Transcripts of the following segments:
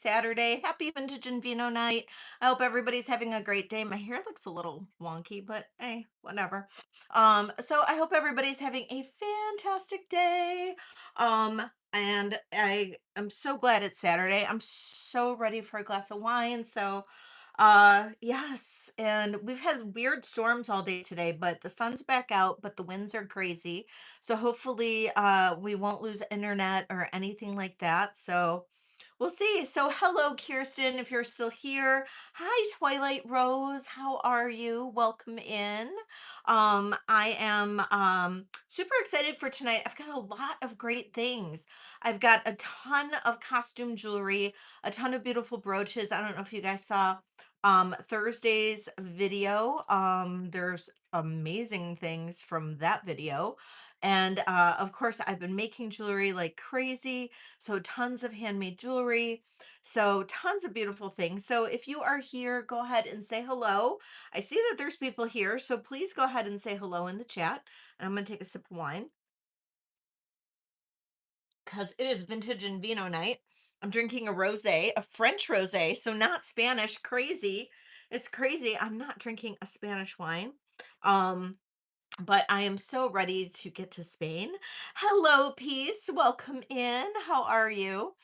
Saturday. Happy Vintage and Vino night. I hope everybody's having a great day. My hair looks a little wonky, but hey, whatever. So I hope everybody's having a fantastic day. And I am so glad it's Saturday. I'm so ready for a glass of wine. Yes, and we've had weird storms all day today, but the sun's back out, but the winds are crazy. So hopefully we won't lose internet or anything like that. So we'll see. So, hello, Kirsten, if you're still here. Hi, Twilight Rose. How are you? Welcome in. I am super excited for tonight. I've got a lot of great things. I've got a ton of costume jewelry, a ton of beautiful brooches. I don't know if you guys saw Thursday's video. There's amazing things from that video. And of course, I've been making jewelry like crazy. So tons of handmade jewelry. So tons of beautiful things. So if you are here, go ahead and say hello. I see that there's people here. So please go ahead and say hello in the chat. And I'm going to take a sip of wine because it is vintage and vino night. I'm drinking a rosé, a French rosé, so not Spanish. Crazy. It's crazy. I'm not drinking a Spanish wine. Um but I am so ready to get to Spain. Hello, Peace. Welcome in. How are you?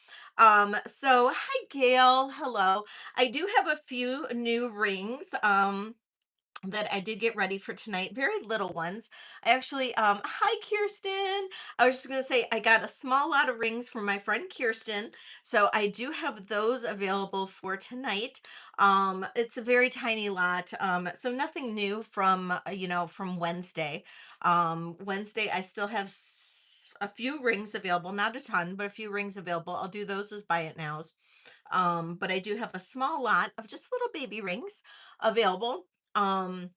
So hi, Gail. Hello. I do have a few new rings. That I did get ready for tonight. Very little ones. I actually, hi Kirsten. I was just gonna say I got a small lot of rings from my friend Kirsten. So I do have those available for tonight. It's a very tiny lot. So nothing new from from Wednesday. Wednesday I still have a few rings available, not a ton, but a few rings available. I'll do those as buy it nows. But I do have a small lot of just little baby rings available. Um,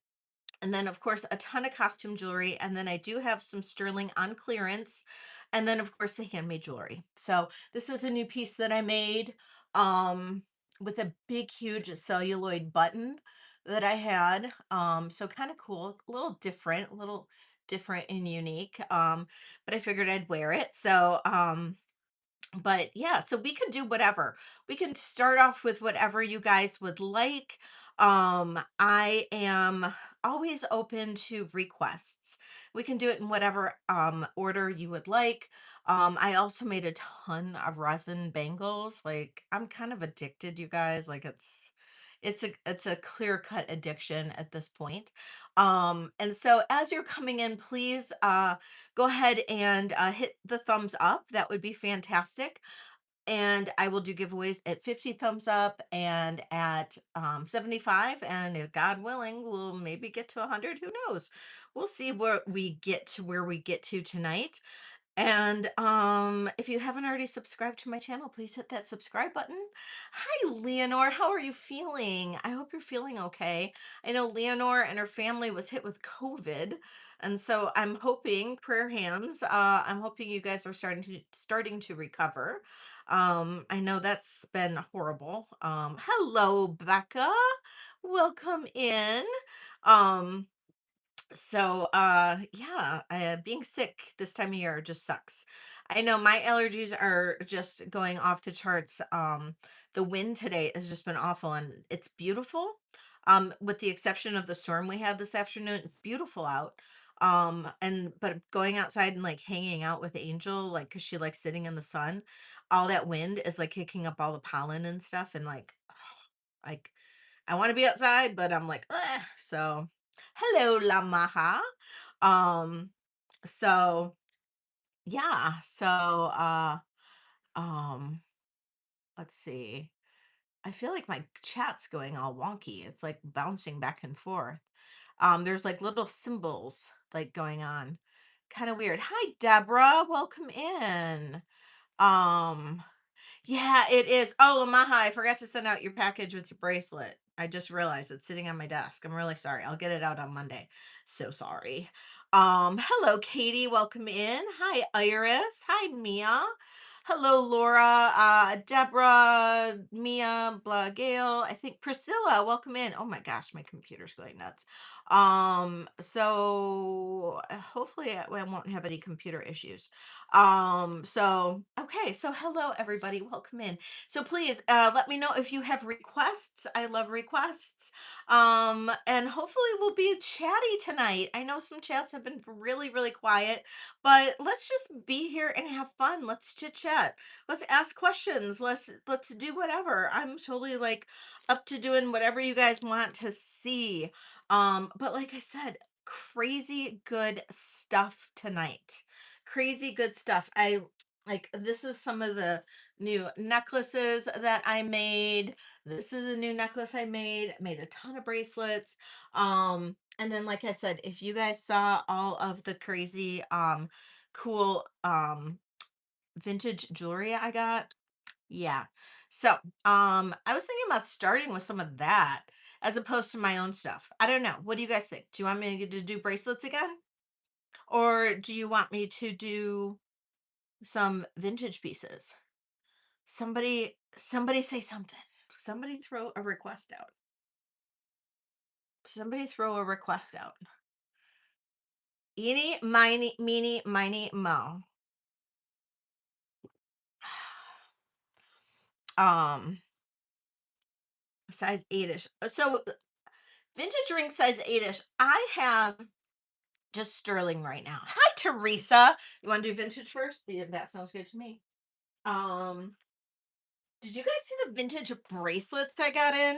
and then, of course, a ton of costume jewelry. And then I do have some sterling on clearance. And then, of course, the handmade jewelry. So this is a new piece that I made um, with a big, huge celluloid button that I had. So kind of cool, a little different and unique. But I figured I'd wear it. But yeah, so we can do whatever. We can start off with whatever you guys would like. I am always open to requests. We can do it in whatever order you would like. I also made a ton of resin bangles. Like I'm kind of addicted, you guys. Like it's a clear-cut addiction at this point. And so as you're coming in, please go ahead and hit the thumbs up. That would be fantastic. And I will do giveaways at 50 thumbs up and at 75. And if God willing, we'll maybe get to 100. Who knows? We'll see where we get to tonight. And if you haven't already subscribed to my channel, please hit that subscribe button. Hi, Leonore. How are you feeling? I hope you're feeling okay. I know Leonore and her family was hit with COVID, and so I'm hoping, prayer hands, I'm hoping you guys are starting to recover. I know that's been horrible. Hello, Becca. Welcome in. Um, yeah, being sick this time of year just sucks. I know my allergies are just going off the charts. The wind today has just been awful and it's beautiful. With the exception of the storm we had this afternoon, it's beautiful out. And but going outside and like hanging out with Angel, like because she likes sitting in the sun, all that wind is like kicking up all the pollen and stuff, and like I want to be outside, but I'm like, ugh. So hello, La Maha. Um, so yeah, um, let's see. I feel like my chat's going all wonky. It's like bouncing back and forth. There's like little symbols like going on. Kind of weird. Hi, Deborah. Welcome in. Um, Yeah, it is. Oh, Maha, I forgot to send out your package with your bracelet. I just realized it's sitting on my desk. I'm really sorry. I'll get it out on Monday. So sorry. Hello, Katie. Welcome in. Hi, Iris. Hi, Mia. Hello, Laura, Deborah, Mia, blah, Gail. I think Priscilla, welcome in. Oh my gosh, my computer's going nuts. So hopefully I won't have any computer issues. Okay, so hello everybody, welcome in. So please let me know if you have requests. I love requests. And hopefully we'll be chatty tonight. I know some chats have been really, really quiet, but let's just be here and have fun. Let's chit chat. Let's ask questions. Let's do whatever. I'm totally like up to doing whatever you guys want to see. But like I said, crazy good stuff tonight. Crazy good stuff. I like this is some of the new necklaces that I made. This is a new necklace I made. I made a ton of bracelets. And then like I said, if you guys saw all of the crazy cool vintage jewelry I got. Yeah. So, I was thinking about starting with some of that as opposed to my own stuff. I don't know. What do you guys think? Do you want me to do bracelets again? Or do you want me to do some vintage pieces? Somebody say something. Somebody throw a request out. Somebody throw a request out. Eeny, miny, meeny, miny, mo. Um, size 8ish. So vintage ring size 8ish. I have just sterling right now. Hi, Teresa. You want to do vintage first? Yeah, that sounds good to me. Um, did you guys see the vintage bracelets I got in?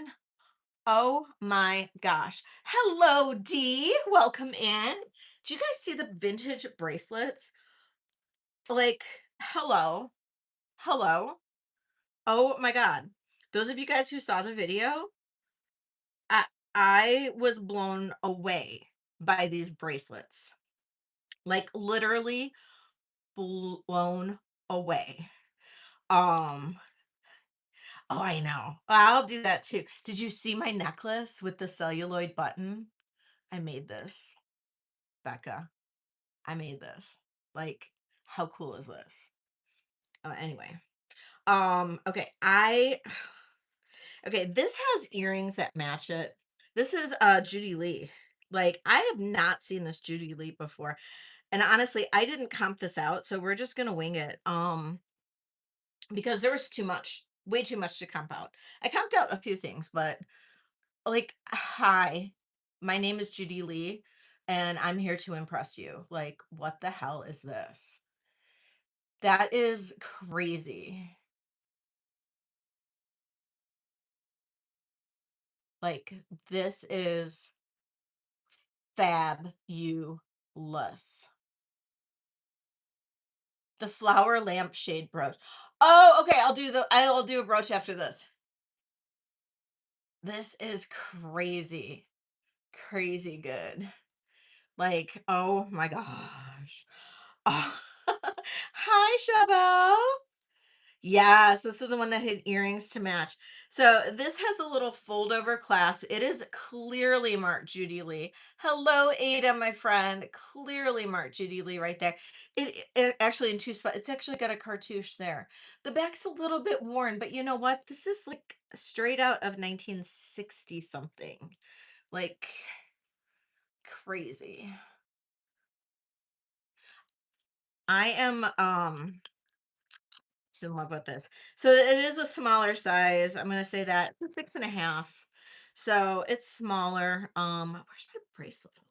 Oh my gosh. Hello, D. Welcome in. Did you guys see the vintage bracelets? Like, hello. Hello. Oh my God. Those of you guys who saw the video, I I was blown away by these bracelets. Like literally blown away. Um, oh, I know. I'll do that too. Did you see my necklace with the celluloid button? I made this, Becca. I made this. Like, how cool is this? Anyway. Okay, okay, this has earrings that match it. This is Judy Lee. Like, I have not seen this Judy Lee before. And honestly, I didn't comp this out, so we're just gonna wing it. Because there was too much, way too much to comp out. I comped out a few things, but like, hi, my name is Judy Lee, and I'm here to impress you. Like, what the hell is this? That is crazy. Like, this is fabulous. The flower lampshade brooch. Oh, okay. I'll do a brooch after this. This is crazy. Crazy good. Like, oh my gosh. Oh. Hi, Shabelle. Yes, this is the one that had earrings to match. So this has a little fold over clasp. It is clearly marked Judy Lee. Hello, Ada, my friend. Clearly marked Judy Lee right there. It actually in two spots. It's actually got a cartouche there. The back's a little bit worn, but you know what? This is like straight out of 1960 something. Like crazy. I am just in love with this. So it is a smaller size. I'm gonna say that it's 6.5. So it's smaller. Where's my bracelet holder?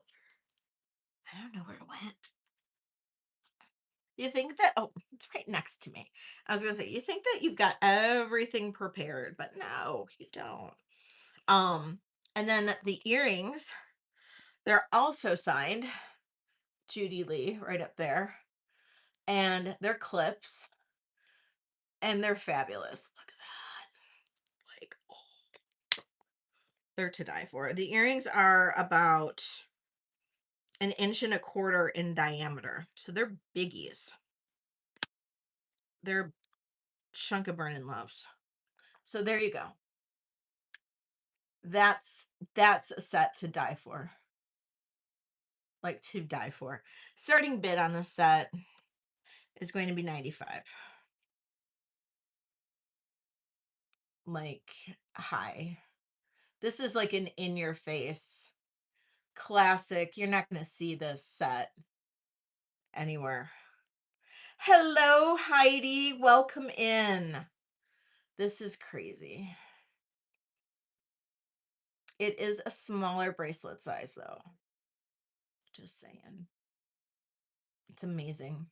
I don't know where it went. You think that it's right next to me. I was gonna say, you think that you've got everything prepared, but no, you don't. Um, and then the earrings, they're also signed Judy Lee right up there. And they're clips and they're fabulous. Look at that. Like, they're to die for. The earrings are about an inch and a quarter in diameter. So they're biggies. They're chunk of burning loves. So there you go. That's a set to die for. Like to die for. Starting bid on this set is going to be 95. like high. This is like an in your face classic. You're not going to see this set anywhere. Hello, Heidi. Welcome in. This is crazy. It is a smaller bracelet size, though. Just saying. It's amazing.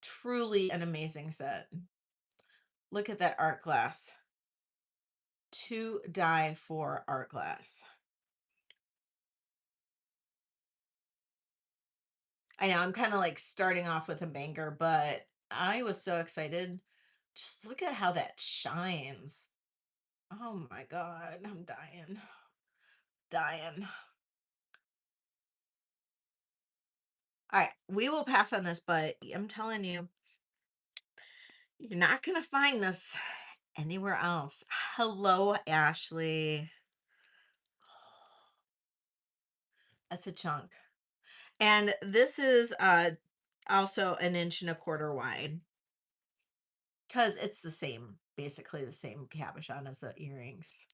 Truly an amazing set. Look at that art glass. To die for art glass. I know I'm kind of like starting off with a banger, but I was so excited. Just look at how that shines. Oh my God, I'm dying. Dying. All right, we will pass on this, but I'm telling you, you're not going to find this anywhere else. Hello, Ashley. That's a chunk. And this is also an inch and a quarter wide because it's the same, basically the same cabochon as the earrings.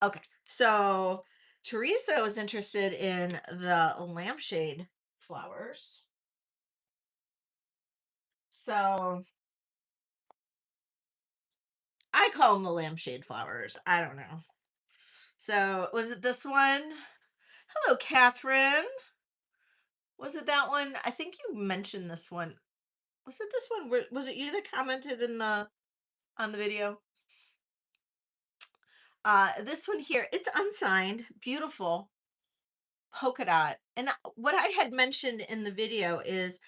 Okay, so Teresa was interested in the lampshade flowers. So I call them the lampshade flowers. I don't know. So was it this one? Hello, Catherine. Was it that one? I think you mentioned this one. Was it this one? Was it you that commented in the on the video? This one here, it's unsigned, beautiful polka dot. And what I had mentioned in the video is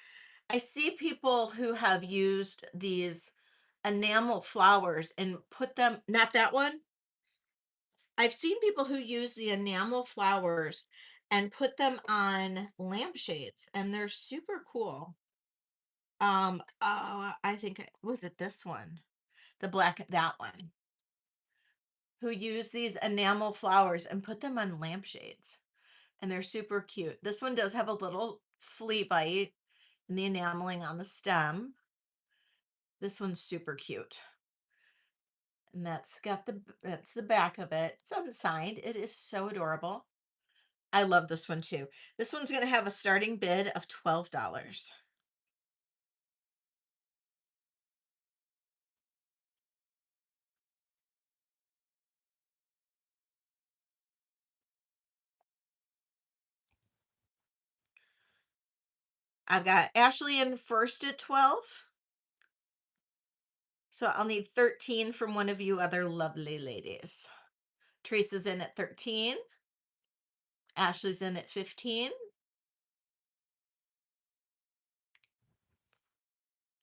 I see people who have used these enamel flowers and put them, not that one. I've seen people who use the enamel flowers and put them on lampshades and they're super cool. I think was it this one? The black, that one. Who use these enamel flowers and put them on lampshades. And they're super cute. This one does have a little flea bite in the enameling on the stem. This one's super cute. And that's the back of it. It's unsigned. It is so adorable. I love this one too. This one's going to have a starting bid of $12. I've got Ashley in first at 12. So I'll need 13 from one of you other lovely ladies. Teresa's in at 13. Ashley's in at 15.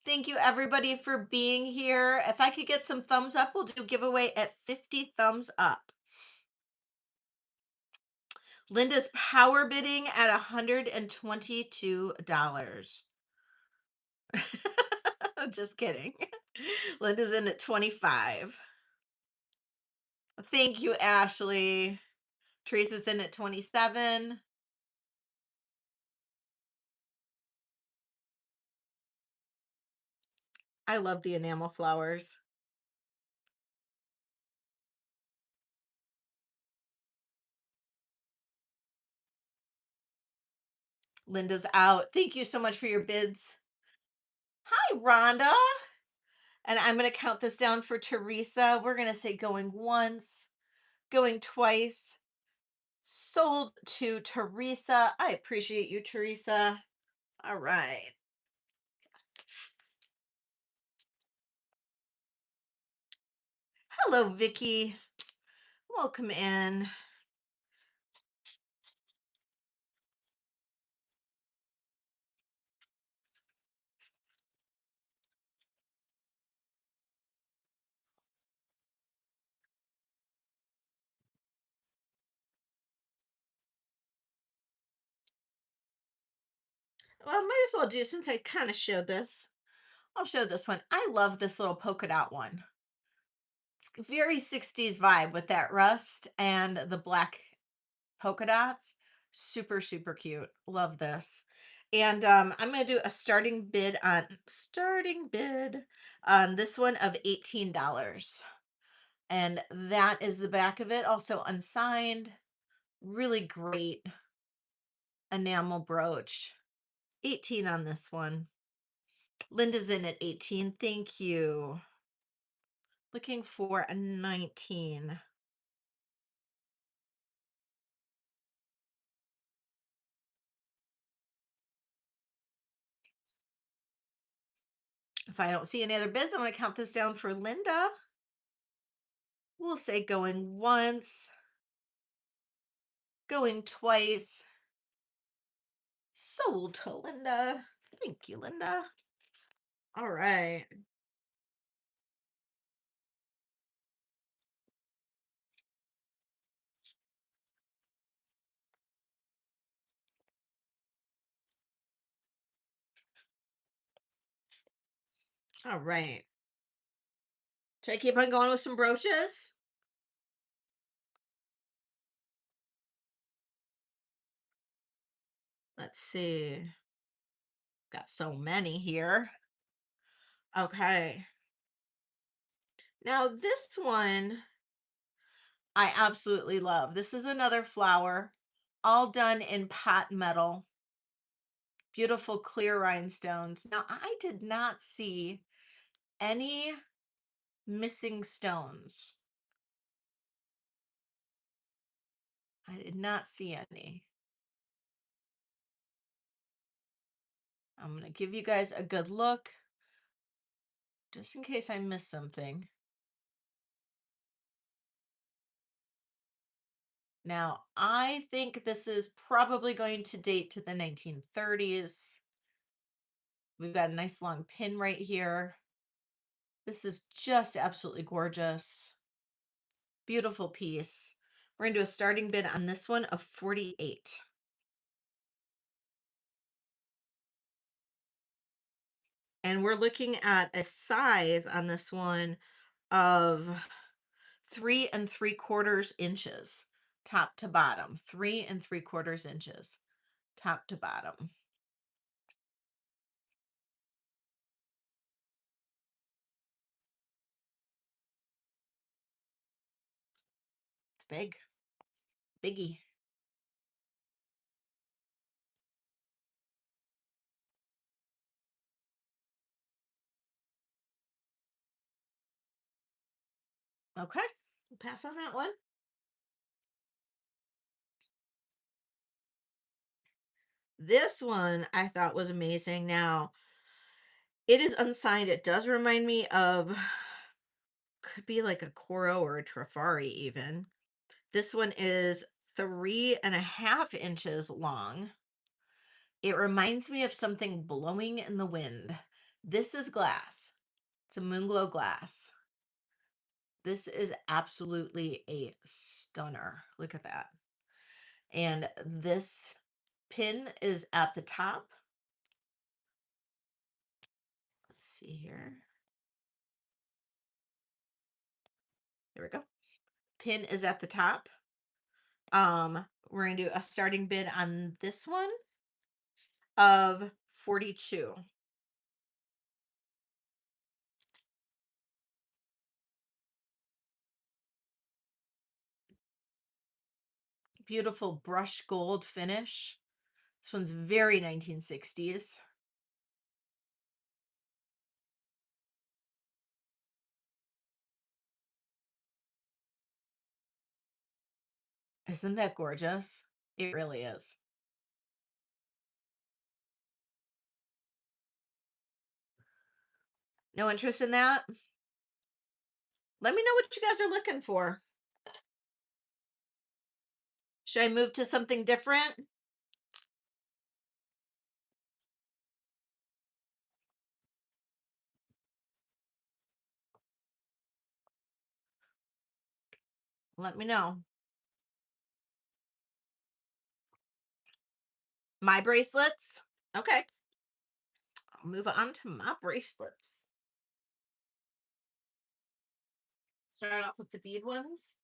Thank you everybody for being here. If I could get some thumbs up, we'll do a giveaway at 50 thumbs up. Linda's power bidding at $122. Just kidding. Linda's in at 25. Thank you, Ashley. Teresa's in at 27. I love the enamel flowers. Linda's out. Thank you so much for your bids. Hi, Rhonda. And I'm going to count this down for Teresa. We're going to say going once, going twice. Sold to Teresa. I appreciate you, Teresa. All right. Hello, Vicky. Welcome in. Well, might as well do, since I kind of showed this. I'll show this one. I love this little polka dot one. It's very 60s vibe with that rust and the black polka dots. Super, super cute. Love this. And I'm gonna do a starting bid on this one of $18. And that is the back of it, also unsigned. Really great enamel brooch. 18 on this one. Linda's in at 18. Thank you. Looking for a 19. If I don't see any other bids, I'm going to count this down for Linda. We'll say going once, going twice. Sold to Linda. Thank you, Linda. All right. All right. Should I keep on going with some brooches? Let's see. Got so many here. Okay. Now, this one I absolutely love. This is another flower, all done in pot metal. Beautiful clear rhinestones. Now, I did not see any missing stones. I did not see any. I'm going to give you guys a good look just in case I missed something. Now, I think this is probably going to date to the 1930s. We've got a nice long pin right here. This is just absolutely gorgeous. Beautiful piece. We're going to do a starting bid on this one of 48. And we're looking at a size on this one of 3 3/4 inches, top to bottom. 3 3/4 inches, top to bottom. It's big, biggie. Okay, we'll pass on that one. This one I thought was amazing. Now, it is unsigned. It does remind me of, could be like a Coro or a Trifari even. This one is 3 1/2 inches long. It reminds me of something blowing in the wind. This is glass. It's a moonglow glass. This is absolutely a stunner. Look at that. And this pin is at the top. Let's see here. There we go. Pin is at the top. We're gonna do a starting bid on this one of 42. Beautiful brush gold finish. This one's very 1960s. Isn't that gorgeous? It really is. No interest in that? Let me know what you guys are looking for. Should I move to something different? Let me know. My bracelets? Okay. I'll move on to my bracelets. Start off with the bead ones.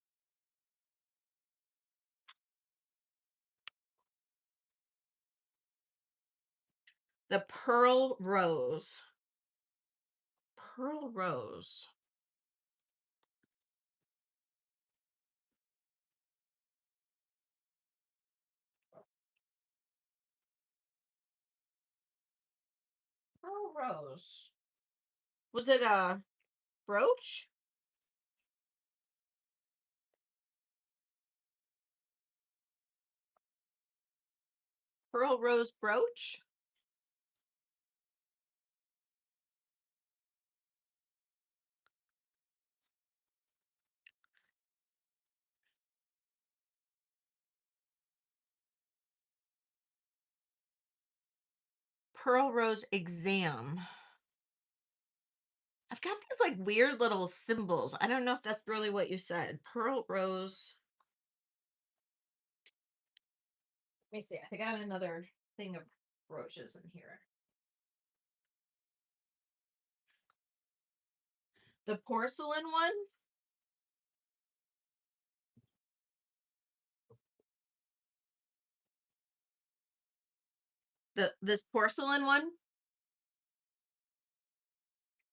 The pearl rose. Pearl rose. Pearl rose. Was it a brooch? Pearl rose brooch? Pearl rose exam. I've got these like weird little symbols. I don't know if that's really what you said. Pearl rose. Let me see. I got another thing of brooches in here. The porcelain one? This porcelain one?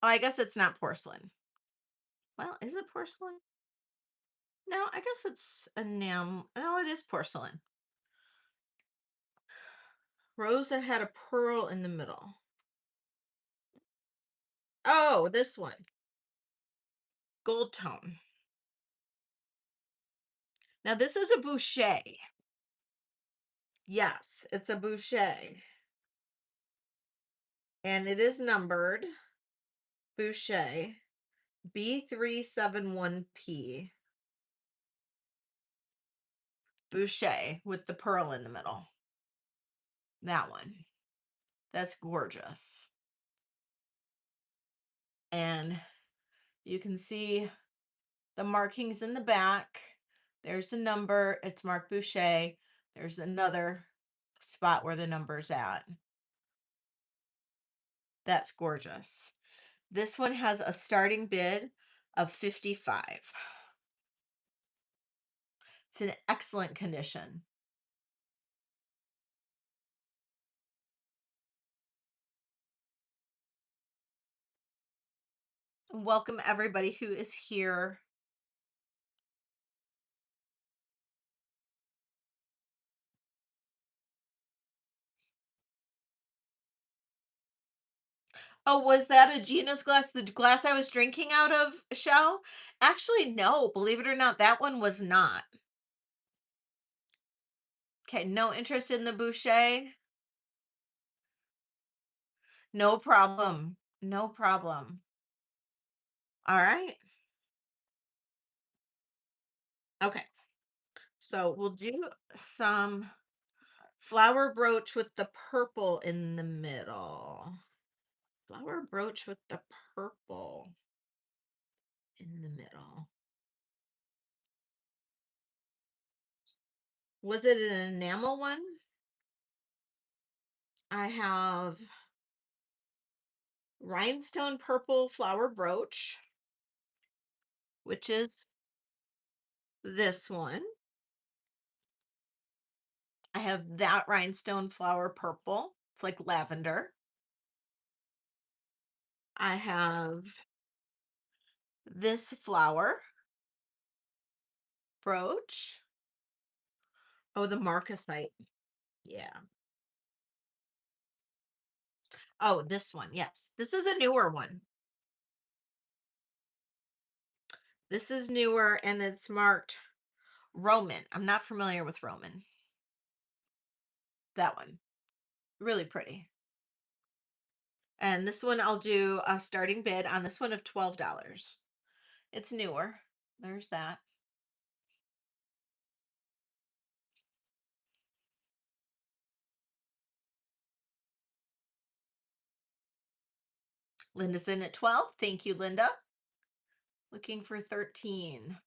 Oh, I guess it's not porcelain. Well, is it porcelain? No, I guess it's enamel. No, it is porcelain. Rose that had a pearl in the middle. Oh, this one. Gold tone. Now this is a boucher. Yes, it's a boucher. And it is numbered boucher B371P. Boucher with the pearl in the middle. That one. That's gorgeous. And you can see the markings in the back. There's the number. It's marked Boucher. There's another spot where the number's at. That's gorgeous. This one has a starting bid of 55. It's in excellent condition. Welcome everybody who is here. Oh, was that a Gina's glass? The glass I was drinking out of, Shell? Actually, no. Believe it or not, that one was not. Okay, no interest in the Boucher? No problem. No problem. All right. Okay. So we'll do some flower brooch with the purple in the middle. Flower brooch with the purple in the middle. Was it an enamel one? I have rhinestone purple flower brooch, which is this one. I have that rhinestone flower purple. It's like lavender. I have this flower brooch. Oh, the marcasite. Yeah. Oh, this one. Yes. This is a newer one. This is newer and it's marked Roman. I'm not familiar with Roman. That one. Really pretty. And this one I'll do a starting bid on this one of $12. It's newer. There's that. Linda's in at 12. Thank you, Linda. Looking for 13.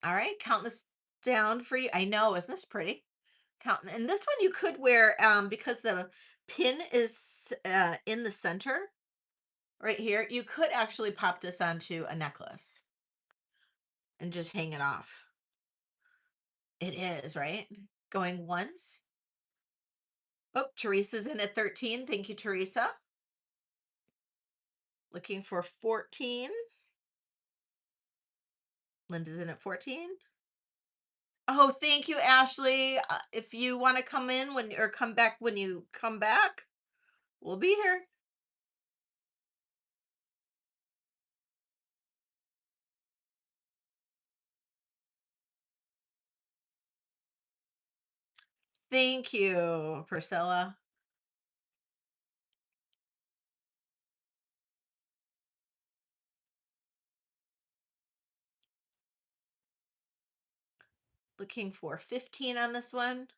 All right, count this down for you. I know, isn't this pretty? Count, and this one you could wear because the pin is in the center right here. You could actually pop this onto a necklace and just hang it off. It is, right? Going once. Oh, Teresa's in at 13. Thank you, Teresa. Looking for 14. Linda's in at 14. Oh, thank you, Ashley. If you want to come in when or come back when you come back, we'll be here. Thank you, Priscilla. Looking for 15 on this one.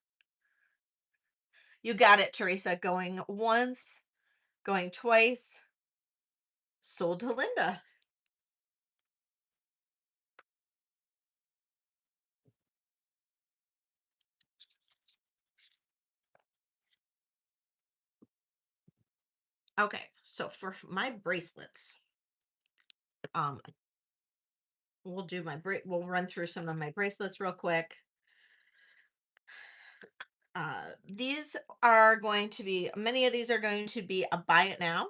You got it, Teresa. Going once, going twice. Sold to Linda. Okay, so for my bracelets, um, we'll do we'll run through some of my bracelets real quick. These are going to be many of these are going to be a buy it now.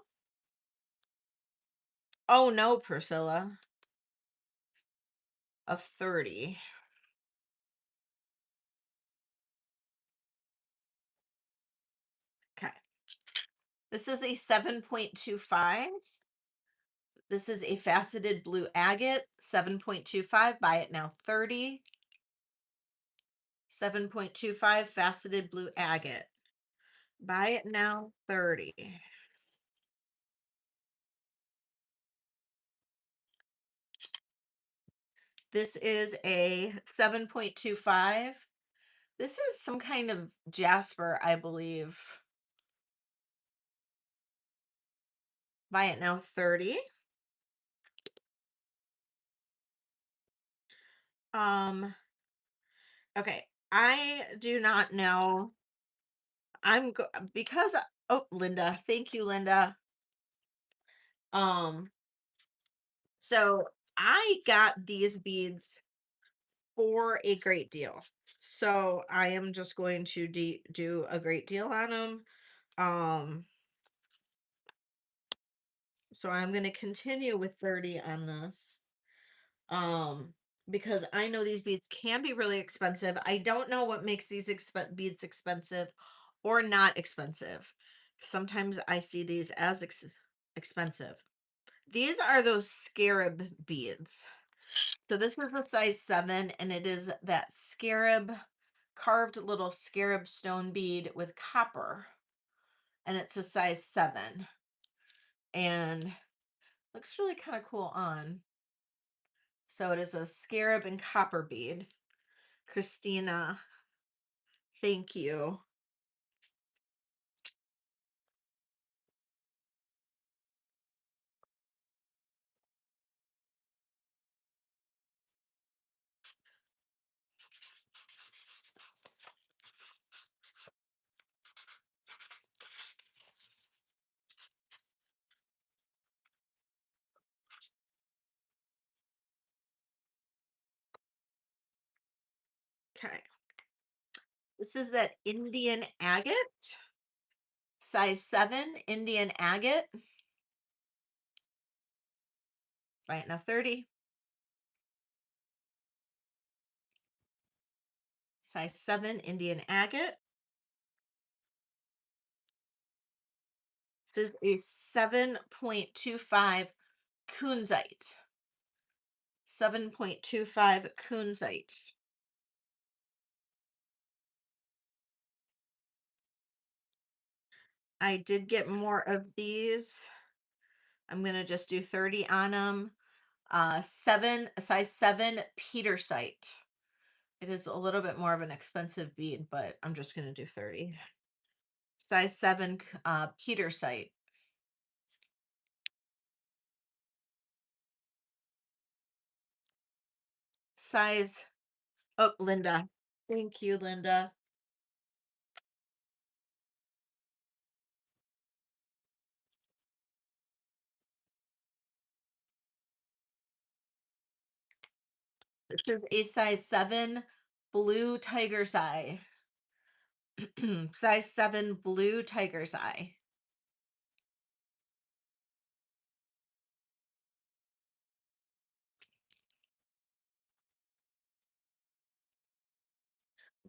Oh no, Priscilla, of 30. Okay. This is a 7.25. This is a faceted blue agate, 7.25. Buy it now, 30. 7.25 faceted blue agate. Buy it now, 30. This is a 7.25. This is some kind of jasper, I believe. Buy it now, 30. Um, okay. I do not know. Because oh, Linda, thank you, Linda. Um, so I got these beads for a great deal. So I am just going to do a great deal on them. Um, so I'm going to continue with 30 on this. Um, because I know these beads can be really expensive. I don't know what makes these beads expensive or not expensive. Sometimes I see these as expensive. These are those scarab beads. So this is a size 7 and it is that scarab carved little scarab stone bead with copper, and it's a size 7 and looks really kind of cool on. So it is a scarab and copper bead. Christina, thank you. Okay. This is that Indian agate, size 7 Indian agate. Right now, 30. Size 7 Indian agate. This is a 7.25 kunzite. 7.25 kunzite. I did get more of these. I'm going to just do 30 on them. Size 7 Petersite. It is a little bit more of an expensive bead, but I'm just going to do 30. Size 7 Petersite. Size, oh, Linda. Thank you, Linda. This is a size 7 blue tiger's eye. Size 7 blue tiger's eye.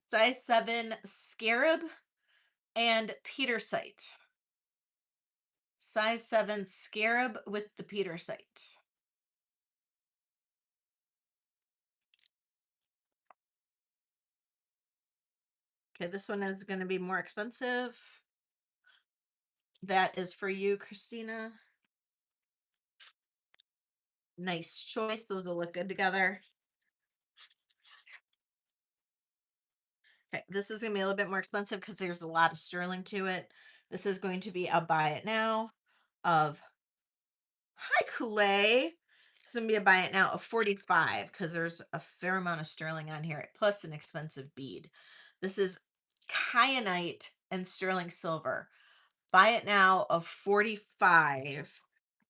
Size 7 scarab and Peter sight. Size 7 scarab with the Peter sight. Okay, this one is going to be more expensive. That is for you, Christina. Nice choice. Those will look good together. Okay, this is going to be a little bit more expensive because there's a lot of sterling to it. This is going to be a buy it now of, hi, Kool-Aid. It's going to be a buy it now of 45 because there's a fair amount of sterling on here, plus an expensive bead. This is kyanite and sterling silver. Buy it now of 45,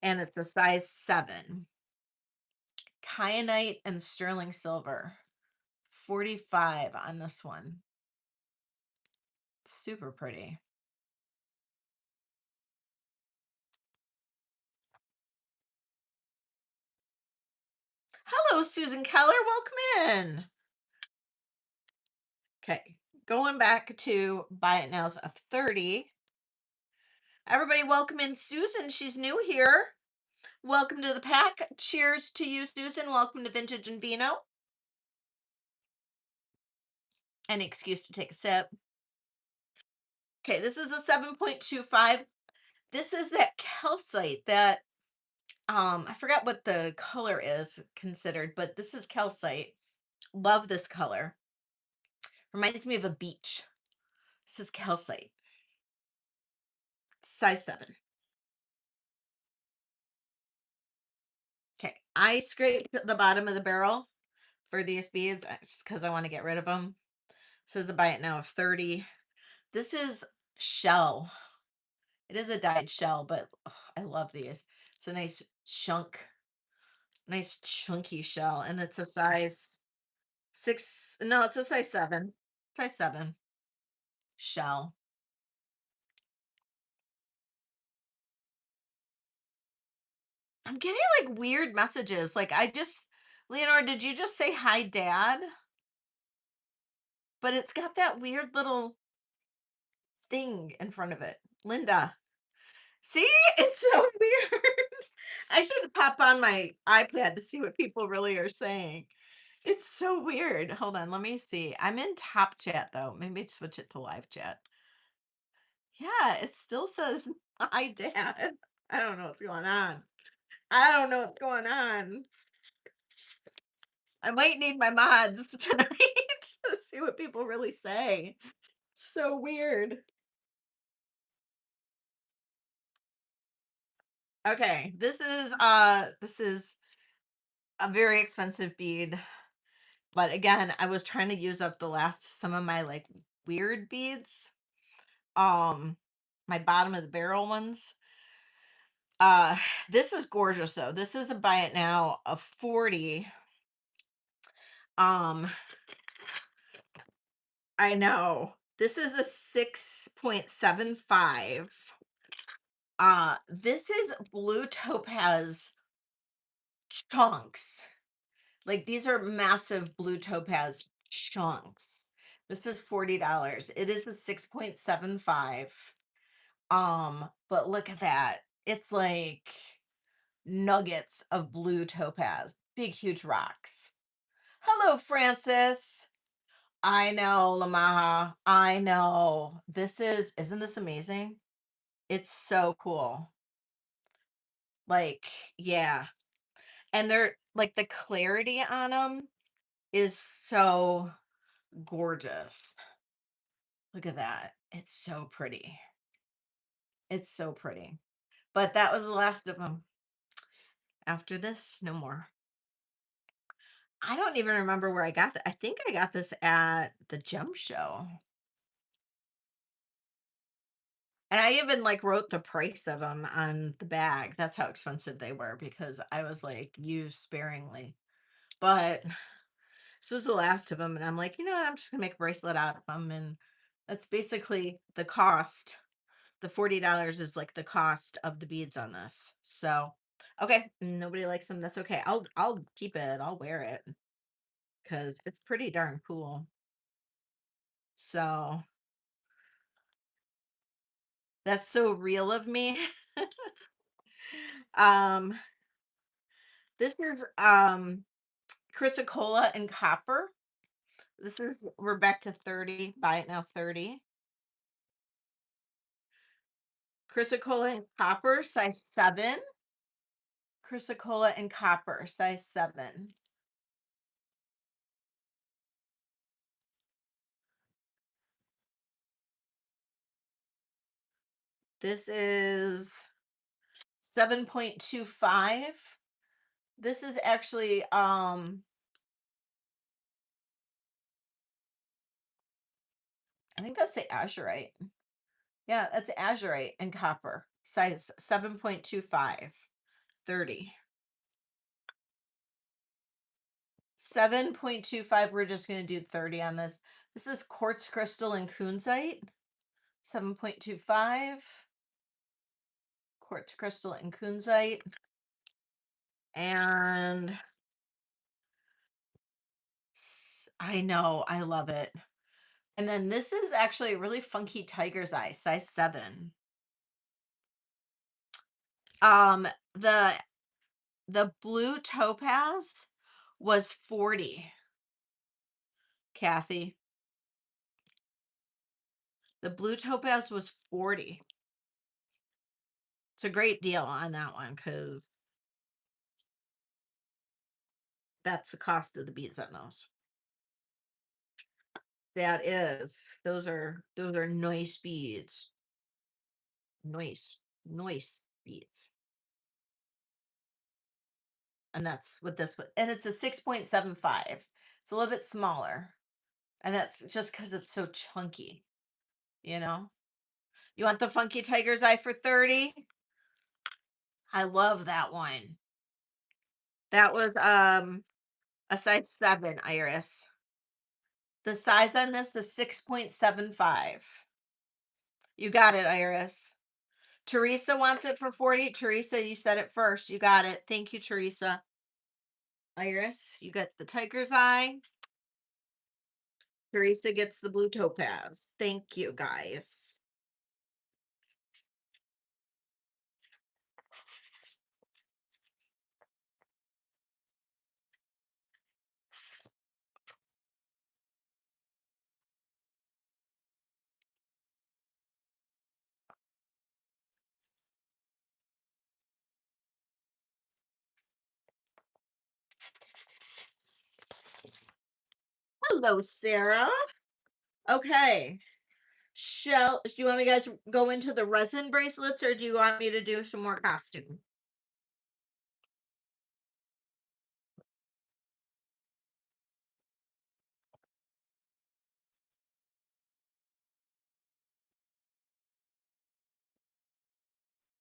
and it's a size 7. Kyanite and sterling silver. 45 on this one. Super pretty. Hello, Susan Keller. Welcome in. Okay, going back to buy it nows of 30. Everybody, welcome in Susan. She's new here. Welcome to the pack. Cheers to you, Susan. Welcome to Vintage and Vino. Any excuse to take a sip. Okay, this is a 7.25. This is that calcite that I forgot what the color is considered, but this is calcite. Love this color. Reminds me of a beach. This is calcite. Size 7. Okay, I scraped the bottom of the barrel for these beads just because I want to get rid of them. This is a buy it now of 30. This is shell. It is a dyed shell, but I love these. It's a nice chunky shell, and it's a size 6. No, it's a size 7. Size 7 shell. I'm getting like weird messages. Like Leonore, did you just say hi, Dad? But it's got that weird little thing in front of it. Linda. See? It's so weird. I should pop on my iPad to see what people really are saying. It's so weird. Hold on, let me see. I'm in top chat though. Maybe switch it to live chat. Yeah, it still says hi, Dad. I don't know what's going on. I don't know what's going on. I might need my mods tonight to see what people really say. So weird. Okay, this is a very expensive bead. But again, I was trying to use up the last some of my like weird beads. Um my bottom of the barrel ones. Uh this is gorgeous though. This is a buy it now of 40. Um I know. This is a 6.75. This is blue topaz chunks. Like these are massive blue topaz chunks. This is $40. It is a 6.75. But look at that. It's like nuggets of blue topaz, big huge rocks. Hello, Francis. I know, Lamaha. I know. Isn't this amazing? It's so cool. Like, yeah. And they're like the clarity on them is so gorgeous. Look at that. It's so pretty. It's so pretty. But that was the last of them. After this, no more. I don't even remember where I got that. I think I got this at the gem show. And I even like wrote the price of them on the bag. That's how expensive they were because I was like, use sparingly. But This was the last of them, and I'm like, you know what? I'm just gonna make a bracelet out of them, and that's basically the cost. The $40 is like the cost of the beads on this. So, okay, nobody likes them. That's okay. I'll keep it. I'll wear it because it's pretty darn cool. So that's so real of me. um, this is Chrysocolla and copper. This is we're back to 30. Buy it now 30. Chrysocolla and copper, size 7. Chrysocolla and copper, size 7. This is 7.25. This is actually I think that's the azurite. Yeah, that's azurite and copper. Size 7.25. 30. 7.25. We're just going to do 30 on this. This is quartz crystal and kunzite. 7.25. Quartz crystal and kunzite. And I know, I love it. And then this is actually a really funky tiger's eye, size 7. Um, the the blue topaz was 40, Kathy. The blue topaz was 40. It's a great deal on that one because that's the cost of the beads on those. That is. Those are nice beads. Nice. Nice beads. And that's what this one. And it's a 6.75. It's a little bit smaller. And that's just because it's so chunky, you know? You want the funky tiger's eye for 30? I love that one. That was a size 7, Iris. The size on this is 6.75. You got it, Iris. Teresa wants it for 40. Teresa, you said it first. You got it. Thank you, Teresa. Iris, you got the tiger's eye. Teresa gets the blue topaz. Thank you, guys. Hello, Sarah. Okay. Do you want me guys go into the resin bracelets or do you want me to do some more costume?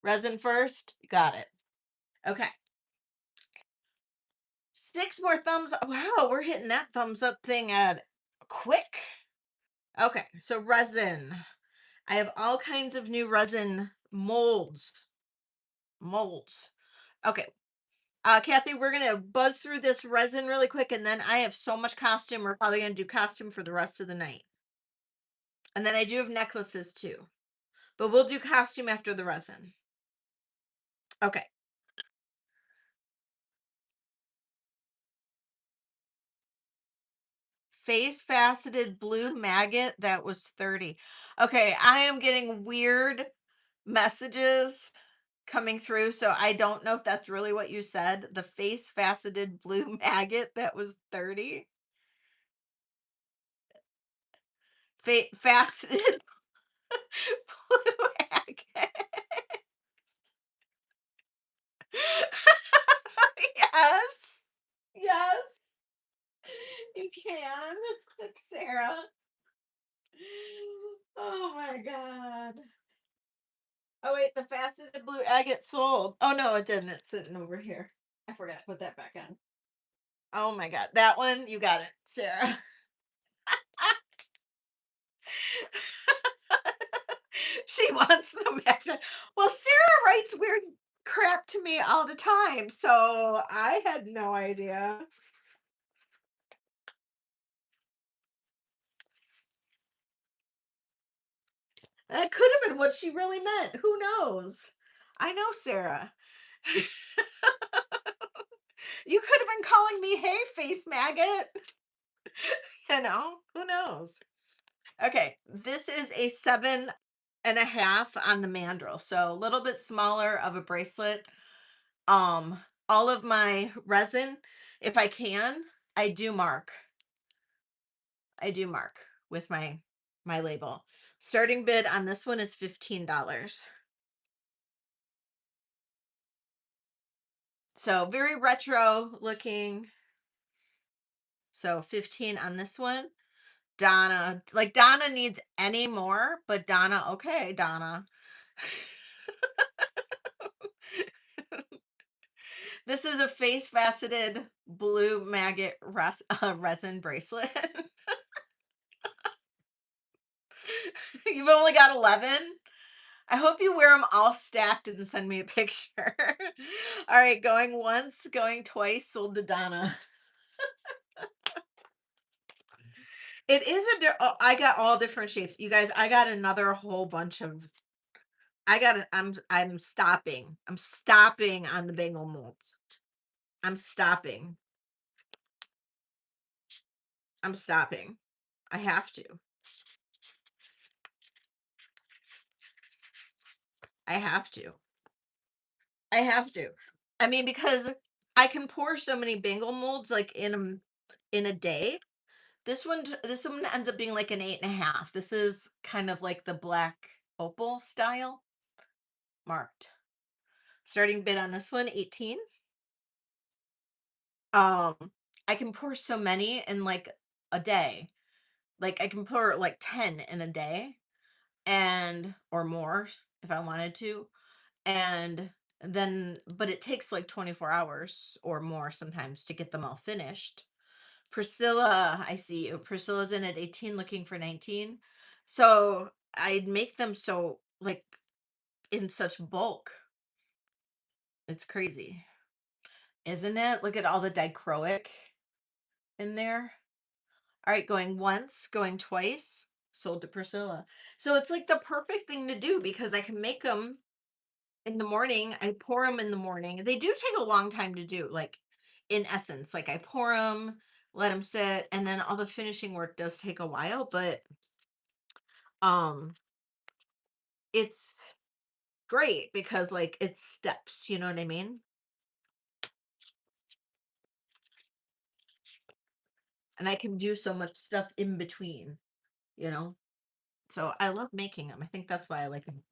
Resin first? Got it. Okay. 6 more thumbs. Wow, we're hitting that thumbs up thing at quick. Okay, so resin. I have all kinds of new resin molds. Molds. Okay. Kathy, we're gonna buzz through this resin really quick, and then I have so much costume. We're probably gonna do costume for the rest of the night. And then I do have necklaces too. But we'll do costume after the resin. Okay. Face faceted blue maggot, that was 30. Okay, I am getting weird messages coming through, so I don't know if that's really what you said. The face faceted blue maggot, that was 30. Faceted blue maggot. Yes. Yes. You can. It's Sarah. Oh my god. Oh wait, the faceted blue agate sold. Oh no, it didn't. It's sitting over here. I forgot to put that back on. Oh my god. That one, you got it, Sarah. She wants the magnet. Well, Sarah writes weird crap to me all the time, so I had no idea. That could have been what she really meant. Who knows? I know Sarah. You could have been calling me hey face maggot. Who knows? Okay, this is a 7.5 on the mandrel, so a little bit smaller of a bracelet. Um, all of my resin, if I can, I do mark. I do mark with my label. Starting bid on this one is $15. So very retro looking. So 15 on this one. Donna, like Donna needs any more, but Donna, okay, Donna. This is a face faceted blue maggot resin bracelet. You've only got 11. I hope you wear them all stacked and send me a picture. All right, going once, going twice, sold to Donna. It is I got all different shapes. You guys, I got another whole bunch of I'm stopping. I'm stopping on the bangle molds. I'm stopping. I'm stopping. I have to. I have to. I have to. I mean, because I can pour so many bangle molds like in a day. This one ends up being like an 8.5. This is kind of like the black opal style marked. Starting bid on this one, 18. Um, I can pour so many in like a day. Like I can pour like 10 in a day and or more if I wanted to. And then but it takes like 24 hours or more sometimes to get them all finished. Priscilla, I see you. Priscilla's in at 18 looking for 19. So I'd make them so like in such bulk. It's crazy, isn't it? Look at all the dichroic in there. All right, going once, going twice, sold to Priscilla. So it's like the perfect thing to do because I can make them in the morning. I pour them in the morning. They do take a long time to do, like in essence. Like I pour them, let them sit, and then all the finishing work does take a while, but um it's great because like it's steps, you know what I mean? And I can do so much stuff in between, you know? So I love making them. I think that's why I like them.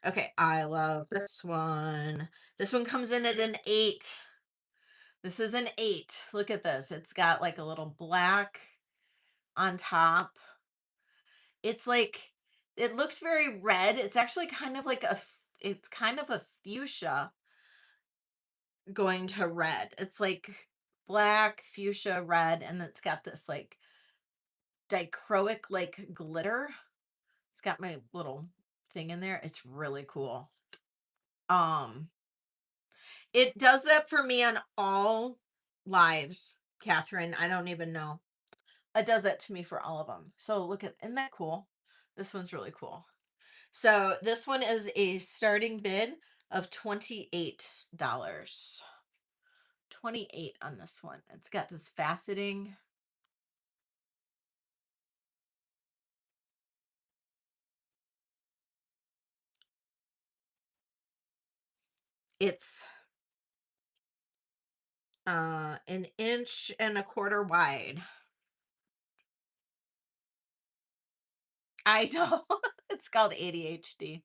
Okay, I love this one. This one comes in at an 8. This is an 8. Look at this. It's got like a little black on top. It's like it looks very red. It's actually kind of like it's kind of a fuchsia going to red. It's like black, fuchsia, red, and it's got this like dichroic like glitter. It's got my little thing in there. It's really cool. Um, it does that for me on all lives, Catherine. I don't even know. It does that to me for all of them. So look at, isn't that cool? This one's really cool. So this one is a starting bid of $28. 28 on this one. It's got this faceting. It's 1.25 inches wide. I know. It's called ADHD.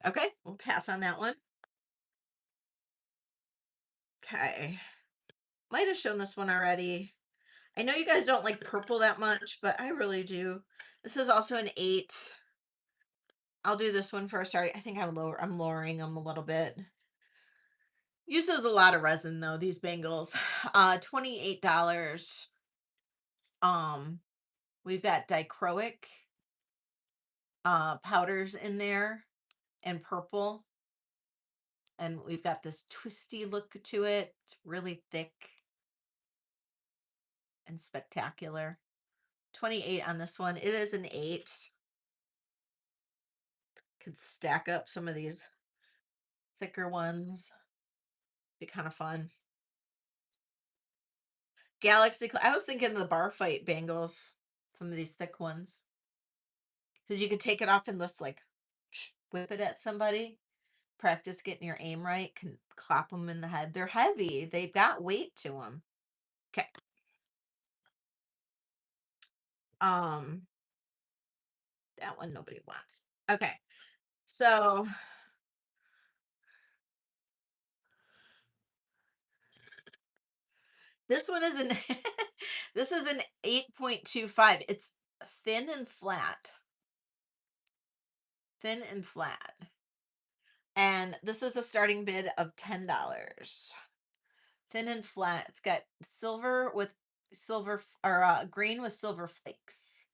Okay, we'll pass on that one. Okay. Might have shown this one already. I know you guys don't like purple that much, but I really do. This is also an 8. I'll do this one first. Sorry, I think I'm lowering them a little bit. Uses a lot of resin though, these bangles. $28. Um, we've got dichroic powders in there and purple. And we've got this twisty look to it. It's really thick and spectacular. 28 on this one. It is an 8. Could stack up some of these thicker ones. Be kind of fun. I was thinking the bar fight bangles. Some of these thick ones. Because you could take it off and just like whip it at somebody. Practice getting your aim right. Can clap them in the head. They're heavy. They've got weight to them. Okay. Um, that one nobody wants. Okay. So this one is an this is an 8.25. It's thin and flat. Thin and flat. And this is a starting bid of $10. Thin and flat. It's got silver with or green with silver flakes.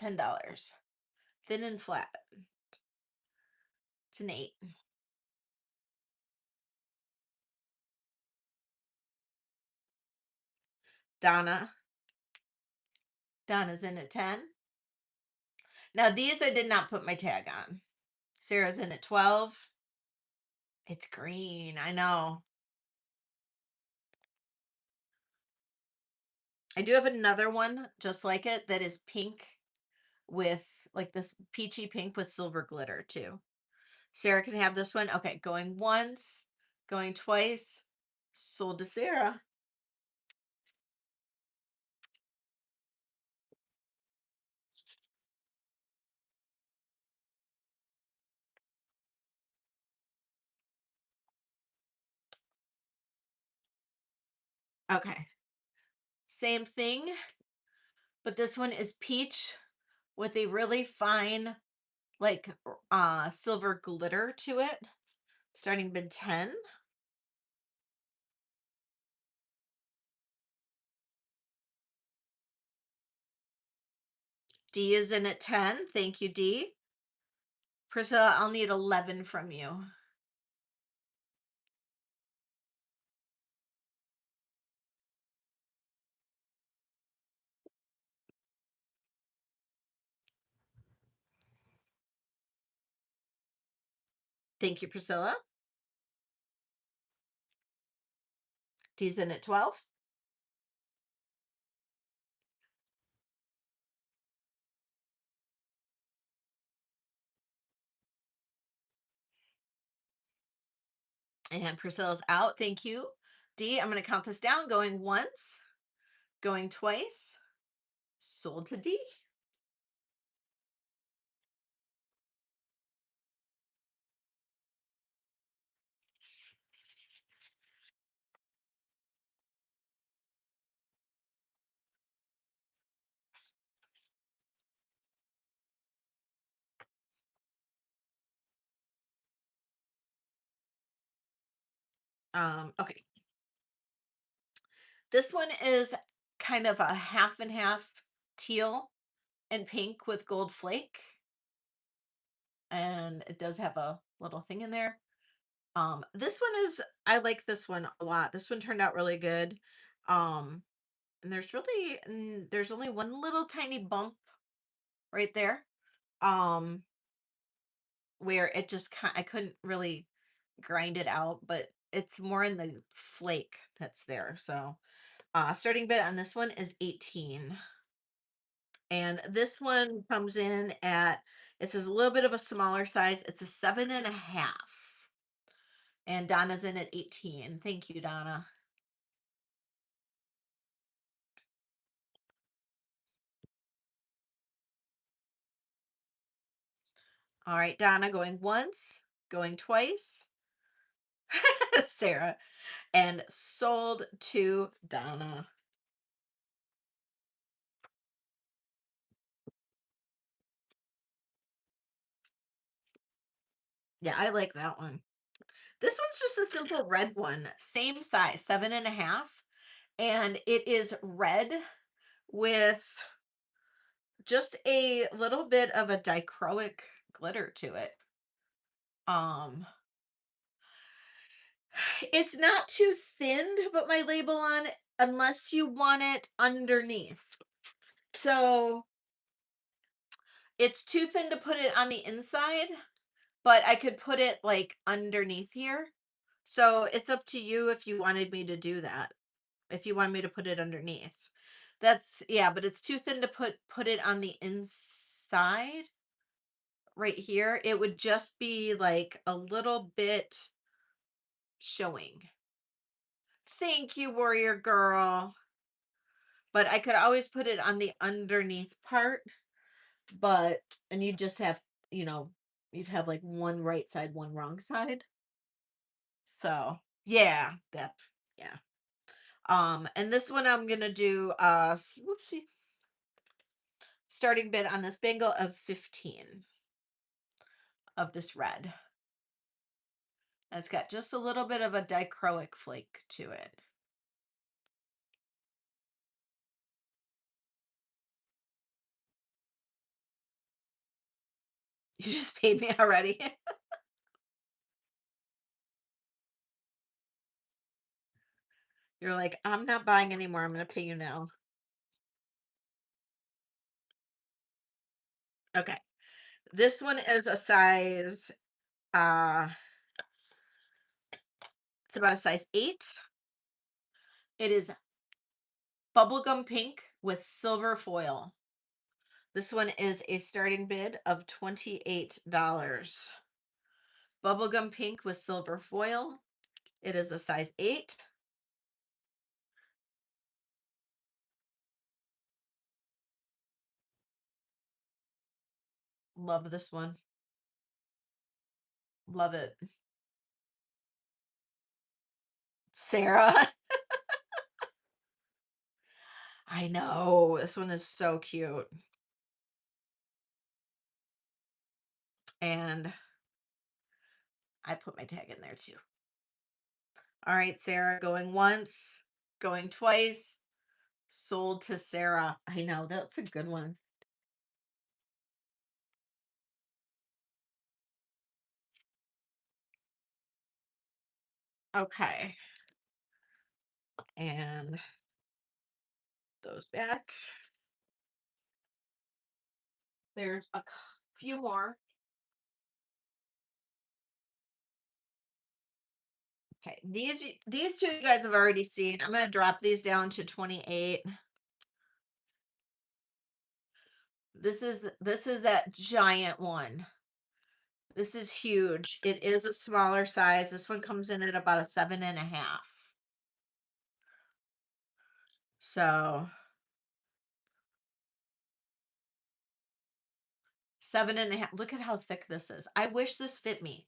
$10. Thin and flat. It's an 8. Donna. Donna's in at 10. Now these I did not put my tag on. Sarah's in at 12. It's green. I know. I do have another one just like it that is pink with like this peachy pink with silver glitter too. Sarah can have this one. Okay, going once, going twice. Sold to Sarah. Okay. Same thing, but this one is peach with a really fine like silver glitter to it. Starting bid 10. D is in at 10. Thank you, D. Priscilla, I'll need 11 from you. Thank you, Priscilla. D's in at 12. And Priscilla's out. Thank you. D, I'm going to count this down. Going once, going twice. Sold to D. Okay. This one is kind of a half and half teal and pink with gold flake. And it does have a little thing in there. This one is, I like this one a lot. This one turned out really good. Um, and there's only one little tiny bump right there. Um, where it just I couldn't really grind it out, but it's more in the flake that's there. So, starting bid on this one is 18. And this one comes in at, it says a little bit of a smaller size. It's a 7.5. And Donna's in at 18. Thank you, Donna. All right, Donna going once, going twice. Sarah. And sold to Donna. Yeah, I like that one. This one's just a simple red one, same size, 7.5. And it is red with just a little bit of a dichroic glitter to it. Um, it's not too thin to put my label on unless you want it underneath. So it's too thin to put it on the inside, but I could put it like underneath here. So it's up to you if you wanted me to do that. If you want me to put it underneath. That's yeah, but it's too thin to put it on the inside right here. It would just be like a little bit showing. Thank you, warrior girl. But I could always put it on the underneath part, but and you just have, you know, you'd have like one right side, one wrong side. So, yeah, that yeah. And this one I'm gonna do whoopsie, starting bid on this bangle of 15 of this red. And it's got just a little bit of a dichroic flake to it. You just paid me already. You're like, I'm not buying anymore. I'm gonna pay you now. Okay. This one is a size it's about a size 8. It is bubblegum pink with silver foil. This one is a starting bid of $28. Bubblegum pink with silver foil. It is a size 8. Love this one. Love it. Sarah. I know. This one is so cute. And I put my tag in there too. All right, Sarah, going once, going twice. Sold to Sarah. I know. That's a good one. Okay. And those back. There's a few more. Okay, these two you guys have already seen. I'm gonna drop these down to 28. This is that giant one. This is huge. It is a smaller size. This one comes in at about a 7.5. So 7.5. Look at how thick this is. I wish this fit me.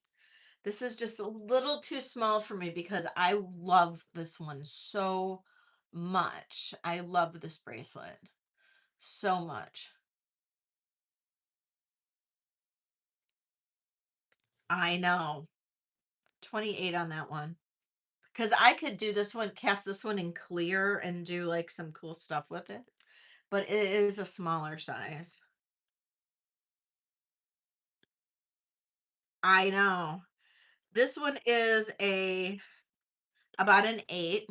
This is just a little too small for me because I love this one so much. I love this bracelet so much. I know. 28 on that one. Because I could do this one, cast this one in clear and do like some cool stuff with it. But it is a smaller size. I know. This one is about an 8.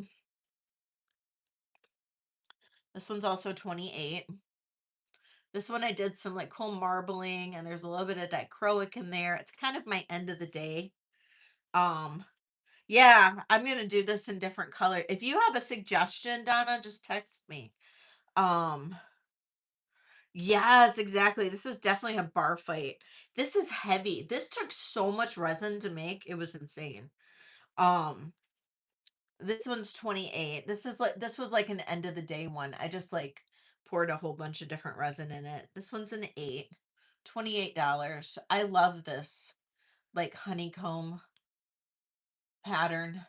This one's also 28. This one I did some like cool marbling and there's a little bit of dichroic in there. It's kind of my end of the day. Um, yeah, I'm gonna do this in different color. If you have a suggestion, Donna, just text me. Um, yes, exactly. This is definitely a bar fight. This is heavy. This took so much resin to make. It was insane. Um, this one's 28. This was like an end of the day one. I just like poured a whole bunch of different resin in it. This one's an 8. $28. I love this like honeycomb pattern.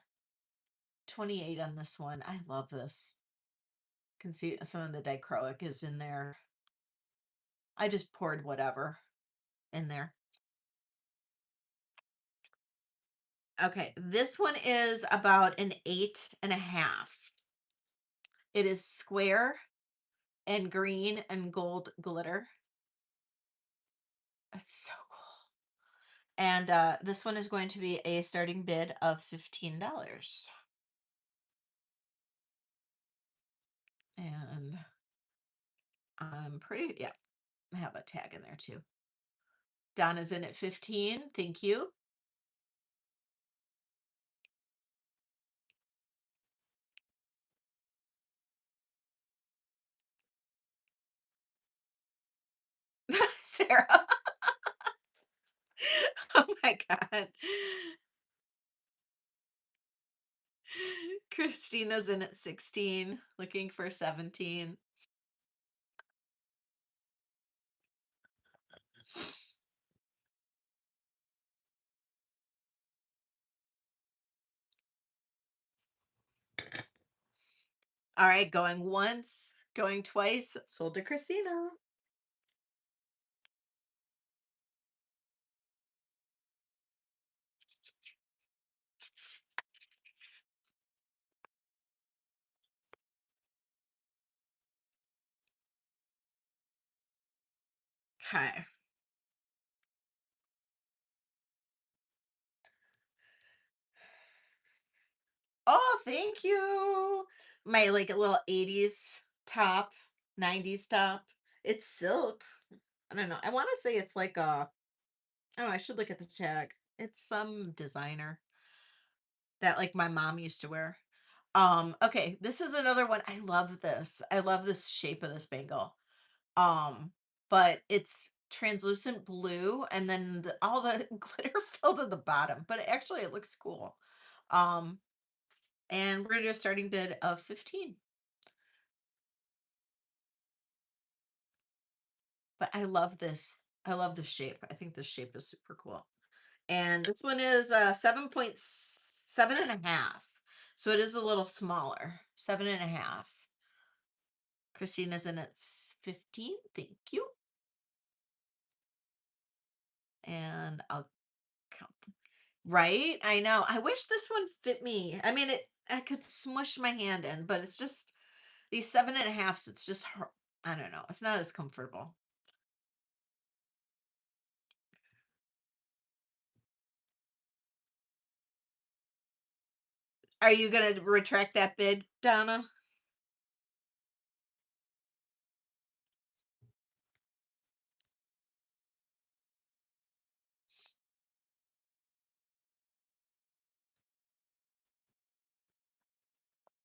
28 on this one. I love this. You can see some of the dichroic is in there. I just poured whatever in there. Okay, this one is about an 8.5. It is square and green and gold glitter. It's so cool. And this one is going to be a starting bid of $15. And I'm pretty, yeah, I have a tag in there too. Donna's in at 15. Thank you. Sarah. Oh my God. Christina's in at 16, looking for 17. All right, going once, going twice, sold to Christina. Okay. Oh, thank you. My like a little 80s top, 90s top. It's silk. I don't know. I want to say it's like a, oh, I should look at the tag. It's some designer that like my mom used to wear. Okay, this is another one. I love this. I love this shape of this bangle. Um, but it's translucent blue and then all the glitter filled at the bottom, but actually it looks cool. Um, and we're gonna do a starting bid of 15. But I love this. I love the shape. I think this shape is super cool. And this one is 7.7 and a half. So it is a little smaller. 7.5. Christina's in at 15. Thank you. And I'll count. Right? I know. I wish this one fit me. I mean, I could smush my hand in, but it's just these 7.5s. It's just I don't know. It's not as comfortable. Are you gonna retract that bid, Donna?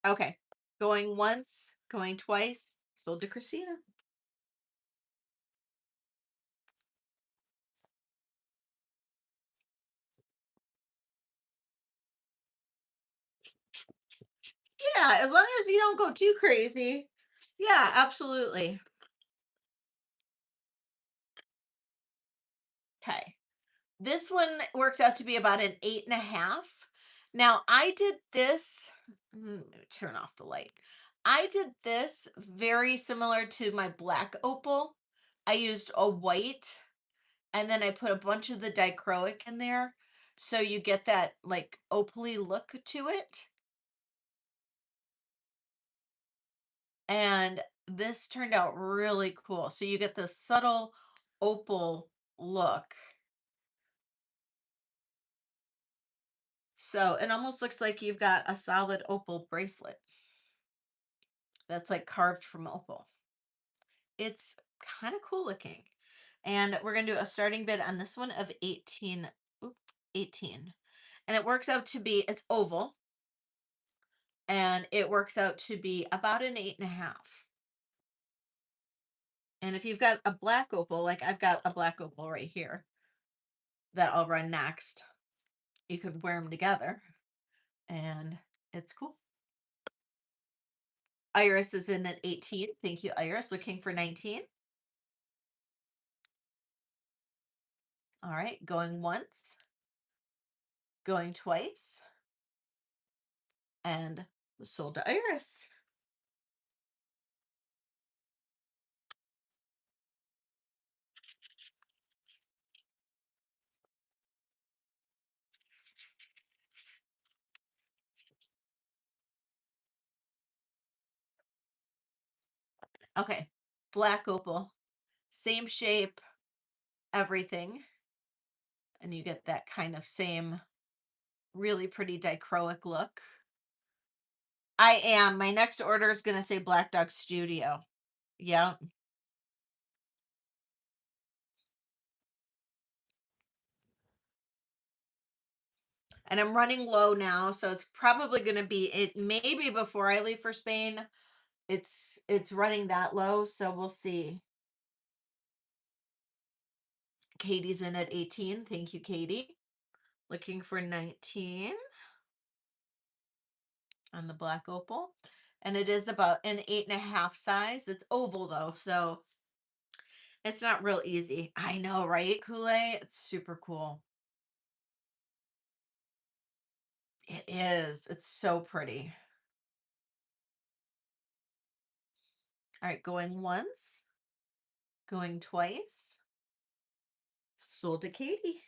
Okay. Going once, going twice, sold to Christina. Yeah, as long as you don't go too crazy. Yeah, absolutely. Okay. This one works out to be about an 8.5. Now, I did this, let me turn off the light. I did this very similar to my black opal. I used a white and then I put a bunch of the dichroic in there. So you get that like opaly look to it. And this turned out really cool. So you get this subtle opal look. So it almost looks like you've got a solid opal bracelet that's like carved from opal. It's kind of cool looking. And we're going to do a starting bid on this one of 18. Oop, 18. And it works out to be, it's oval. And it works out to be about an 8.5. And if you've got a black opal, like I've got a black opal right here that I'll run next, you could wear them together and it's cool. Iris is in at 18. Thank you, Iris. Looking for 19. All right, going once, going twice, and sold to Iris. Okay. Black opal. Same shape, everything. And you get that kind of same really pretty dichroic look. I am. My next order is going to say Black Dog Studio. Yeah. And I'm running low now, so it's probably going to be it maybe before I leave for Spain. It's running that low, so we'll see. Katie's in at 18. Thank you, Katie. Looking for 19 on the black opal. And it is about an 8.5 size. It's oval though, so it's not real easy. I know, right, Kool-Aid? It's super cool. It is. It's so pretty. All right, going once, going twice. Sold to Katie.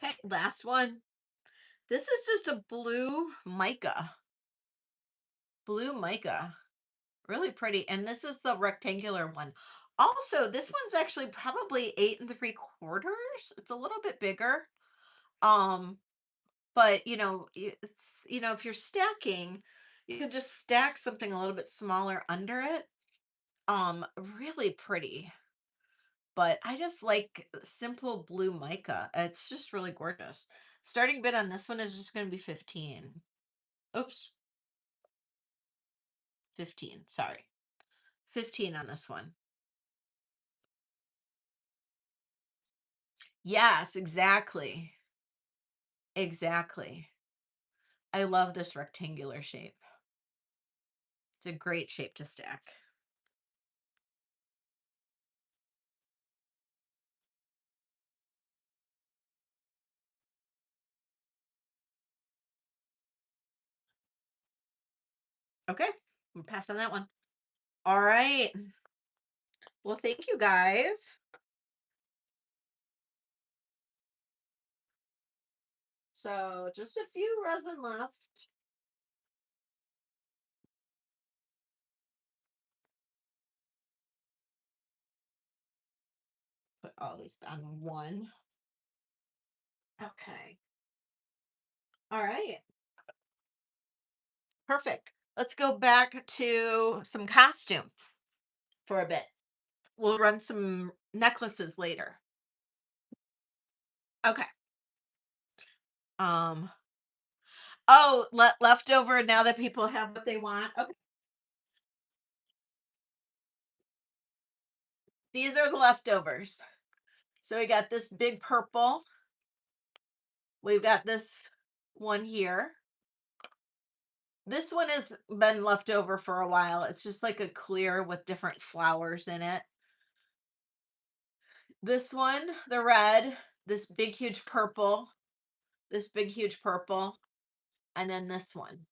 Okay, last one. This is just a blue mica. Blue mica. Really pretty. And this is the rectangular one. Also, this one's actually probably 8 3/4. It's a little bit bigger. Um, but it's if you're stacking, you can just stack something a little bit smaller under it. Really pretty. But I just like simple blue mica. It's just really gorgeous. Starting bid on this one is just going to be 15. Oops, 15. Sorry. 15 on this one. Yes, exactly. Exactly. I love this rectangular shape. It's a great shape to stack. Okay, we'll pass on that one. All right. Well, thank you guys. So just a few resin left. Put all these on one. Okay. All right. Perfect. Let's go back to some costume for a bit. We'll run some necklaces later. Okay. Um. Oh, leftover now that people have what they want. Okay. These are the leftovers. So we got this big purple. We've got this one here. This one has been left over for a while. It's just like a clear with different flowers in it. This one, the red, this big, huge purple, this big, huge purple, and then this one.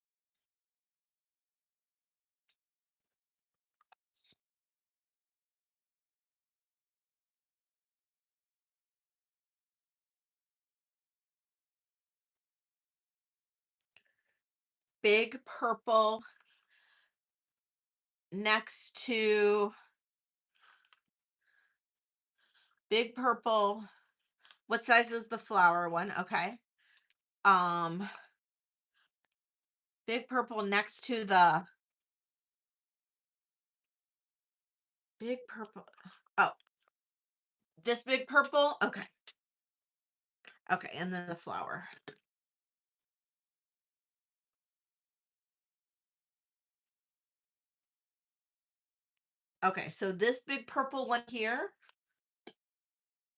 Big purple next to big purple. What size is the flower one? Okay. Um, Big purple next to the big purple. Oh, this big purple. Okay. Okay. And then the flower. Okay. So this big purple one here,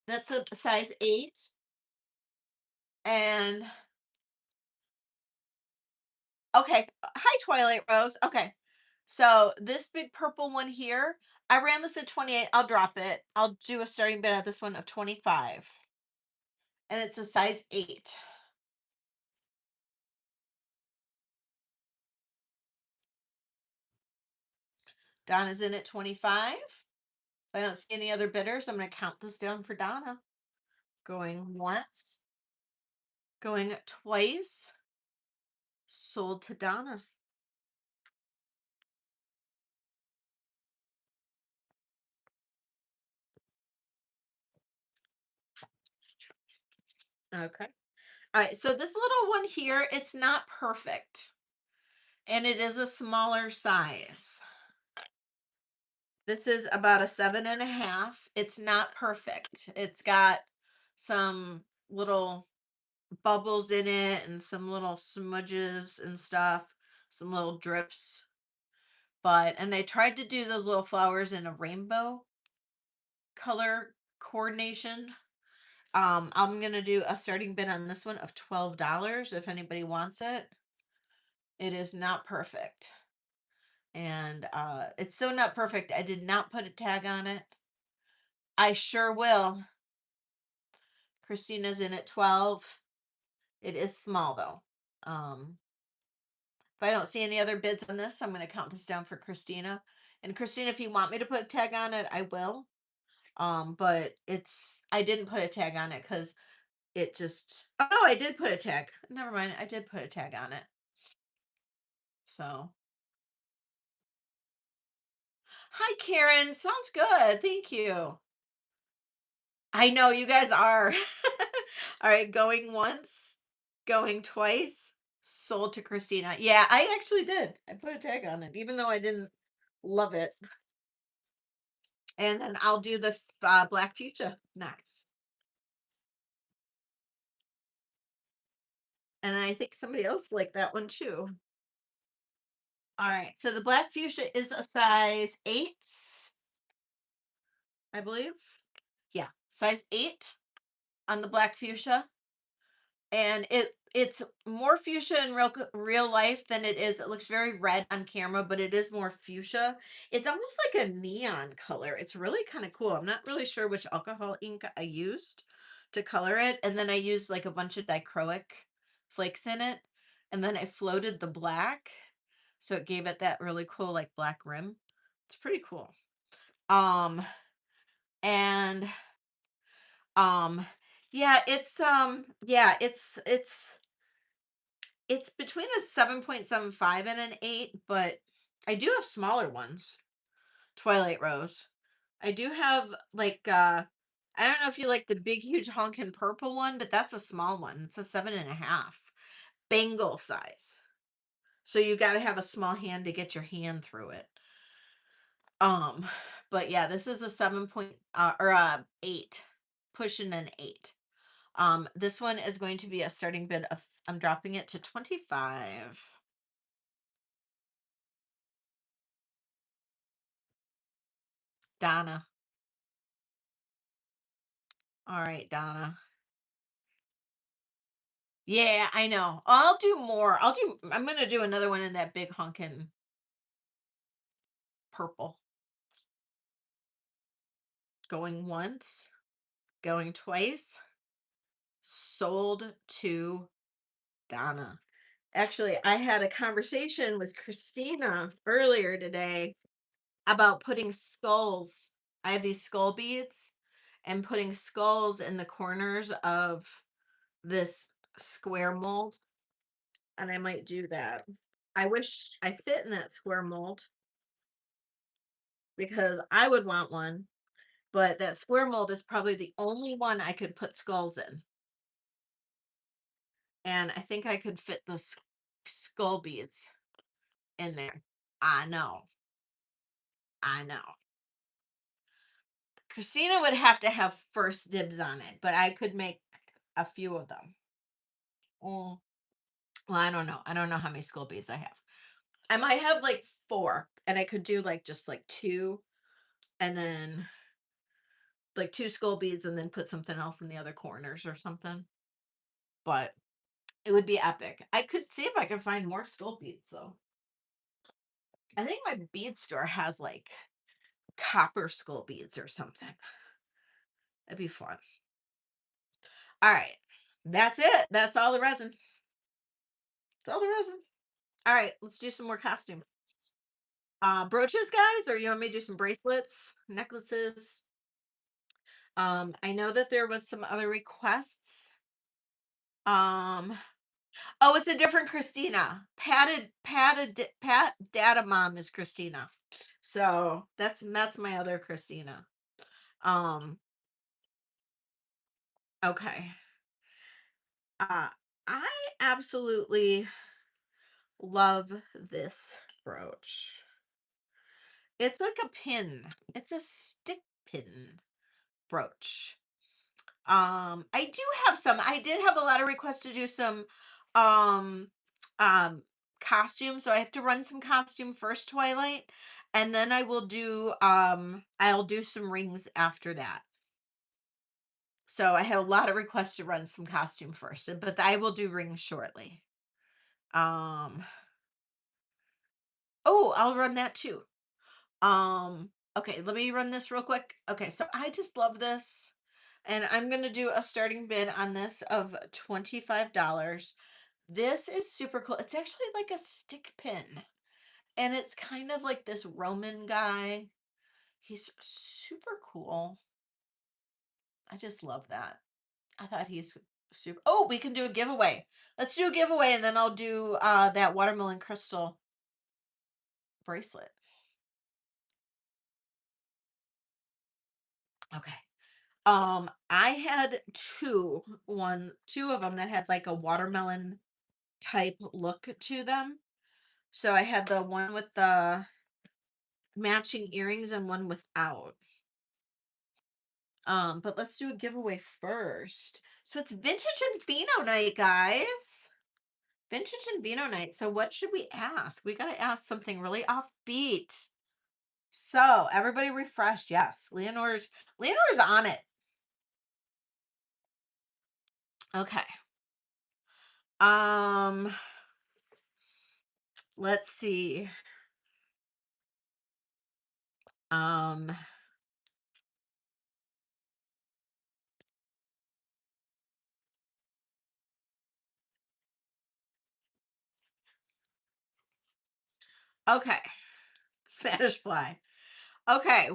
that's a size 8. And okay. Hi, Twilight Rose. Okay. So this big purple one here, I ran this at 28. I'll drop it. I'll do a starting bid at this one of 25. And it's a size 8. Donna's in at 25. If I don't see any other bidders, I'm going to count this down for Donna. Going once, going twice, sold to Donna. Okay. All right. So this little one here, it's not perfect. And it is a smaller size. This is about a 7.5. It's not perfect. It's got some little bubbles in it and some little smudges and stuff, some little drips. And I tried to do those little flowers in a rainbow color coordination. I'm gonna do a starting bid on this one of $12 if anybody wants it. It is not perfect. And it's so not perfect. I did not put a tag on it. I sure will. Christina's in at 12. It is small though. If I don't see any other bids on this, I'm going to count this down for Christina. And Christina, if you want me to put a tag on it, I will. But I didn't put a tag on it because it just, oh no, I did put a tag. Never mind. I did put a tag on it. So, hi, Karen. Sounds good. Thank you. I know you guys are. All right, going once, going twice, sold to Christina. Yeah, I actually did. I put a tag on it, even though I didn't love it. And then I'll do the black fuchsia next. And I think somebody else liked that one too. All right, so the black fuchsia is a size 8, I believe. Yeah, size 8 on the black fuchsia. And it's more fuchsia in real life than it is. It looks very red on camera, but it is more fuchsia. It's almost like a neon color. It's really kind of cool. I'm not really sure which alcohol ink I used to color it, and then I used like a bunch of dichroic flakes in it, and then I floated the black, so it gave it that really cool like black rim. It's pretty cool. Um and yeah, it's between a 7.75 and an 8, but I do have smaller ones. Twilight Rose. I do have like I don't know if you like the big huge honkin' purple one, but that's a small one. It's a 7.5. Bangle size. So you gotta have a small hand to get your hand through it. Um, but yeah, this is a 7 point or 8, pushing an 8. This one is going to be a starting bid of, I'm dropping it to 25. Donna. All right, Donna. Yeah, I know. I'll do more. I'm gonna do another one in that big honkin' purple. Going once, going twice, sold to Donna. Actually, I had a conversation with Christina earlier today about putting skulls. I have these skull beads and putting skulls in the corners of this square mold, and I might do that. I wish I fit in that square mold because I would want one, but that square mold is probably the only one I could put skulls in. And I think I could fit the skull beads in there. I know. I know. Christina would have to have first dibs on it, but I could make a few of them. Mm, well, I don't know. I don't know how many skull beads I have. I might have like 4, and I could do like just like 2, and then like 2 skull beads, and then put something else in the other corners or something. But it would be epic. I could see if I could find more skull beads though. I think my bead store has like copper skull beads or something. That'd be fun. All right. That's it. That's all the resin. That's all the resin. All right, let's do some more costume. Brooches, guys, or you want me to do some bracelets, necklaces? I know that there was some other requests. Um, oh, it's a different Christina. Pat Data Mom is Christina. So that's my other Christina. Um, okay. Uh, I absolutely love this brooch. It's like a pin. It's a stick pin brooch. I do have some. I did have a lot of requests to do some um um costumes, so I have to run some costume first, Twilight, and then I'll do some rings after that. So I had a lot of requests to run some costume first, but I will do rings shortly. Um oh, I'll run that too. Okay, let me run this real quick. Okay, so I just love this. And I'm going to do a starting bid on this of $25. This is super cool. It's actually like a stick pin. And it's kind of like this Roman guy. He's super cool. I just love that. I thought he's super. Oh, we can do a giveaway. Let's do a giveaway and then I'll do that watermelon crystal bracelet. Okay. I had two of them that had like a watermelon type look to them. So I had the one with the matching earrings and one without. But let's do a giveaway first. So it's vintage and Vino night, guys. Vintage and Vino night. So what should we ask? We gotta ask something really offbeat. So everybody refreshed. Yes. Leonore's on it. Okay. Um, let's see. Um, okay. Spanish fly. Okay.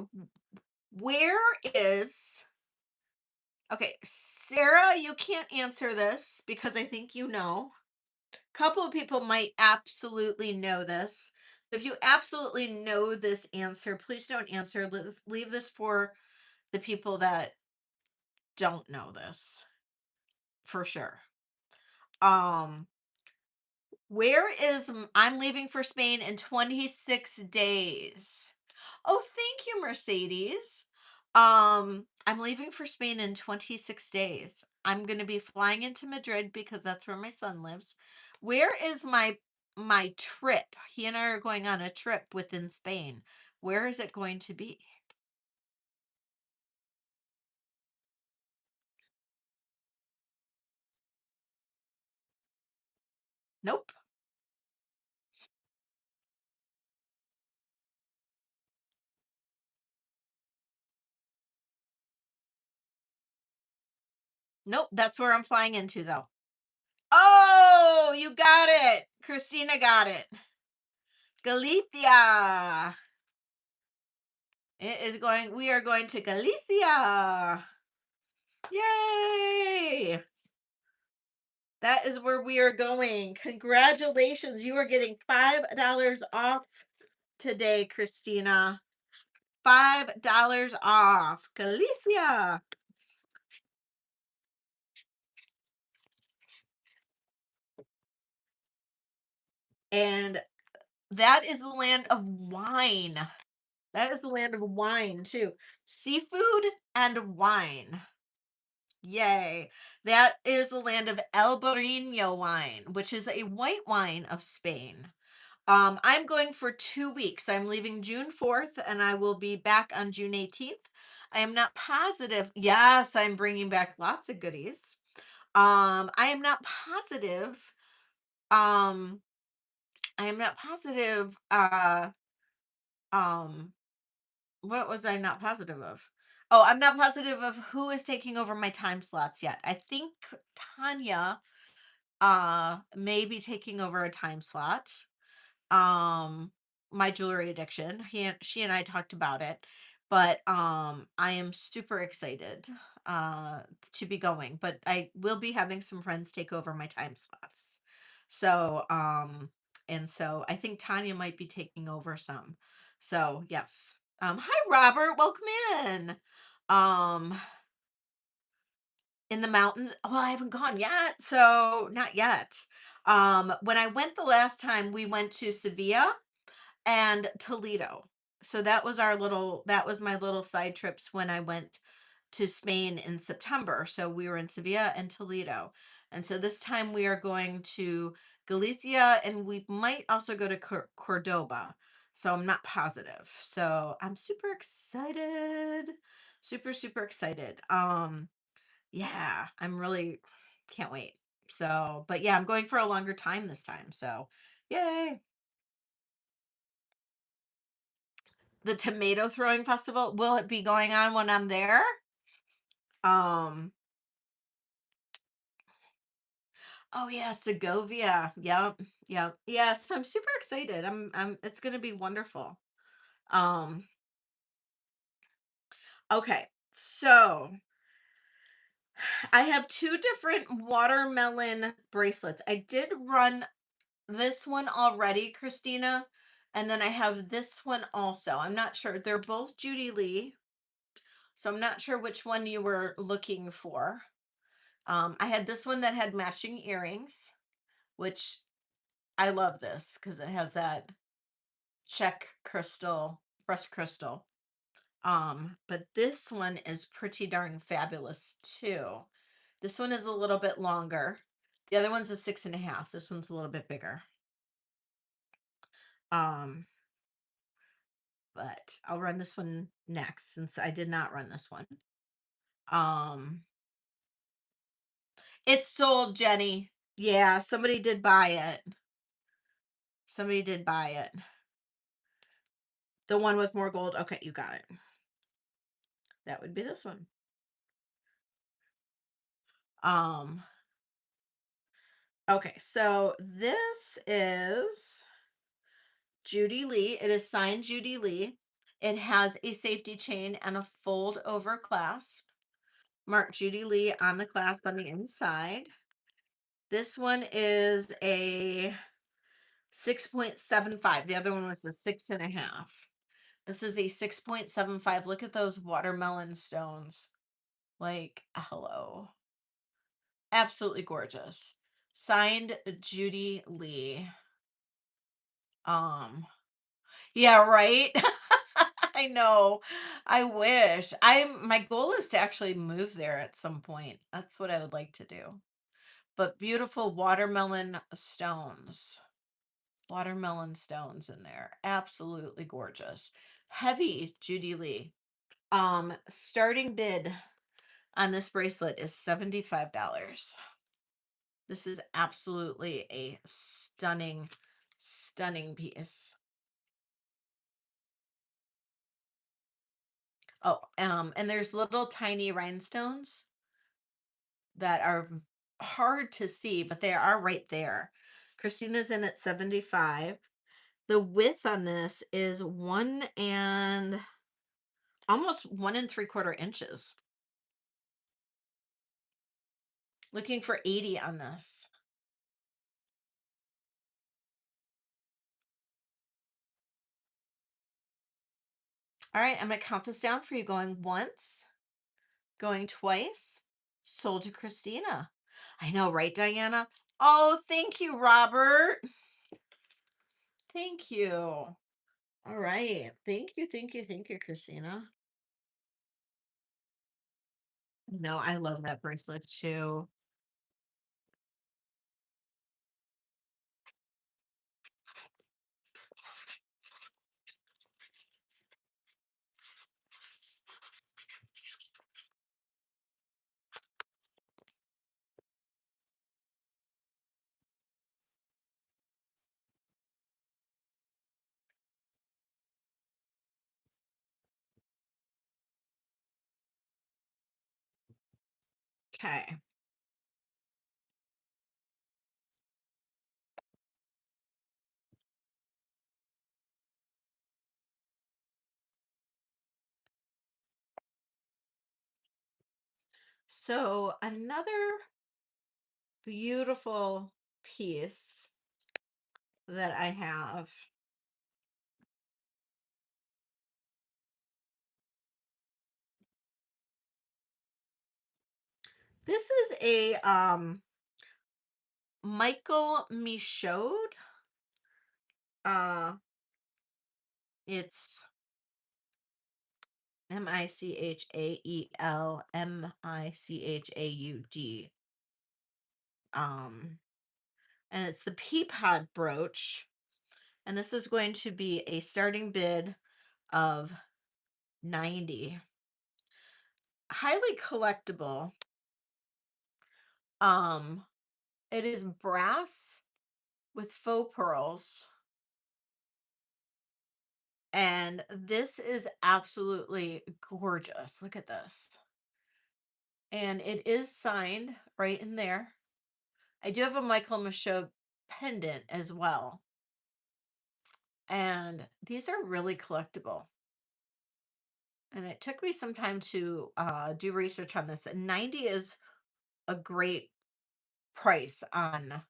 Where is Okay, Sarah, you can't answer this because I think you know. A couple of people might absolutely know this. If you absolutely know this answer, please don't answer. Let's leave this for the people that don't know this for sure. Um, where is I'm leaving for Spain in 26 days. Oh, thank you, Mercedes. I'm leaving for Spain in 26 days. I'm going to be flying into Madrid because that's where my son lives. Where is my trip? He and I are going on a trip within Spain. Where is it going to be? Nope. Nope, that's where I'm flying into though. Oh, you got it. Christina got it. Galicia. We are going to Galicia. Yay! That is where we are going. Congratulations. You are getting $5 off today, Christina. $5 off. Galicia. And that is the land of wine. That is the land of wine, too. Seafood and wine. Yay. That is the land of El Barino wine, which is a white wine of Spain. I'm going for 2 weeks. I'm leaving June 4th and I will be back on June 18th. I am not positive. Yes, I'm bringing back lots of goodies. I am not positive. Um, I am not positive. Um, what was I not positive of? Oh, I'm not positive of who is taking over my time slots yet. I think Tanya may be taking over a time slot. Um my jewelry addiction. She and I talked about it, but I am super excited uh to be going, but I will be having some friends take over my time slots. So, and so I think Tanya might be taking over some. So, yes. Hi Robert, welcome in. Um in the mountains. Well, I haven't gone yet, so not yet. When I went the last time, we went to Sevilla and Toledo. So that was my little side trips when I went to Spain in September. So we were in Sevilla and Toledo. And so this time we are going to Galicia, and we might also go to Cordoba. So I'm not positive. So I'm super excited. Super, super excited. Yeah, I'm really can't wait. So, but yeah, I'm going for a longer time this time. So, yay. The tomato throwing festival, will it be going on when I'm there? Um, oh yeah, Segovia. Yep, yep. Yes, I'm super excited. I'm it's gonna be wonderful. Um, okay. So I have two different watermelon bracelets. I did run this one already, Christina, and then I have this one also. I'm not sure. They're both Judy Lee, so I'm not sure which one you were looking for. I had this one that had matching earrings, which I love this because it has that check crystal, fresh crystal. But this one is pretty darn fabulous too. This one is a little bit longer. The other one's a 6.5. This one's a little bit bigger. Um, but I'll run this one next since I did not run this one. Um, it's sold, Jenny. Yeah, somebody did buy it. Somebody did buy it. The one with more gold. Okay, you got it. That would be this one. Um, okay, so this is Judy Lee. It is signed Judy Lee. It has a safety chain and a fold over clasp. Mark Judy Lee on the clasp on the inside. This one is a 6.75. The other one was a 6.5. This is a 6.75. Look at those watermelon stones. Like, hello. Absolutely gorgeous. Signed Judy Lee. Um, yeah, right. I know. I wish. My goal is to actually move there at some point. That's what I would like to do. But beautiful watermelon stones. Watermelon stones in there. Absolutely gorgeous. Heavy Judy Lee. Starting bid on this bracelet is $75. This is absolutely a stunning, stunning piece. Oh, and there's little tiny rhinestones that are hard to see, but they are right there. Christina's in at 75. The width on this is almost 1 3/4 inches. Looking for 80 on this. All right, I'm gonna count this down for you. Going once, going twice. Sold to Christina. I know, right, Diana? Oh, thank you, Robert. Thank you. All right. Thank you, thank you, thank you, Christina. No, I love that bracelet too. Okay. So another beautiful piece that I have. This is a Michael Michaud. Uh it's Michaelmichaud. Um and it's the Peapod brooch. And this is going to be a starting bid of 90. Highly collectible. Um it is brass with faux pearls. And this is absolutely gorgeous. Look at this. And it is signed right in there. I do have a Michael Michaud pendant as well. And these are really collectible. And it took me some time to do research on this. And 90 is a great price on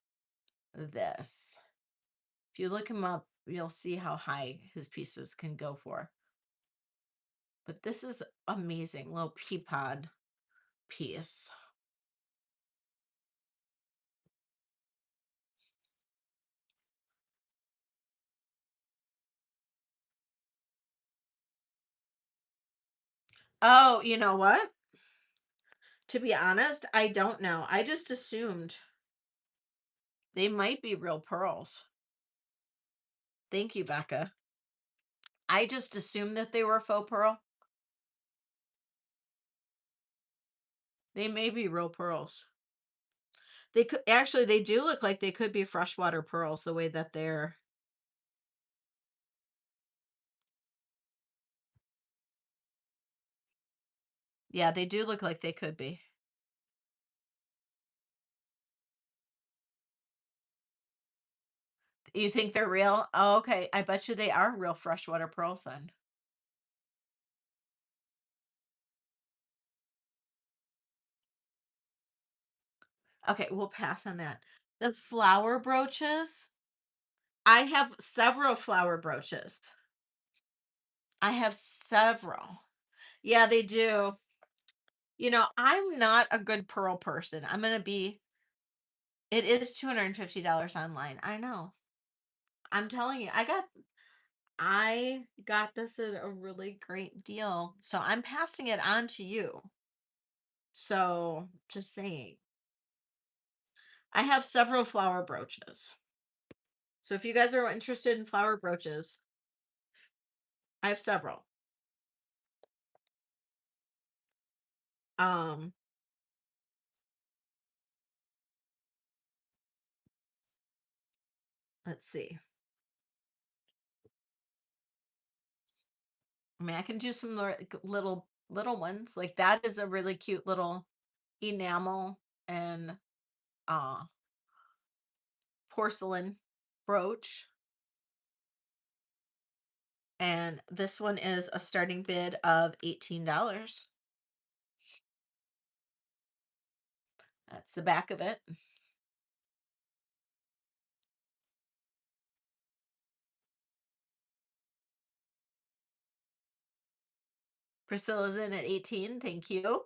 this. If you look him up, you'll see how high his pieces can go for. But this is amazing little peapod piece. Oh, you know what? To be honest, I don't know. I just assumed they might be real pearls. Thank you, Becca. I just assumed that they were faux pearl. They may be real pearls. They could actually, they do look like they could be freshwater pearls the way that they're. Yeah, they do look like they could be. You think they're real? Oh, okay. I bet you they are real freshwater pearls then. Okay, we'll pass on that. The flower brooches. I have several flower brooches. I have several. Yeah, they do. I'm not a good pearl person. I'm gonna be. It is $250 online. I know. I'm telling you, I got this at a really great deal. So I'm passing it on to you. So just saying. I have several flower brooches. So if you guys are interested in flower brooches, I have several. Um, let's see. I mean, I can do some little ones. Like that is a really cute little enamel and uh porcelain brooch. And this one is a starting bid of $18. That's the back of it. Priscilla's in at 18. Thank you.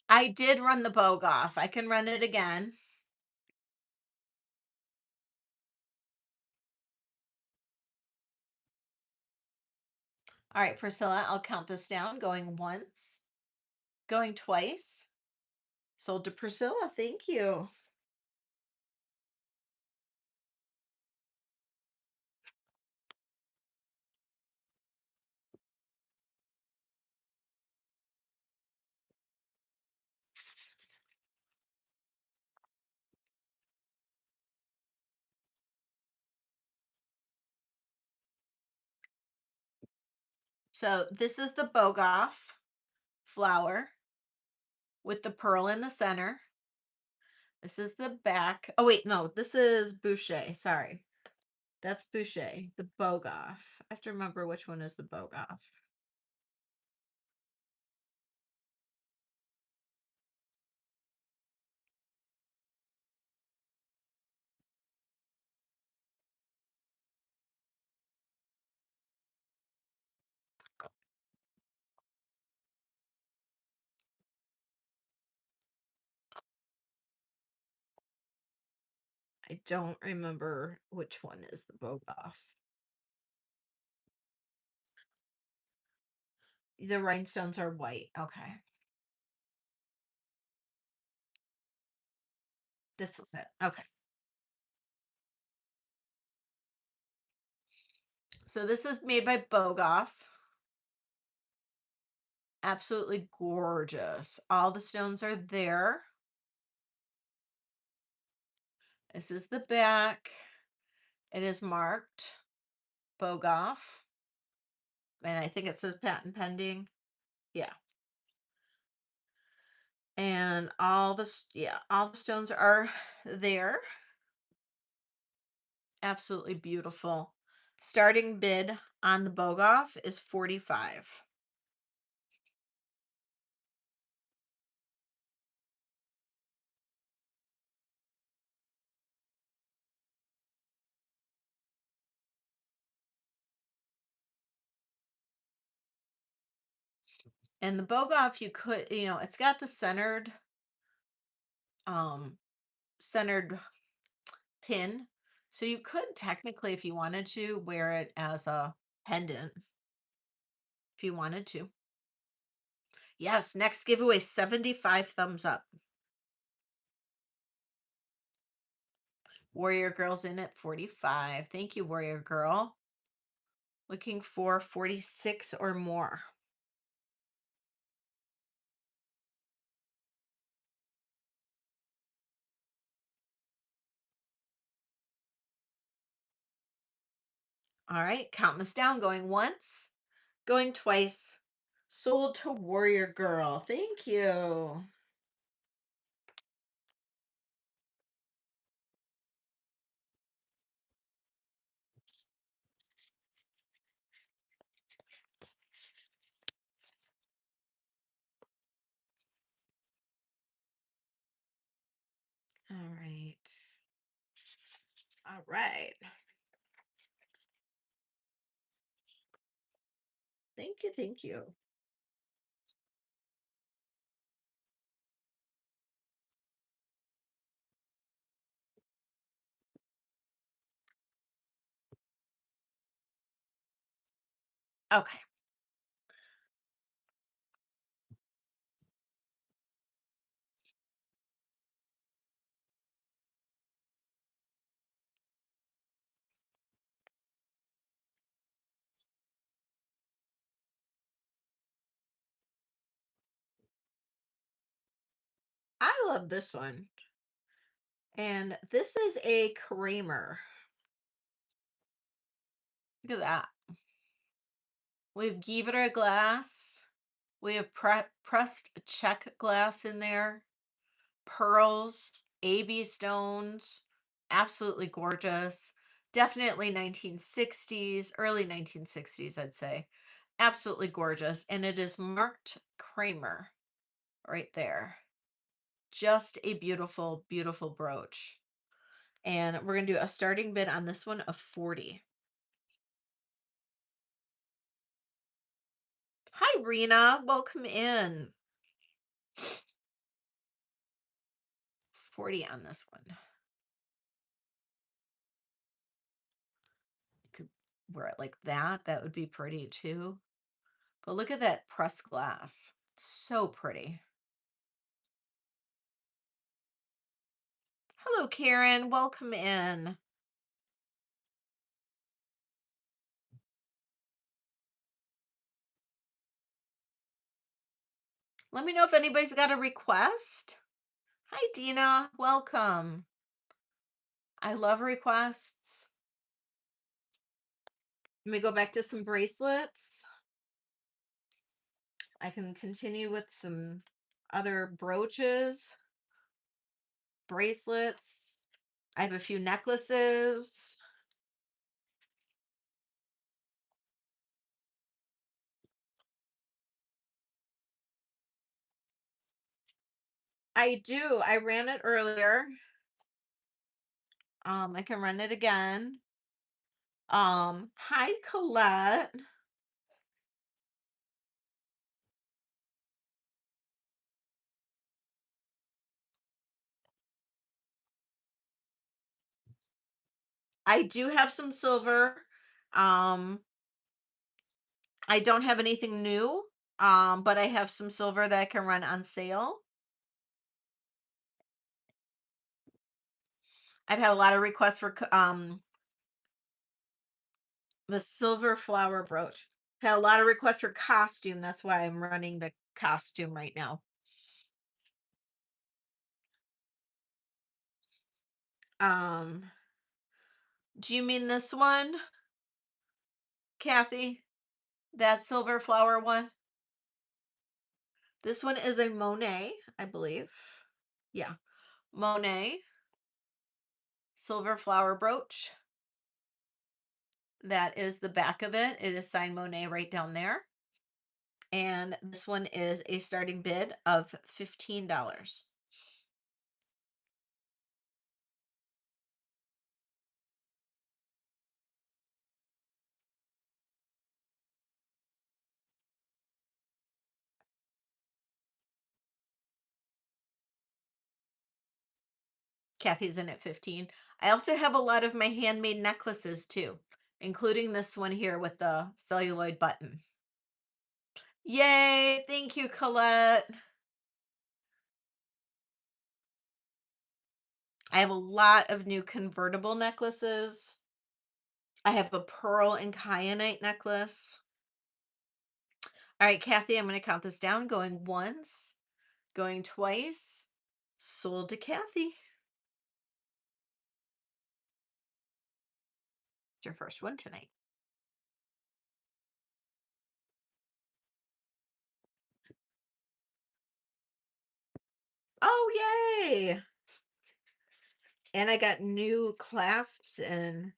I did run the bogue off. I can run it again. All right, Priscilla, I'll count this down. Going once, going twice. Sold to Priscilla. Thank you. So this is the bogue off flower with the pearl in the center. This is the back. Oh, wait, no, this is Boucher. Sorry. That's Boucher, the Bogoff. I have to remember which one is the Bogoff. I don't remember which one is the Bogoff. The rhinestones are white. Okay. This is it. Okay. So this is made by Bogoff. Absolutely gorgeous. All the stones are there. This is the back. It is marked Bogoff. And I think it says patent pending. Yeah. And all the stones are there. Absolutely beautiful. Starting bid on the Bogoff is 45. And the Bogoff, you could, it's got the um centered pin. So you could technically, if you wanted to, wear it as a pendant if you wanted to. Yes, next giveaway 75 thumbs up. Warrior Girl's in at 45. Thank you, Warrior Girl. Looking for 46 or more. All right, counting this down, going once, going twice. Sold to Warrior Girl. Thank you. All right. All right. Thank you. Thank you. Okay. I love this one. And this is a Kramer. Look at that. We have Givre glass. We have pressed check glass in there. Pearls, AB stones. Absolutely gorgeous. Definitely 1960s, early 1960s, I'd say. Absolutely gorgeous. And it is marked Kramer right there. Just a beautiful, beautiful brooch. And we're going to do a starting bid on this one of 40. Hi, Rena. Welcome in. 40 on this one. You could wear it like that. That would be pretty too. But look at that pressed glass. It's so pretty. Hello, Karen. Welcome in. Let me know if anybody's got a request. Hi, Dina. Welcome. I love requests. Let me go back to some bracelets. I can continue with some other brooches, bracelets. I have a few necklaces. I do. I ran it earlier. I can run it again. Hi Colette. I do have some silver. Um, I don't have anything new. But I have some silver that I can run on sale. I've had a lot of requests for the silver flower brooch. Had a lot of requests for costume. That's why I'm running the costume right now. Um, do you mean this one, Kathy? That silver flower one? This one is a Monet, I believe. Yeah. Monet silver flower brooch. That is the back of it. It is signed Monet right down there. And this one is a starting bid of $15. Kathy's in at 15. I also have a lot of my handmade necklaces too, including this one here with the celluloid button. Yay! Thank you, Colette. I have a lot of new convertible necklaces. I have a pearl and kyanite necklace. All right, Kathy, I'm going to count this down. Going once, going twice. Sold to Kathy. It's your first one tonight. Oh, yay! And I got new clasps in.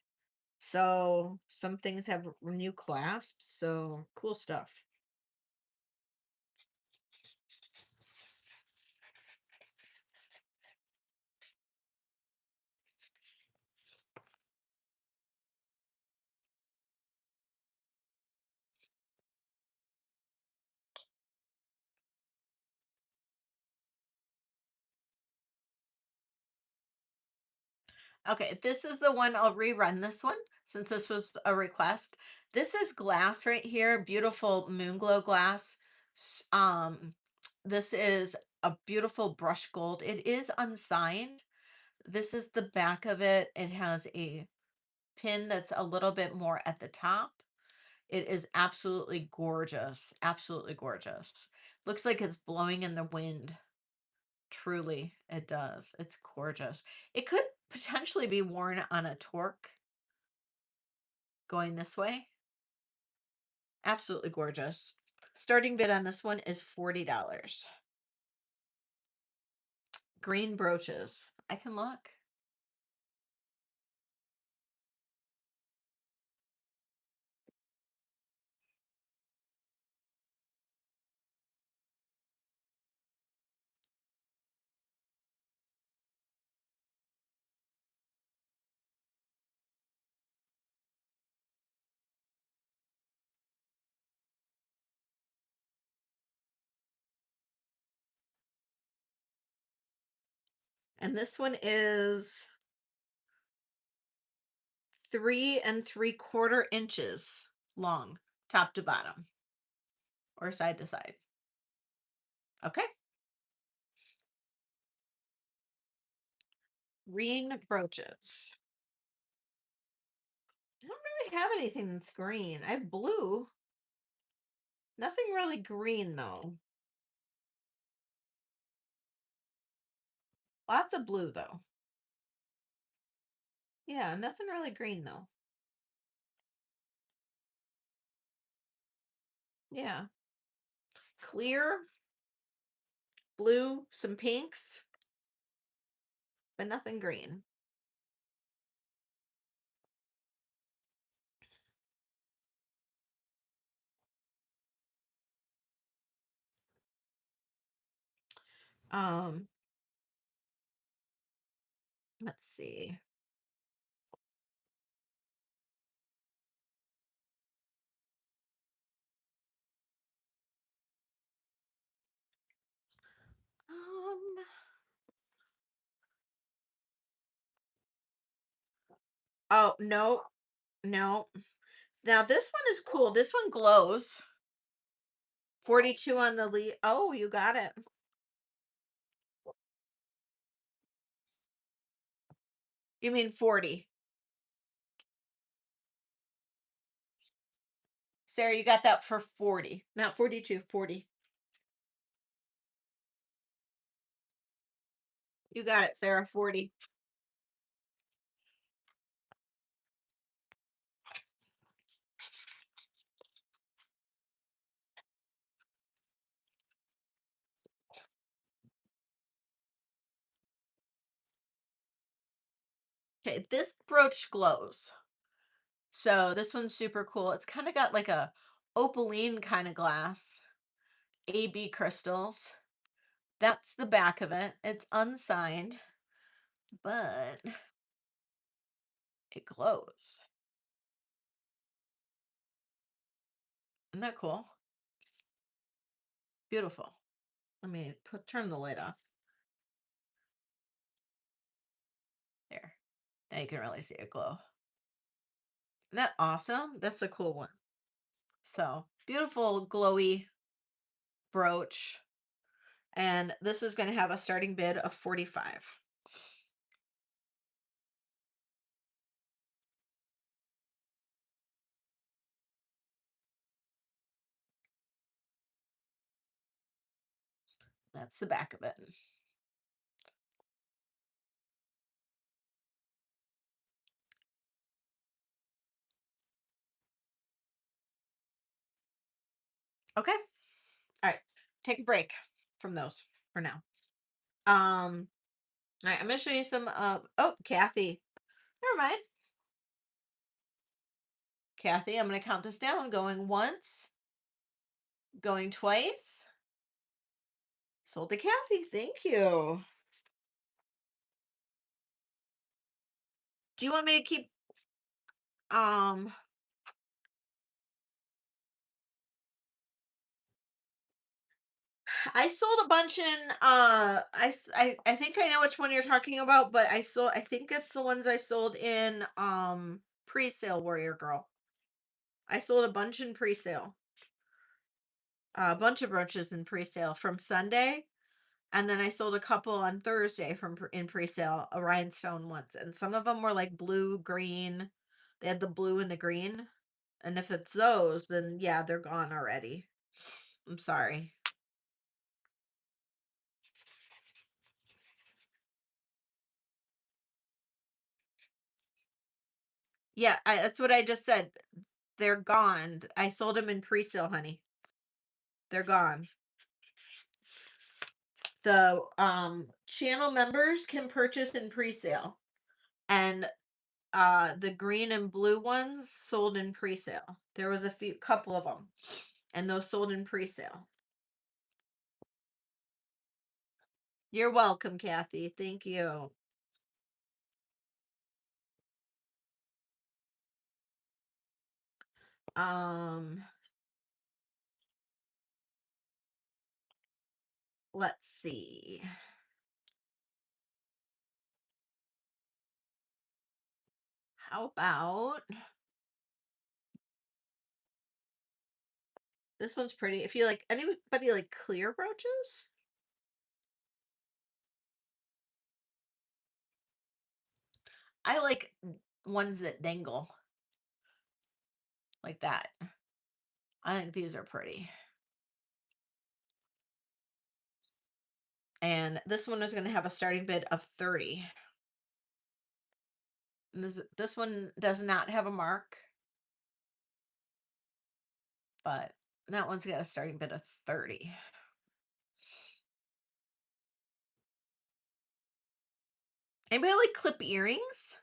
So some things have new clasps. So cool stuff. Okay, this is the one. I'll rerun this one since this was a request. This is glass right here, beautiful moon glow glass. This is a beautiful brush gold. It is unsigned. This is the back of it. It has a pin that's a little bit more at the top. It is absolutely gorgeous. Absolutely gorgeous. Looks like it's blowing in the wind. Truly, it does. It's gorgeous. It could potentially be worn on a torque going this way. Absolutely gorgeous. Starting bid on this one is $40. Green brooches. I can look. And this one is 3 3/4 inches long, top to bottom or side to side. Okay. Green brooches. I don't really have anything that's green. I have blue. Nothing really green though. Lots of blue though. Yeah, nothing really green though. Yeah. Clear, blue, some pinks, but nothing green. Um, Let's see. Um, oh, no, no. Now this one is cool. This one glows. 42 on the lead. Oh, you got it. You mean 40. Sarah, you got that for 40. Not 42, 40. You got it, Sarah, 40. Okay, this brooch glows. So this one's super cool. It's kind of got like a opaline kind of glass, AB crystals. That's the back of it. It's unsigned, but it glows. Isn't that cool? Beautiful. Let me turn the light off. There. Now you can really see it glow. Isn't that awesome? That's a cool one. So beautiful, glowy brooch. And this is going to have a starting bid of 45. That's the back of it. Okay. All right. Take a break from those for now. All right, I'm gonna show you some oh, Kathy. Never mind. Kathy, I'm gonna count this down. Going once, going twice. Sold to Kathy. Thank you. Do you want me to keep um I sold a bunch in I think I know which one you're talking about, but I think it's the ones I sold in pre-sale Warrior Girl. I sold a bunch in pre-sale. A bunch of brooches in pre-sale from Sunday, and then I sold a couple on Thursday from in pre-sale, a rhinestone ones, and some of them were like blue, green. They had the blue and the green, and if it's those, then yeah, they're gone already. I'm sorry. Yeah, that's what I just said. They're gone. I sold them in pre-sale, honey. They're gone. The channel members can purchase in pre-sale, and the green and blue ones sold in pre-sale. There was a couple of them, and those sold in pre-sale. You're welcome, Kathy. Thank you. Um, let's see. How about this one's pretty. If you like anybody like clear brooches, I like ones that dangle like that. I think these are pretty. And this one is going to have a starting bid of 30. And this one does not have a mark, but that one's got a starting bid of 30. Anybody like clip earrings?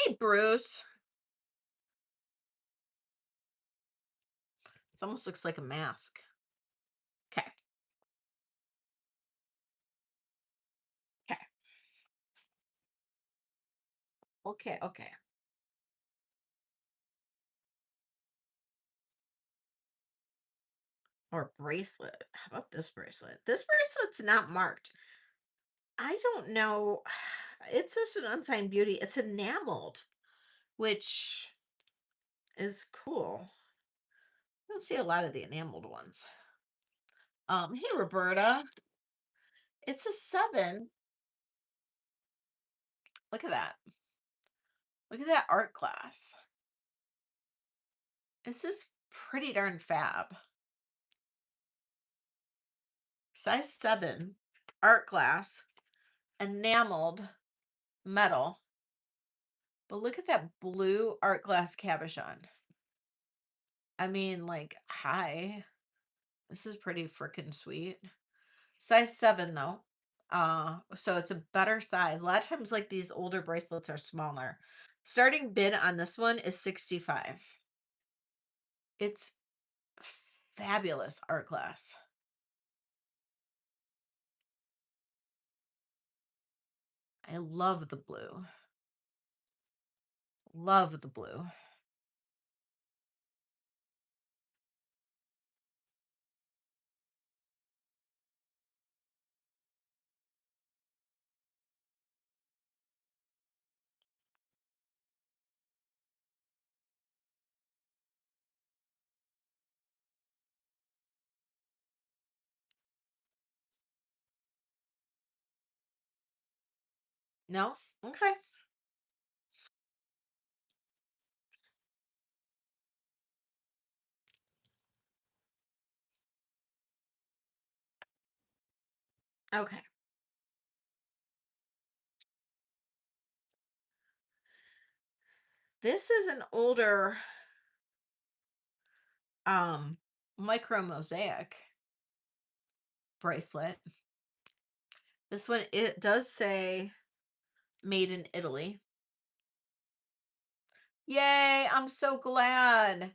Hey, Bruce. almost looks like a mask. Okay. Okay. Okay. Okay. Or bracelet. How about this bracelet? This bracelet's not marked. I don't know. It's just an unsigned beauty. It's enameled, which is cool. I don't see a lot of the enameled ones. Hey Roberta. It's a 7. Look at that. Look at that art class. This is pretty darn fab. Size 7, art glass, enameled metal. But look at that blue art glass cabochon. I mean, like, hi. This is pretty freaking sweet. Size 7 though. So it's a better size. A lot of times like these older bracelets are smaller. Starting bid on this one is 65. It's fabulous art glass. I love the blue. Love the blue. No? Okay. Okay. This is an older um micro mosaic bracelet. This one, it does say made in Italy. Yay, I'm so glad.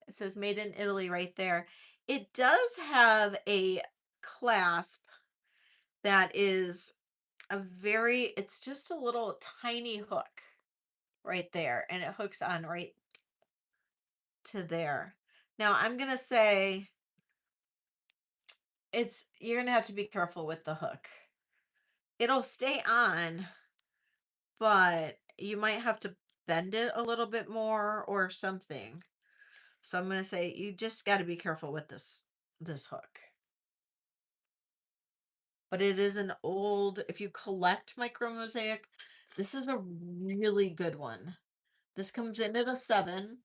It says made in Italy right there. It does have a clasp that is it's just a little tiny hook right there, and it hooks on right to there. Now I'm gonna say you're gonna have to be careful with the hook. It'll stay on, but you might have to bend it a little bit more or something. So I'm gonna say you just got to be careful with this hook. But it is an old, if you collect micro mosaic, this is a really good one. This comes in at a 7.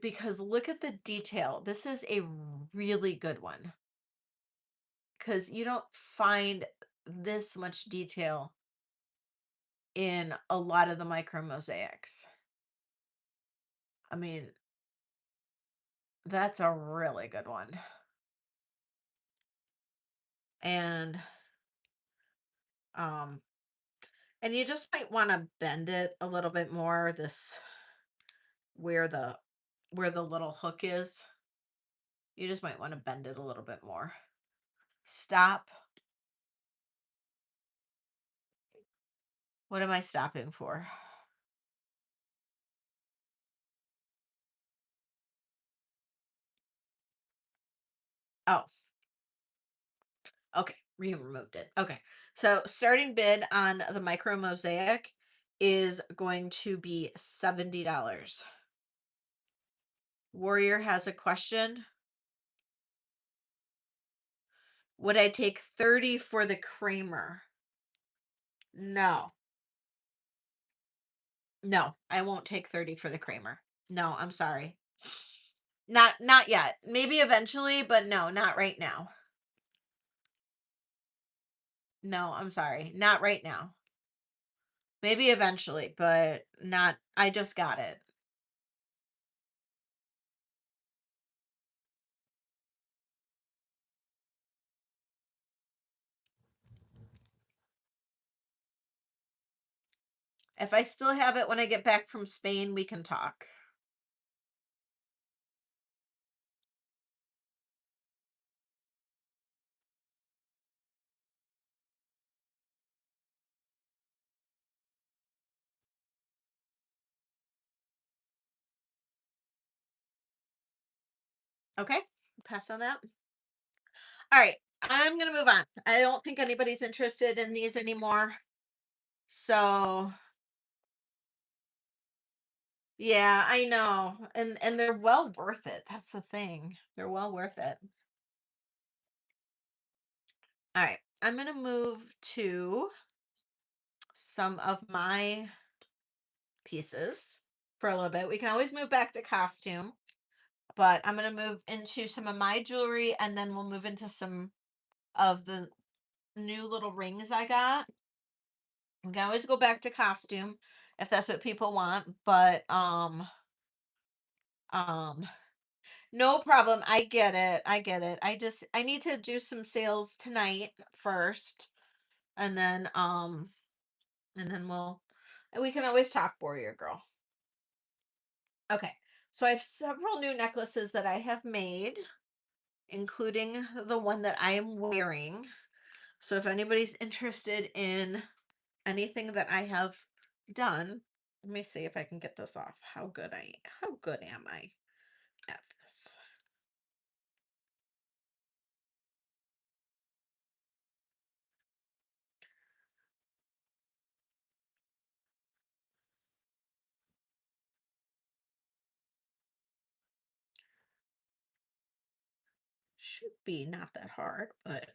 Because look at the detail. This is a really good one because you don't find this much detail in a lot of the micro mosaics. I mean, that's a really good one. And um and you just might want to bend it a little bit more, this where the little hook is. You just might want to bend it a little bit more. Stop. What am I stopping for? Oh, okay. Removed it. Okay. So starting bid on the micro mosaic is going to be $70. Warrior has a question. Would I take 30 for the Kramer? No. No, I won't take 30 for the Kramer. No, I'm sorry. Not yet. Maybe eventually, but no, not right now. No, I'm sorry. Not right now. Maybe eventually, but not, I just got it. If I still have it when I get back from Spain, we can talk. Okay, pass on that. All right, I'm gonna move on. I don't think anybody's interested in these anymore. So yeah, I know. And they're well worth it. That's the thing. They're well worth it. All right. I'm going to move to some of my pieces for a little bit. We can always move back to costume, but I'm going to move into some of my jewelry and then we'll move into some of the new little rings I got. We can always go back to costume if that's what people want, but um no problem. I get it. I get it. I need to do some sales tonight first and then we can always talk, warrior girl. Okay. So I have several new necklaces that I have made, including the one that I am wearing. So if anybody's interested in anything that I have done, let me see if I can get this off. How good am I at this? Should be not that hard, but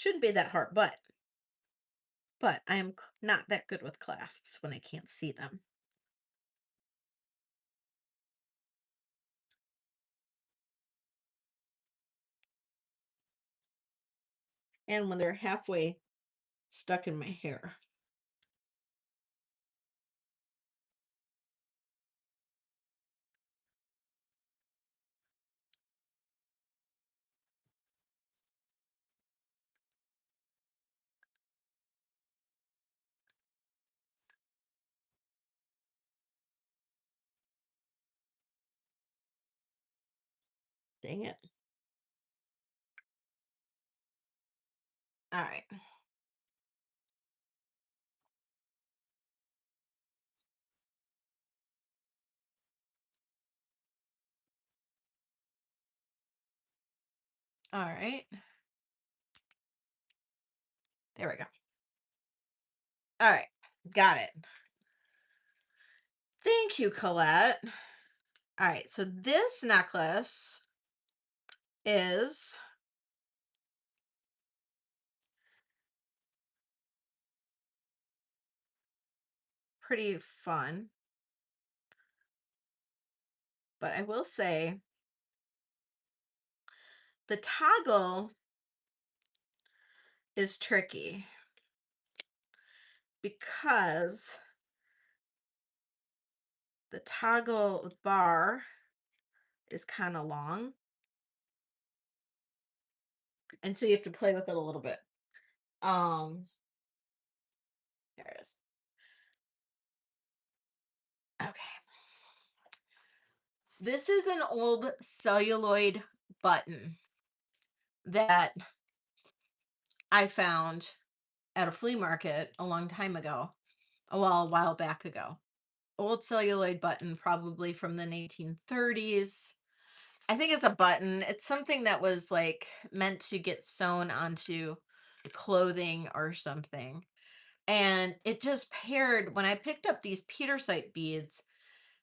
shouldn't be that hard, but I am not that good with clasps when I can't see them. And when they're halfway stuck in my hair. Dang it. All right. All right. There we go. All right. Got it. Thank you, Colette. All right. So this necklace is pretty fun, but I will say the toggle is tricky because the toggle bar is kind of long. And so you have to play with it a little bit. Um, there it is. Okay. This is an old celluloid button that I found at a flea market a long time ago. Well, a while back ago. Old celluloid button, probably from the 1930s. I think it's a button. It's something that was like meant to get sewn onto clothing or something. And it just paired when I picked up these Petersite beads,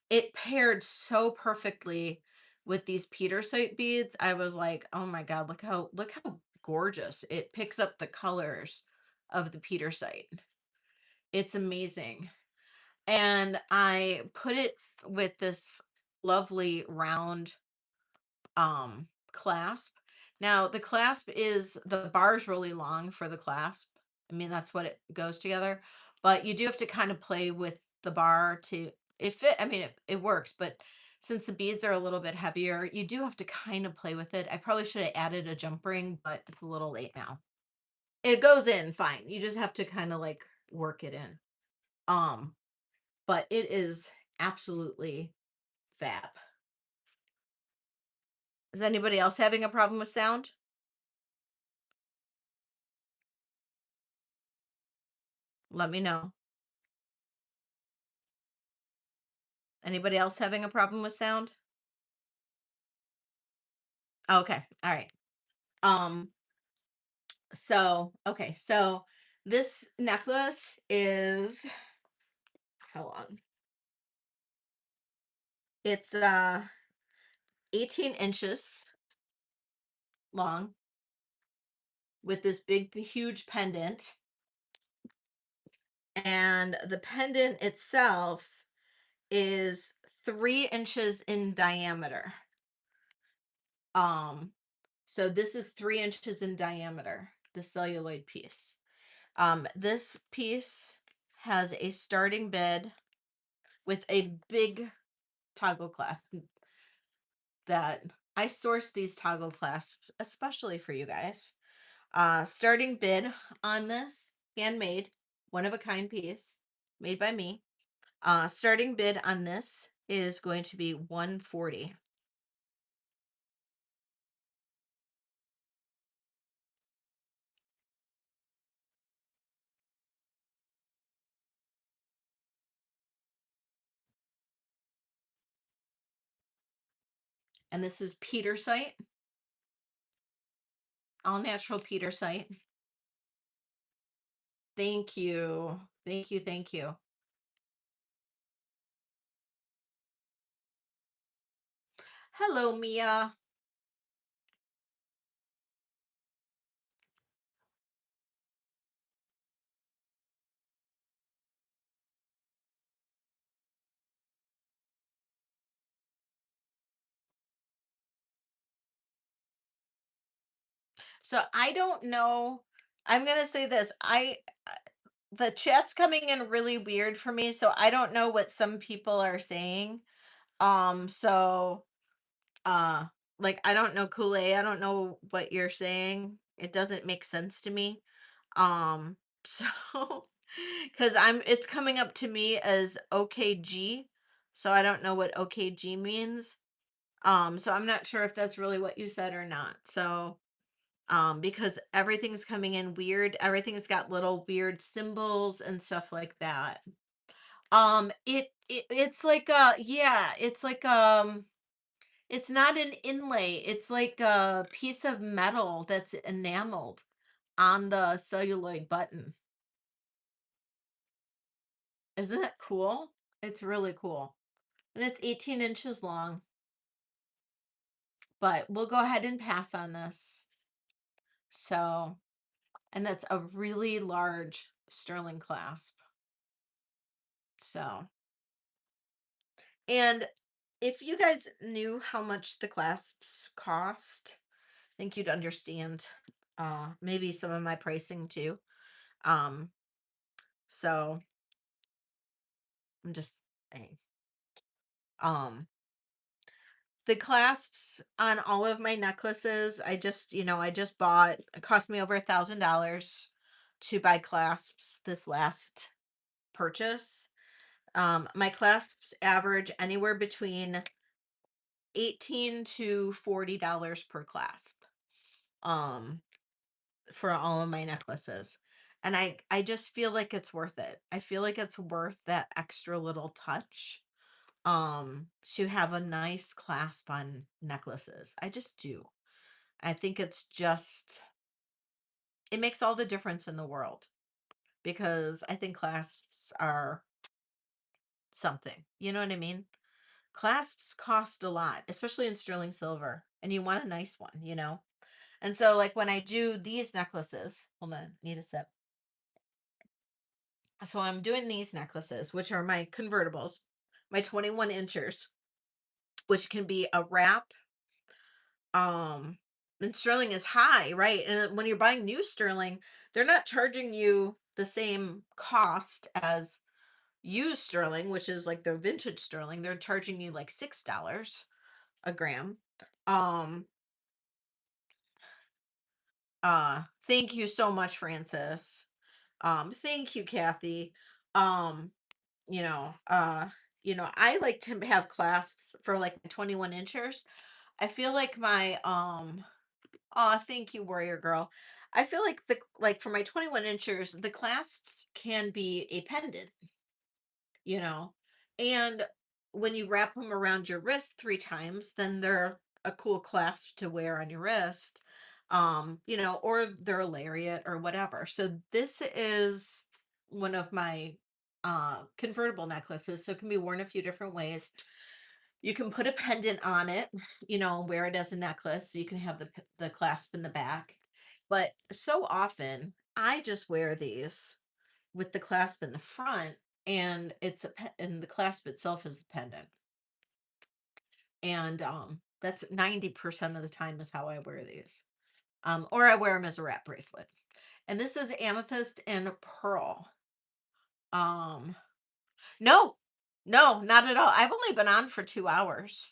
it paired so perfectly with these Petersite beads. I was like, "Oh my God, look how gorgeous it picks up the colors of the Petersite. It's amazing." And I put it with this lovely round clasp. Now the clasp is the bar's really long for the clasp. I mean, that's what it goes together. But you do have to kind of play with the bar to it fit. I mean, it works, but since the beads are a little bit heavier, you do have to kind of play with it. I probably should have added a jump ring, but it's a little late now. It goes in fine. You just have to kind of like work it in. Um, but it is absolutely fab. Is anybody else having a problem with sound? Let me know. Anybody else having a problem with sound? Okay. All right. Um, okay, so this necklace is how long? It's 18 inches long with this big huge pendant, and the pendant itself is 3 inches in diameter. Um, so this is 3 inches in diameter, the celluloid piece. This piece has a starting bid with a big toggle clasp that I sourced these toggle clasps especially for you guys. Starting bid on this, handmade, one of a kind piece made by me. Starting bid on this is going to be 140. And this is Petersite, all natural Petersite. Thank you. Thank you. Thank you. Hello, Mia. So I don't know. I'm gonna say this. The chat's coming in really weird for me, so I don't know what some people are saying. So uh like I don't know Kool-Aid. I don't know what you're saying. It doesn't make sense to me. Um so cuz it's coming up to me as OKG. So I don't know what OKG means. So I'm not sure if that's really what you said or not. So because everything's coming in weird. Everything's got little weird symbols and stuff like that. It's like yeah, it's like it's not an inlay. It's like a piece of metal that's enameled on the celluloid button. Isn't that cool? It's really cool. And it's 18 inches long, but we'll go ahead and pass on this. So, and that's a really large sterling clasp. So, and if you guys knew how much the clasps cost, I think you'd understand maybe some of my pricing too. Um, so I'm just saying. Um, the clasps on all of my necklaces, I just bought, it cost me over $1,000 to buy clasps this last purchase. My clasps average anywhere between 18 to $40 per clasp. Um, for all of my necklaces. And I just feel like it's worth it. I feel like it's worth that extra little touch to have a nice clasp on necklaces. I just do. I think it's just it makes all the difference in the world because I think clasps are something. You know what I mean? Clasps cost a lot, especially in sterling silver, and you want a nice one, you know? And so like when I do these necklaces, hold on, need a sip. So I'm doing these necklaces, which are my convertibles, my 21 inchers, which can be a wrap. And sterling is high, right? And when you're buying new sterling, they're not charging you the same cost as used sterling, which is like the vintage sterling. They're charging you like $6 a gram. Um, thank you so much, Francis. Thank you, Kathy. Um, you know, uh, I like to have clasps for like 21 inchers. I feel like my Oh, thank you, warrior girl. I feel like for my 21 inchers, the clasps can be a pendant, you know. And when you wrap them around your wrist 3 times, then they're a cool clasp to wear on your wrist. Or they're a lariat or whatever. So this is one of my convertible necklaces. So it can be worn a few different ways. You can put a pendant on it, wear it as a necklace. So you can have the clasp in the back. But so often I just wear these with the clasp in the front, and and the clasp itself is the pendant. And that's 90% of the time is how I wear these. Or I wear them as a wrap bracelet. And this is amethyst and pearl. Um no, no, not at all. I've only been on for 2 hours,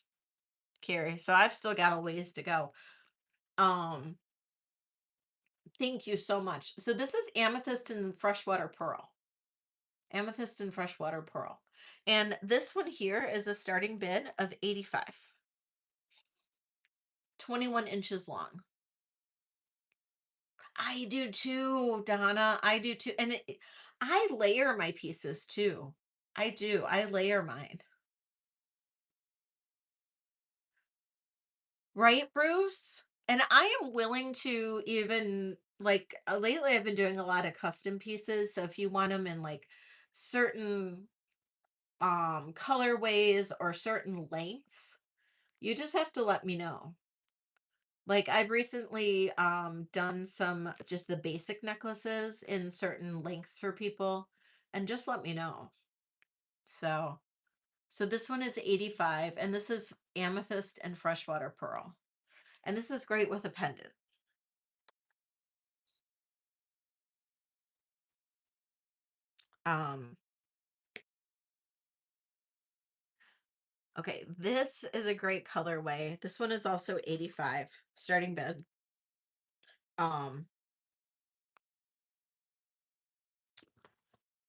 Carrie, so I've still got a ways to go. Um, thank you so much. So this is amethyst and freshwater pearl. Amethyst and freshwater pearl. And this one here is a starting bid of 85, 21 inches long. I do too, Donna. I do too. And I layer my pieces too. I do. I layer mine. Right, Bruce? And I am willing to even lately I've been doing a lot of custom pieces. So if you want them in like certain colorways or certain lengths, you just have to let me know. Like I've recently done some just the basic necklaces in certain lengths for people, and just let me know. So this one is 85, and this is amethyst and freshwater pearl. And this is great with a pendant. Um okay, this is a great colorway. This one is also 85 starting bid. Um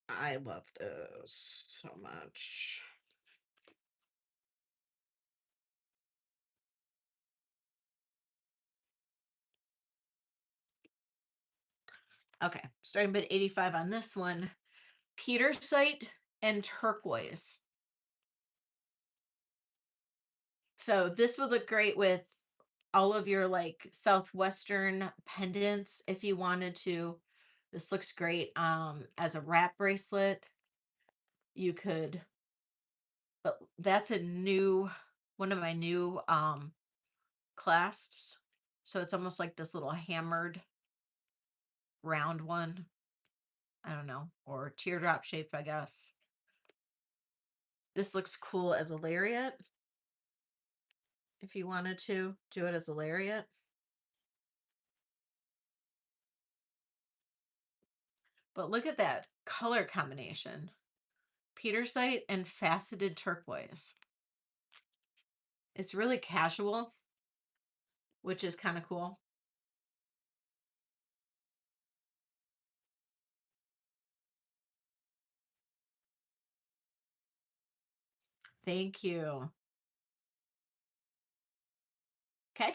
I love this so much. Okay, starting bid 85 on this one. Petersite and turquoise. So this would look great with all of your like southwestern pendants if you wanted to. This looks great as a wrap bracelet. You could, but that's a new one of my new clasps. So it's almost like this little hammered round one. I don't know, or teardrop shape, I guess. This looks cool as a lariat if you wanted to do it as a lariat. But look at that color combination. Petersite and faceted turquoise. It's really casual, which is kind of cool. Thank you. Okay.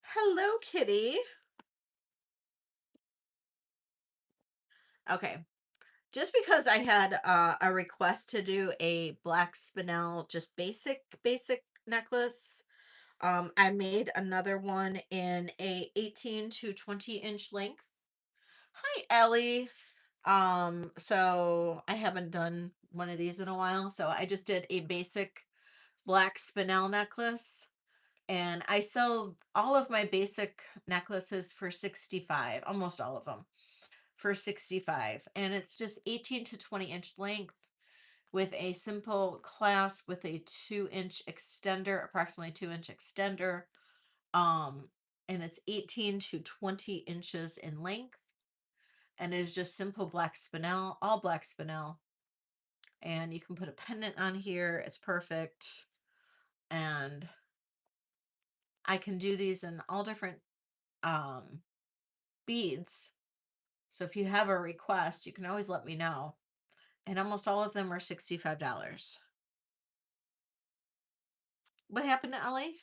Hello, kitty. Okay. Just because I had a request to do a black spinel, just basic necklace, I made another one in a 18 to 20-inch length. Hi, Ellie. So I haven't done one of these in a while, so I just did a basic black spinel necklace, and I sell all of my basic necklaces for 65, almost all of them for 65, and it's just 18 to 20-inch length with a simple clasp with a 2-inch extender, approximately 2-inch extender. Um, and it's 18 to 20 inches in length, and it is just simple black spinel, all black spinel. And you can put a pendant on here. It's perfect. And I can do these in all different um beads. So if you have a request, you can always let me know. and almost all of them are $65. What happened to Ellie?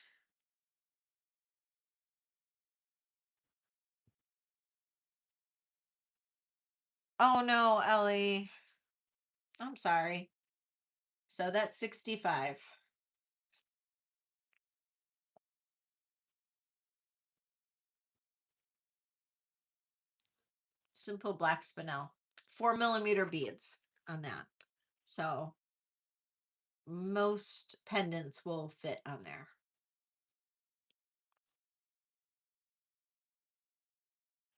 Oh no, Ellie. I'm sorry. So that's 65. Simple black spinel. 4 millimeter beads on that. So most pendants will fit on there.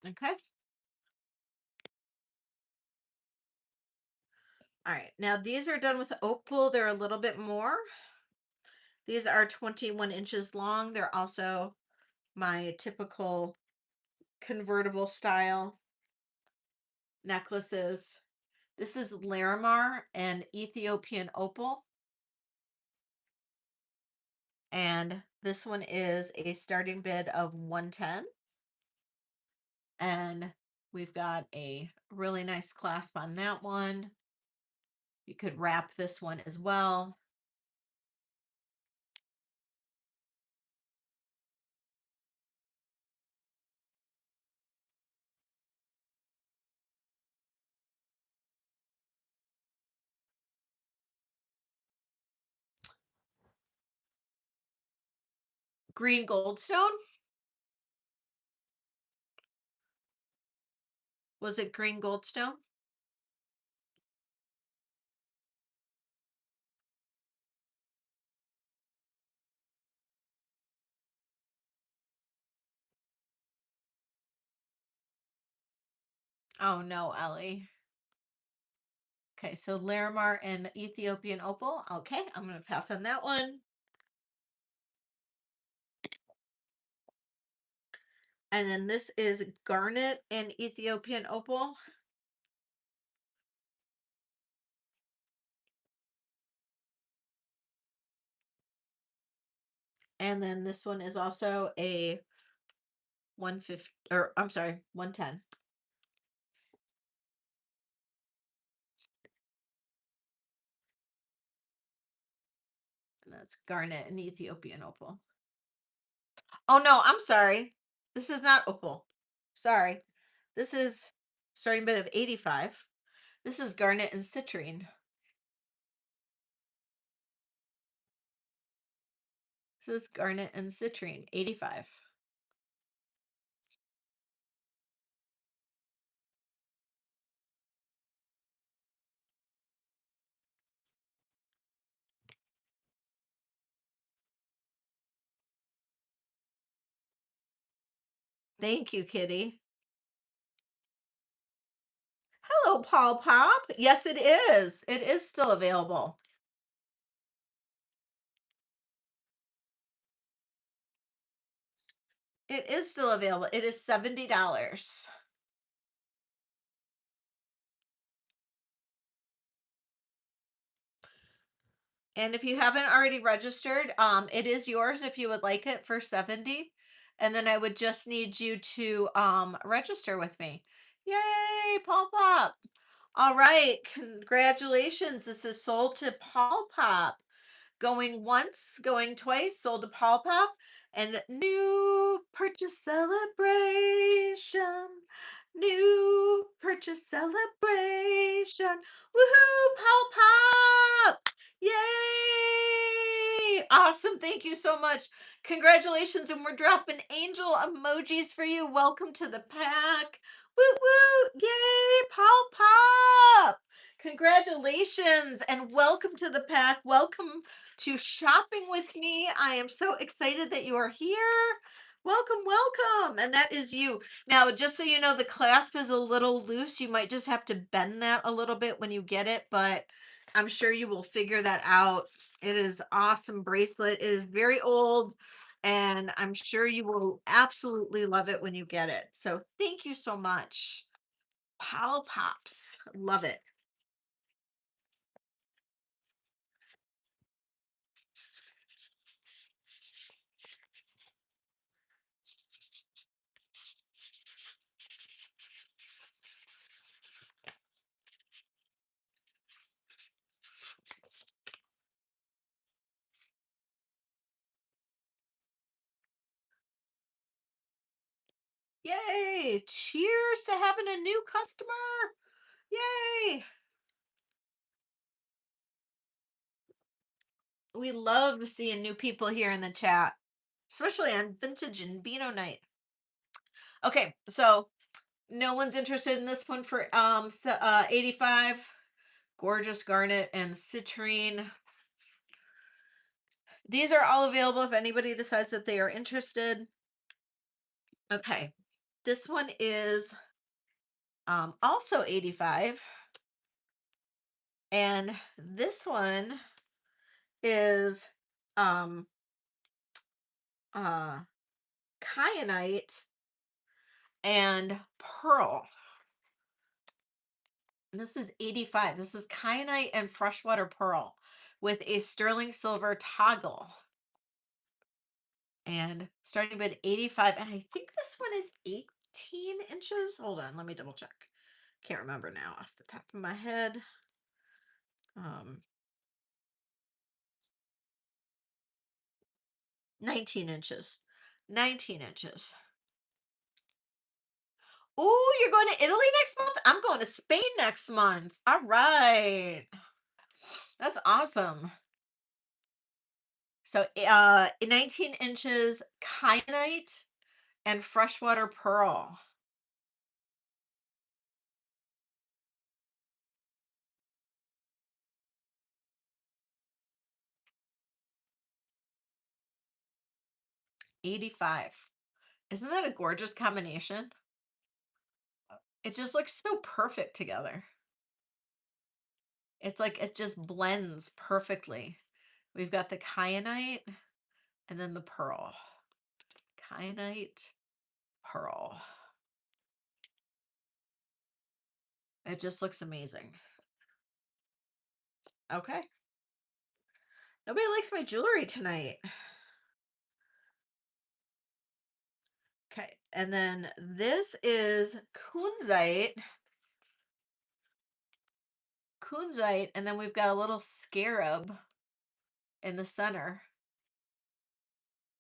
Okay. All right. Now these are done with opal. They're a little bit more. These are 21 inches long. They're also my typical convertible style necklaces. This is Larimar and Ethiopian opal. And this one is a starting bid of 110. And we've got a really nice clasp on that one. You could wrap this one as well. Green goldstone. Was it green goldstone? Oh no, Ellie. Okay, so Larimar and Ethiopian opal. Okay, I'm going to pass on that one. And then this is garnet and Ethiopian opal. And then this one is also a 150, or I'm sorry, 110. And that's garnet and Ethiopian opal. Oh no, I'm sorry. This is not opal. Sorry. This is starting bid of 85. This is garnet and citrine. This is garnet and citrine, 85. Thank you, Kitty. Hello, Paul Pop. Yes, it is. It is still available. It is still available. It is $70. And if you haven't already registered, it is yours if you would like it for 70. And then I would just need you to register with me. Yay, Paul Pop. All right, congratulations. This is sold to Paul Pop. Going once, going twice, sold to Paul Pop. And new purchase celebration. New purchase celebration. Woohoo, Paul Pop. Yay! Awesome. Thank you so much. Congratulations. And we're dropping angel emojis for you. Welcome to the pack. Woo woo. Yay, Paul Pop. Congratulations and welcome to the pack. Welcome to shopping with me. I am so excited that you are here. Welcome, welcome. And that is you. Now, just so you know, the clasp is a little loose. You might just have to bend that a little bit when you get it, but I'm sure you will figure that out. It is awesome bracelet. It is very old, and I'm sure you will absolutely love it when you get it. So thank you so much. Pal Pops. Love it. Yay! Cheers to having a new customer. Yay! We love seeing new people here in the chat, especially on vintage and Vino night. Okay, so no one's interested in this one for 85. Gorgeous garnet and citrine. These are all available if anybody decides that they are interested. Okay. This one is also 85. And this one is um uh kyanite and pearl. And this is 85. This is kyanite and freshwater pearl with a sterling silver toggle. And starting bid 85. And I think this one is 18 inches. Hold on, let me double check. Can't remember now off the top of my head. Um 19 inches. 19 inches. Oh, you're going to Italy next month? I'm going to Spain next month. All right. That's awesome. So 19 inches kyanite and freshwater pearl. $85. Isn't that a gorgeous combination? It just looks so perfect together. It's like it just blends perfectly. We've got the kyanite and then the pearl. Kyanite, pearl. It just looks amazing. Okay. Nobody likes my jewelry tonight. Okay. And then this is kunzite. Kunzite. And then we've got a little scarab in the center.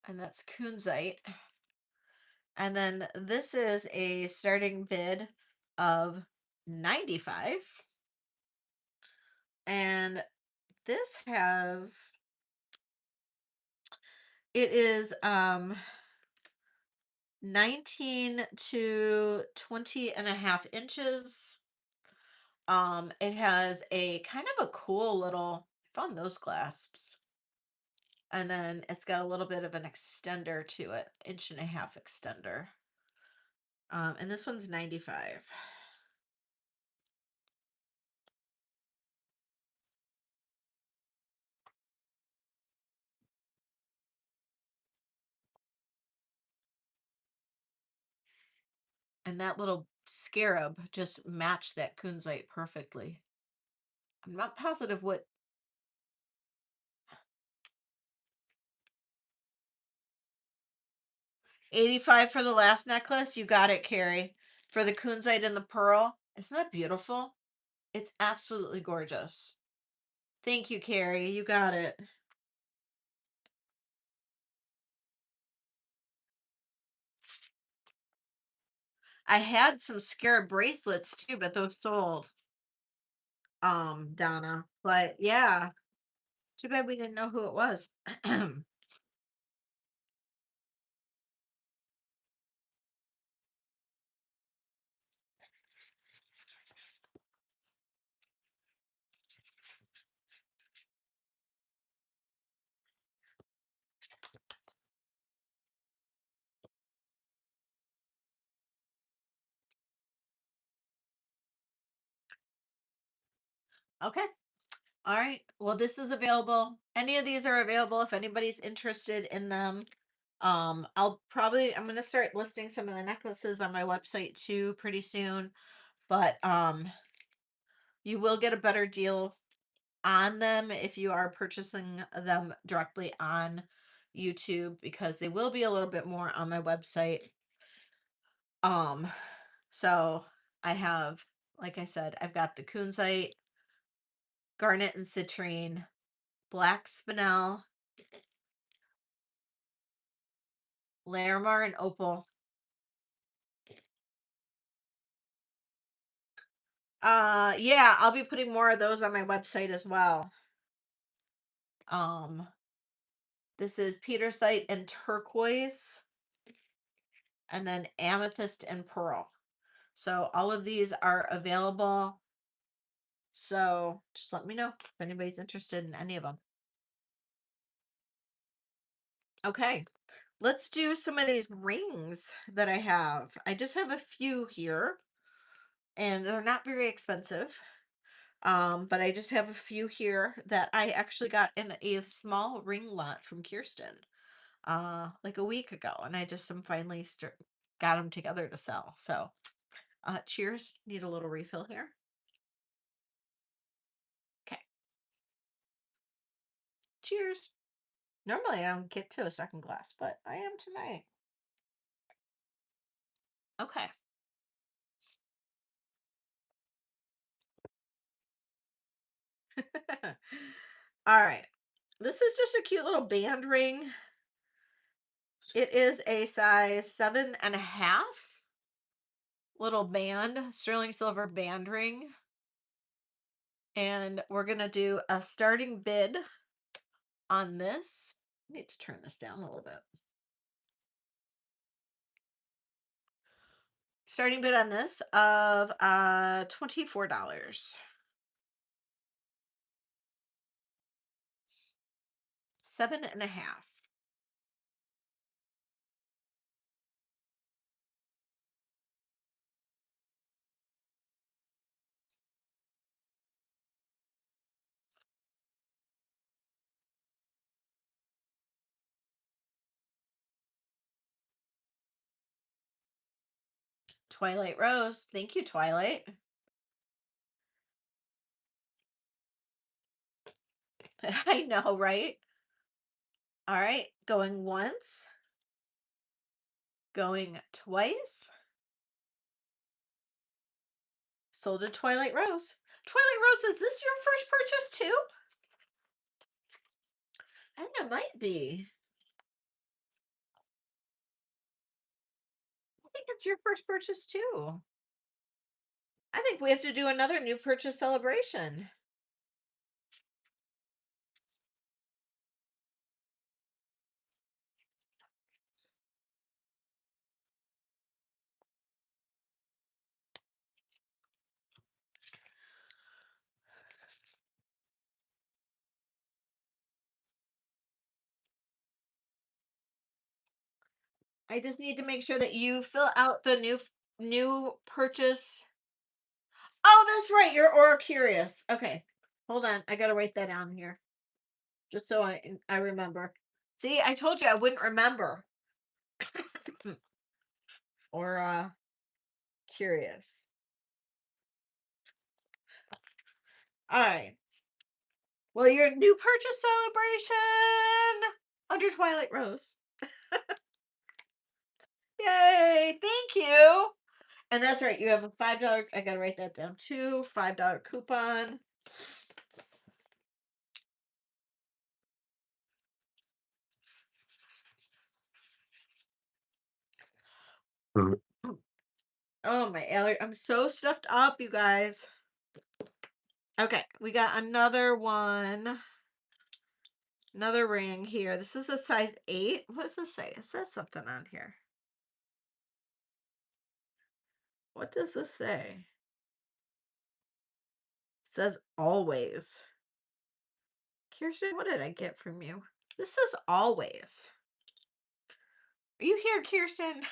And that's kunzite. And then this is a starting bid of 95. And this has, it is 19 to 20 and a half inches. It has a kind of a cool little, I found those clasps. And then it's got a little bit of an extender to it, inch and a half extender. And this one's 95. And that little scarab just matched that kunzite perfectly. I'm not positive what. 85 for the last necklace. You got it, Carrie. For the kunzite and the pearl. Isn't that beautiful? It's absolutely gorgeous. Thank you, Carrie. You got it. I had some scarab bracelets too, but those sold. Donna. But yeah, too bad we didn't know who it was. Okay. All right. Well, this is available. Any of these are available if anybody's interested in them. I'm gonna start listing some of the necklaces on my website too pretty soon. But you will get a better deal on them if you are purchasing them directly on YouTube because they will be a little bit more on my website. Um, so I have, like I said, I've got the kunzite, garnet and citrine, black spinel, Larimar and opal, Yeah, I'll be putting more of those on my website as well. Um, this is petersite and turquoise, and then amethyst and pearl. So all of these are available. So just let me know if anybody's interested in any of them. Okay, let's do some of these rings that I have. I just have a few here, and they're not very expensive. But I just have a few here that I actually got in a small ring lot from Kirsten, like a week ago, and I just am finally got them together to sell. So, cheers. Need a little refill here. Okay, cheers. Normally I don't get to a second glass, but I am tonight. Okay. All right. This is just a cute little band ring. It is a size 7.5 little band, sterling silver band ring. And we're going to do a starting bid on this. I need to turn this down a little bit. Starting bid on this of $24. 7.5. Twilight Rose. Thank you, Twilight. I know, right? All right, going once, going twice. Sold a Twilight Rose. Twilight Rose, is this your first purchase too? I think it might be. I think it's your first purchase too. I think we have to do another new purchase celebration. I just need to make sure that you fill out the new purchase. Oh, that's right. You're or curious. Okay. Hold on. I gotta write that down here. Just so I remember. See, I told you I wouldn't remember. Or curious. All right. Well, your new purchase celebration under Twilight Rose. Yay! Thank you. And that's right. You have a $5. I gotta write that down too. $5 coupon. Oh my I'm so stuffed up, you guys. Okay, we got another one. Another ring here. This is a size 8. What does this say? It says something on here. What does this say? It says always. Kirsten, what did I get from you? This says always. Are you here, Kirsten?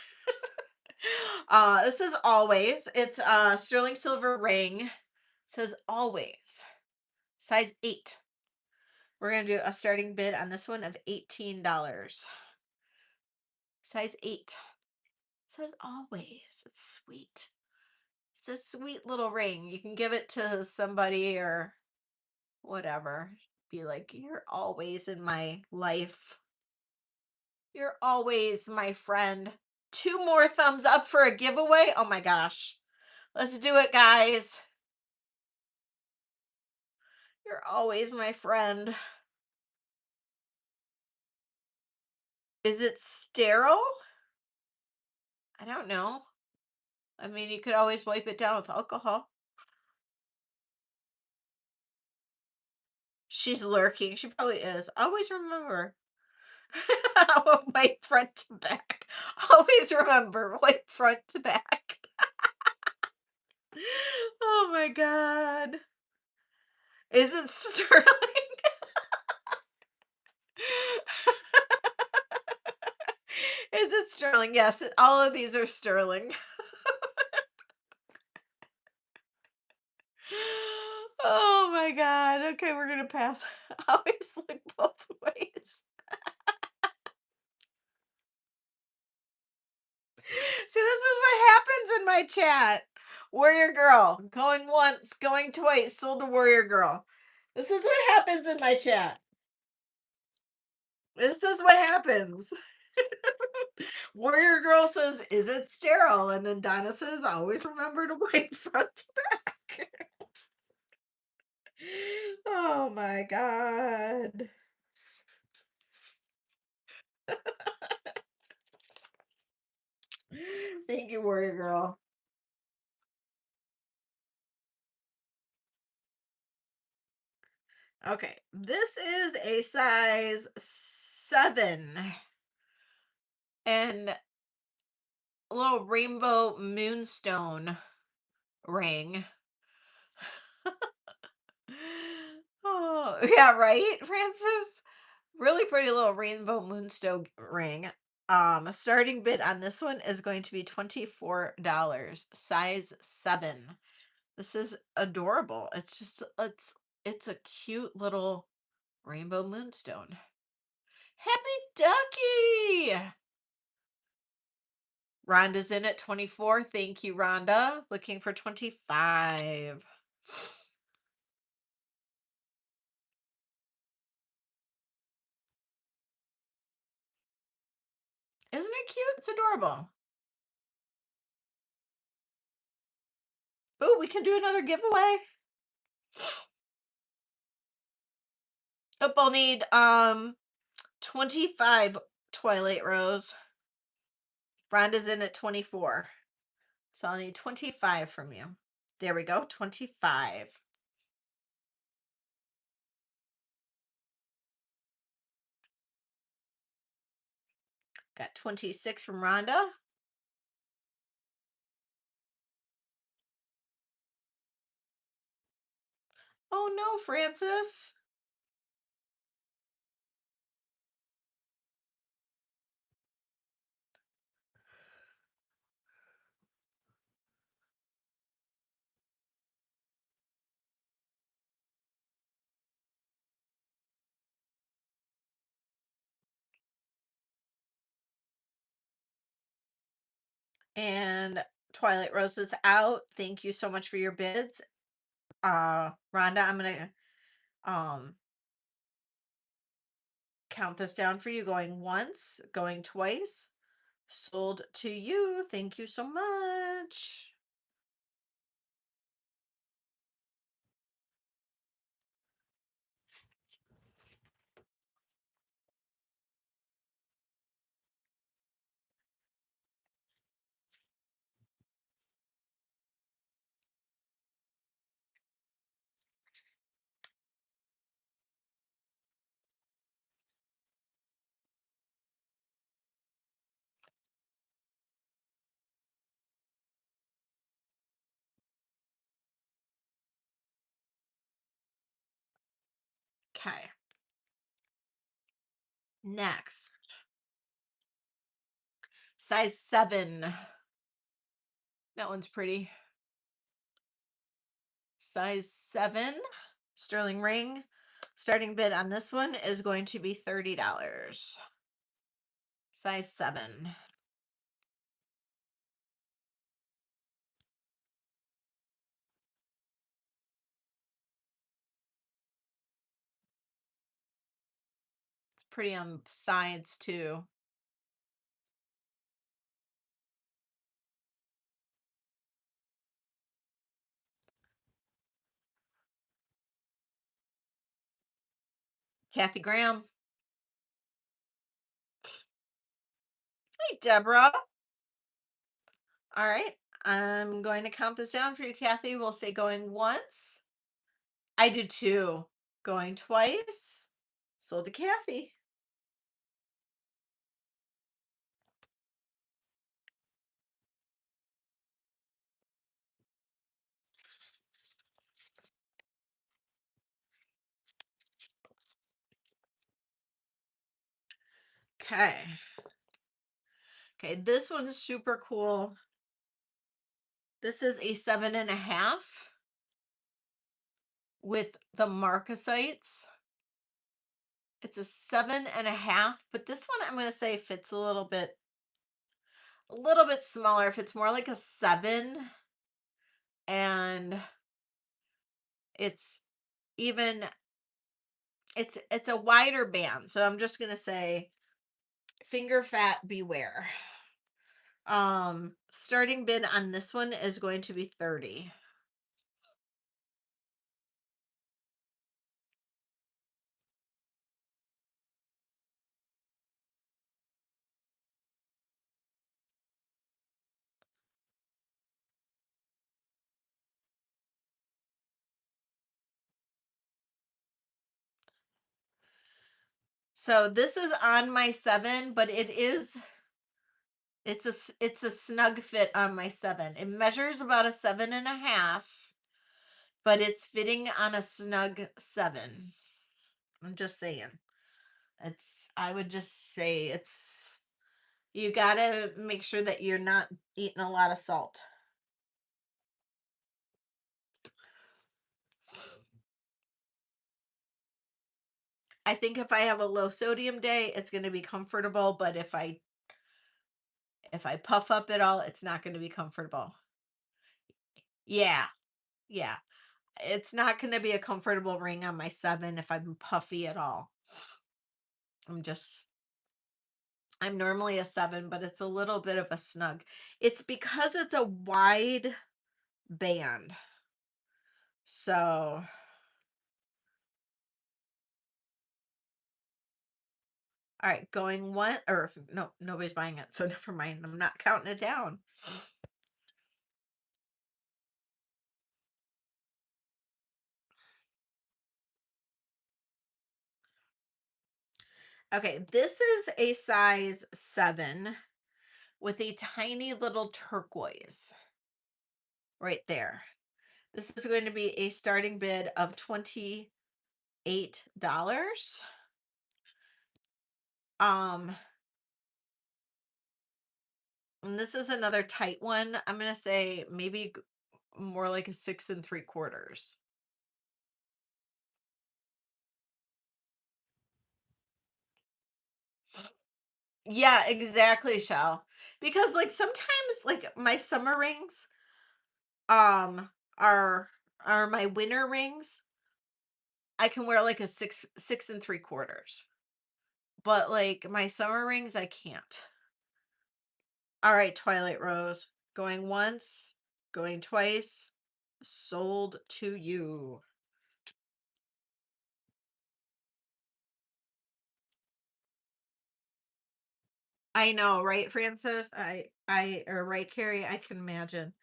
This is always. It's a sterling silver ring. It says always. Size 8. We're gonna do a starting bid on this one of $18. Size 8. It says always. It's sweet. It's a sweet little ring. You can give it to somebody or whatever. Be like, you're always in my life. You're always my friend. 2 more thumbs up for a giveaway. Oh my gosh. Let's do it, guys. You're always my friend. Is it sterile? I don't know. I mean, you could always wipe it down with alcohol. She's lurking. She probably is. Always remember. White front to back. Always remember white front to back. Oh my god. Is it sterling? Is it sterling? Yes, all of these are sterling. Oh my god. Okay, we're gonna pass. Always look both ways. See, this is what happens in my chat. Warrior girl, going once, going twice, sold to warrior girl. This is what happens in my chat. This is what happens. Warrior girl says, "Is it sterile?" And then Donna says, "Always remember to wipe front to back." Oh my god. Thank you, warrior girl. Okay, this is a size 7 and a little rainbow moonstone ring. Oh, yeah, right, Francis? Really pretty little rainbow moonstone ring. Starting bid on this one is going to be $24, size 7. This is adorable. It's a cute little rainbow moonstone. Happy Ducky! Rhonda's in at 24. Thank you, Rhonda. Looking for 25. Isn't it cute? It's adorable. Oh, we can do another giveaway. Oh, I'll need 25 Twilight Rose. Rhonda's in at 24. So I'll need 25 from you. There we go. 25. Got 26 from Rhonda. Oh no, Francis. And Twilight Rose is out. Thank you so much for your bids. Rhonda, I'm gonna um count this down for you. Going once, going twice. Sold to you. Thank you so much. Okay. Next. Size 7. That one's pretty. Size 7. Sterling ring. Starting bid on this one is going to be $30. Size 7. It's pretty on sides too. Kathy Graham. Hey, Deborah. All right. I'm going to count this down for you, Kathy. We'll say going once. I did too. Going twice. Sold to Kathy. Okay. Okay, this one's super cool. This is a 7.5 with the marcasites. It's a 7.5, but this one I'm gonna say fits a little bit smaller. Fits more like a 7, and it's even it's a wider band. So I'm just gonna say finger fat beware. Starting bid on this one is going to be 30. So this is on my 7, but it's a snug fit on my 7. It measures about a 7.5, but it's fitting on a snug 7. I'm just saying. I would just say you gotta make sure that you're not eating a lot of salt. I think if I have a low sodium day, it's gonna be comfortable, but if I puff up at all, it's not gonna be comfortable. Yeah, yeah. It's not gonna be a comfortable ring on my 7 if I'm puffy at all. I'm just I'm normally a 7, but it's a little bit of a snug. It's because it's a wide band. So, all right, going one or no, nobody's buying it. So never mind. I'm not counting it down. Okay, this is a size 7 with a tiny little turquoise right there. This is going to be a starting bid of $28. Um, and this is another tight one. I'm gonna say maybe more like a 6 3/4. Yeah, exactly, Shell. Because like sometimes like my summer rings um are my winter rings. I can wear like a 6 6 3/4. But like my summer rings I can't. All right, Twilight Rose. Going once, going twice. Sold to you. I know, right, Francis? Or right, Carrie, I can imagine.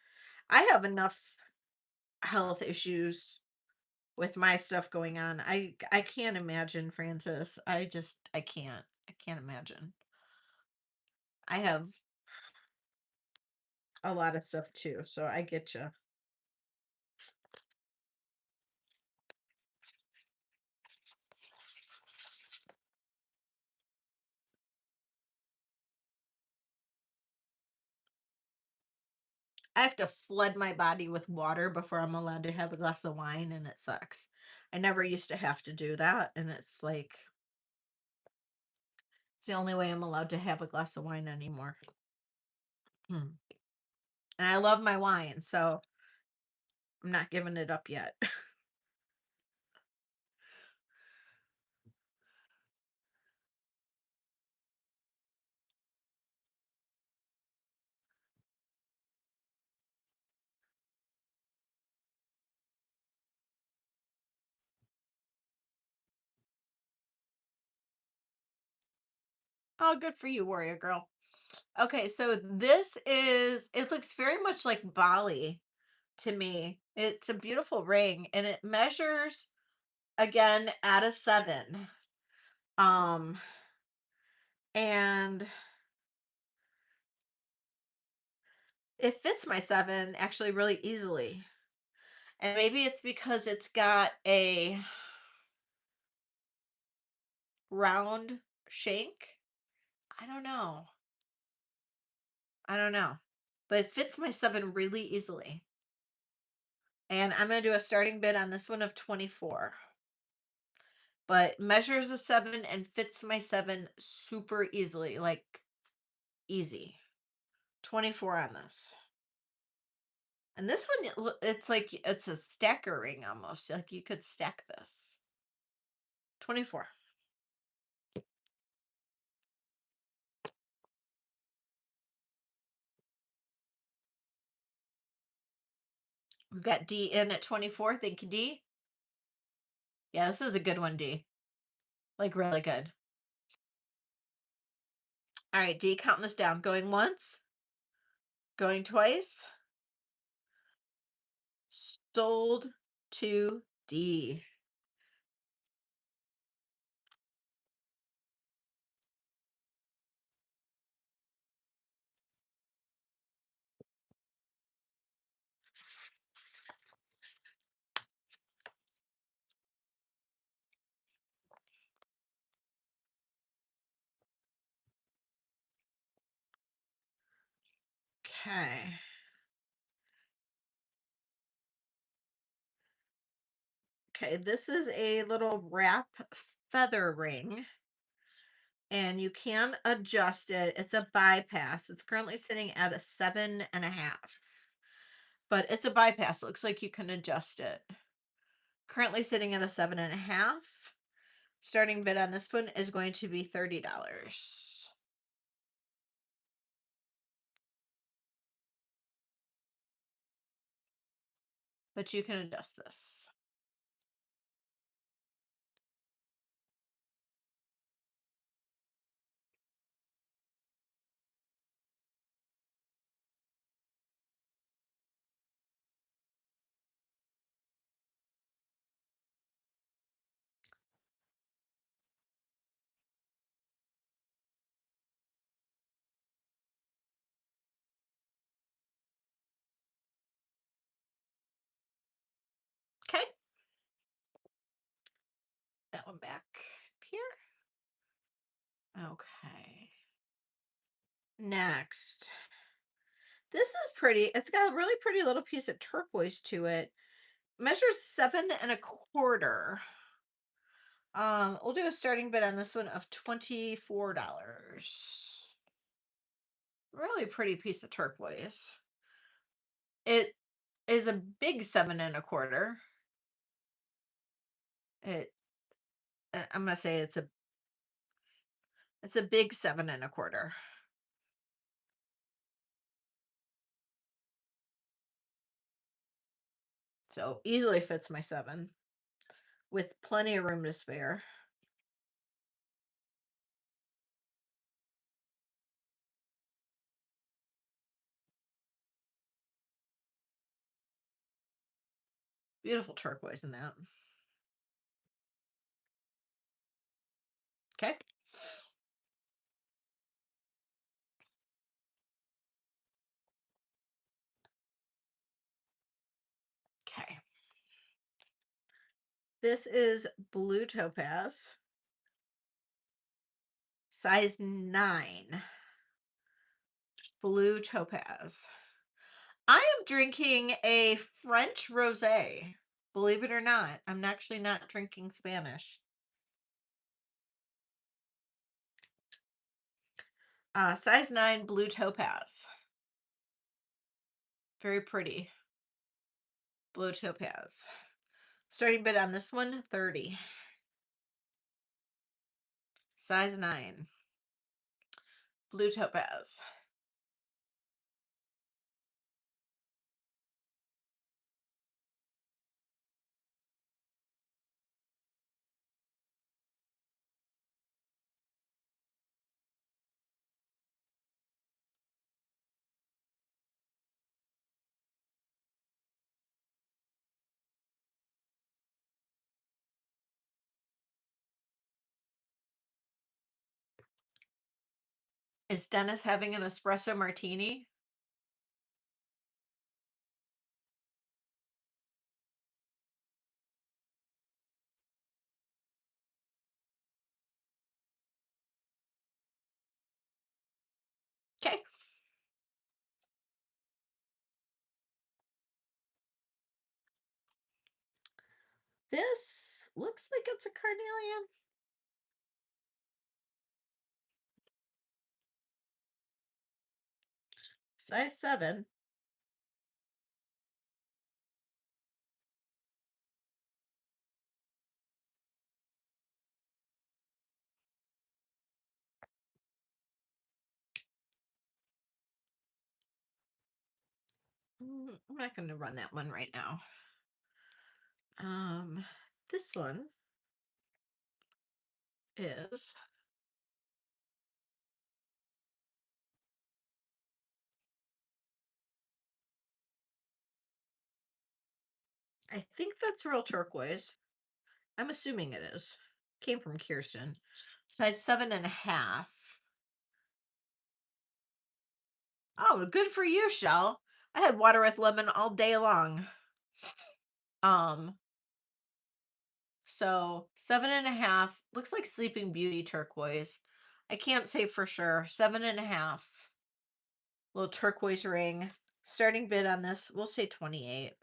I have enough health issues with my stuff going on. I can't imagine, Francis. I can't. I can't imagine. I have a lot of stuff too, so I get you. I have to flood my body with water before I'm allowed to have a glass of wine, and it sucks. I never used to have to do that, and it's like it's the only way I'm allowed to have a glass of wine anymore. Hmm. And I love my wine, so I'm not giving it up yet. Oh, good for you, warrior girl. Okay, so it looks very much like Bali to me. It's a beautiful ring and it measures again at a 7. Um, and it fits my 7 actually really easily. And maybe it's because it's got a round shank. I don't know. I don't know. But it fits my 7 really easily. And I'm going to do a starting bid on this one of 24. But measures a 7 and fits my 7 super easily, like easy. 24 on this. And this one, it's like it's a stacker ring almost. Like you could stack this. 24. We've got D in at 24. Thank you, D. Yeah, this is a good one, D. Like really good. All right, D, counting this down. Going once, going twice. Sold to D. Okay. Okay, this is a little wrap feather ring, and you can adjust it. It's a bypass. It's currently sitting at a 7.5, but it's a bypass. Looks like you can adjust it. Currently sitting at a 7.5. Starting bid on this one is going to be $30. But you can adjust this. Okay. That one back here. Okay. Next. This is pretty. It's got a really pretty little piece of turquoise to it. Measures 7.25. We'll do a starting bid on this one of $24. Really pretty piece of turquoise. It is a big 7.25. It I'm gonna say it's a big 7.25. So easily fits my 7 with plenty of room to spare. Beautiful turquoise in that. Okay. Okay. This is blue topaz, size 9. Blue topaz. I am drinking a French rosé. Believe it or not, I'm actually not drinking Spanish. Size 9 blue topaz. Very pretty. Blue topaz. Starting bid on this one, 30. Size 9. Blue topaz. Is Dennis having an espresso martini? Okay. This looks like it's a carnelian. Size 7. I'm not going to run that one right now. Um, this one is, I think that's real turquoise. I'm assuming it is. Came from Kirsten. Size 7.5. Oh, good for you, Shell. I had water with lemon all day long. Um, so 7.5 looks like Sleeping Beauty turquoise. I can't say for sure. 7.5. Little turquoise ring. Starting bid on this, we'll say 28.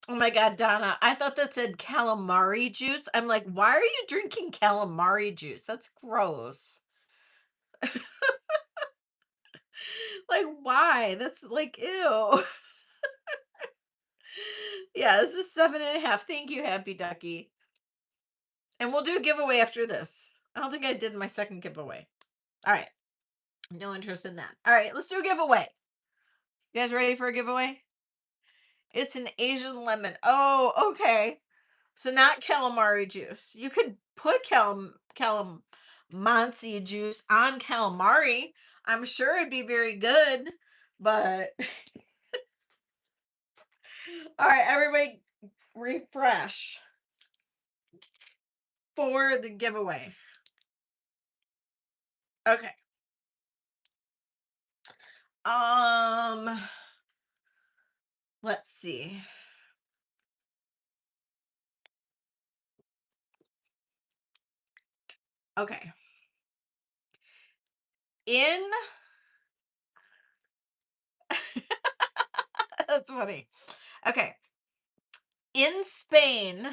Oh my God, Donna. I thought that said calamari juice. I'm like, why are you drinking calamari juice? That's gross. Like, why? That's like, ew. Yeah, this is 7.5. Thank you, Happy Ducky. And we'll do a giveaway after this. I don't think I did my second giveaway. All right. No interest in that. All right, let's do a giveaway. You guys ready for a giveaway? It's an Asian lemon. Oh, okay. So not calamari juice. You could put calamansi juice on calamari. I'm sure it'd be very good, but all right, everybody refresh for the giveaway. Okay. Um, let's see. Okay. In That's funny. Okay. In Spain,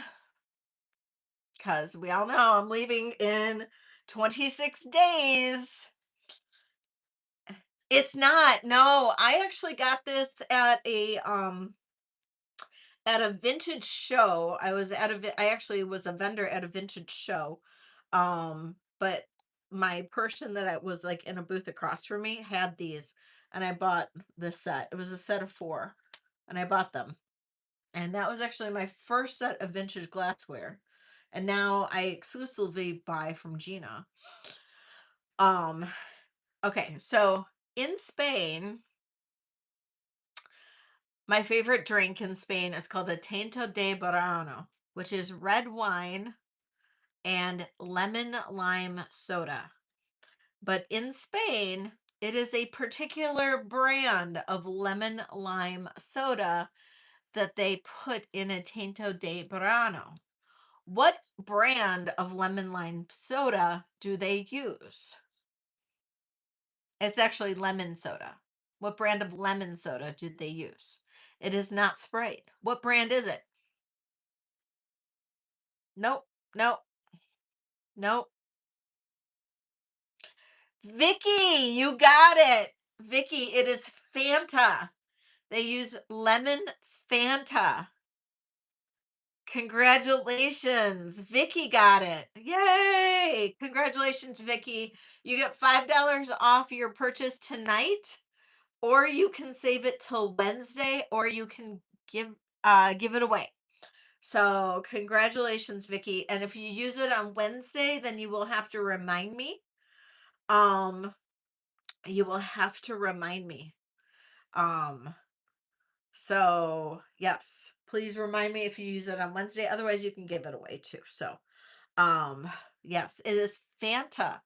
because we all know I'm leaving in 26 days. It's not. No, I actually got this at a vintage show. I actually was a vendor at a vintage show. But my person that I was like in a booth across from me had these, and I bought this set. It was a set of 4, and I bought them. And that was actually my first set of vintage glassware. And now I exclusively buy from Gina. Um, okay, so in Spain, my favorite drink in Spain is called a Tinto de Verano, which is red wine and lemon lime soda. But in Spain, it is a particular brand of lemon lime soda that they put in a Tinto de Verano. What brand of lemon lime soda do they use? It's actually lemon soda. What brand of lemon soda did they use? It is not Sprite. What brand is it? Nope. Nope. Nope. Vicky, you got it. Vicky, it is Fanta. They use lemon Fanta. Congratulations. Vicky got it. Yay. Congratulations, Vicky. You get $5 off your purchase tonight, or you can save it till Wednesday, or you can give it away. So congratulations, Vicky. And if you use it on Wednesday, then you will have to remind me. Um You will have to remind me. Um, so yes, please remind me if you use it on Wednesday. Otherwise, you can give it away too. So, um, yes, it is Fanta.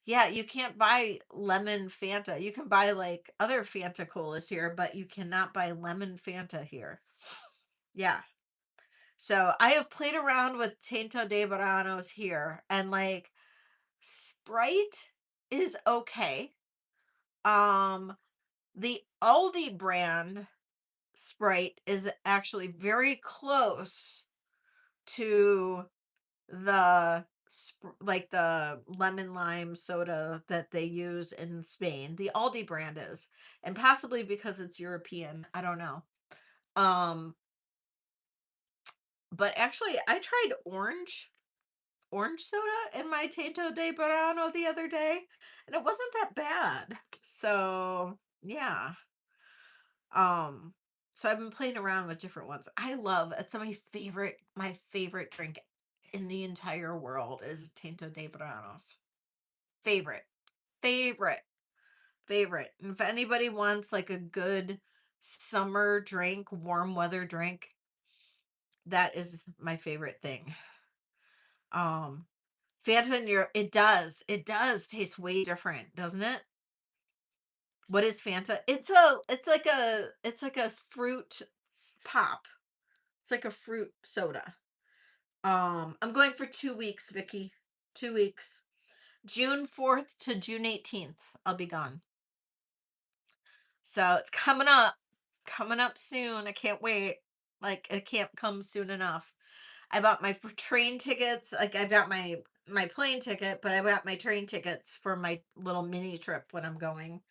Yeah, you can't buy lemon Fanta. You can buy like other Fanta colas here, but you cannot buy lemon Fanta here. Yeah. So I have played around with Tinto de Veranos here, and like Sprite is okay. Um, the Aldi brand Sprite is actually very close to like the lemon lime soda that they use in Spain. The Aldi brand is, and possibly because it's European, I don't know. Um, but actually, I tried orange soda in my Tinto de Verano the other day, and it wasn't that bad. So yeah. Um, so I've been playing around with different ones. It's my favorite drink in the entire world is Tinto de Branos. Favorite, favorite, favorite. And if anybody wants like a good summer drink, warm weather drink, that is my favorite thing. Um, Fanta in Europe, it does taste way different, doesn't it? What is Fanta? It's like a fruit pop. It's like a fruit soda. I'm going for 2 weeks, Vicky. 2 weeks. June 4th to June 18th. I'll be gone. So it's coming up. Coming up soon. I can't wait. Like it can't come soon enough. I bought my train tickets. Like I got my plane ticket, but I got my train tickets for my little mini trip when I'm going.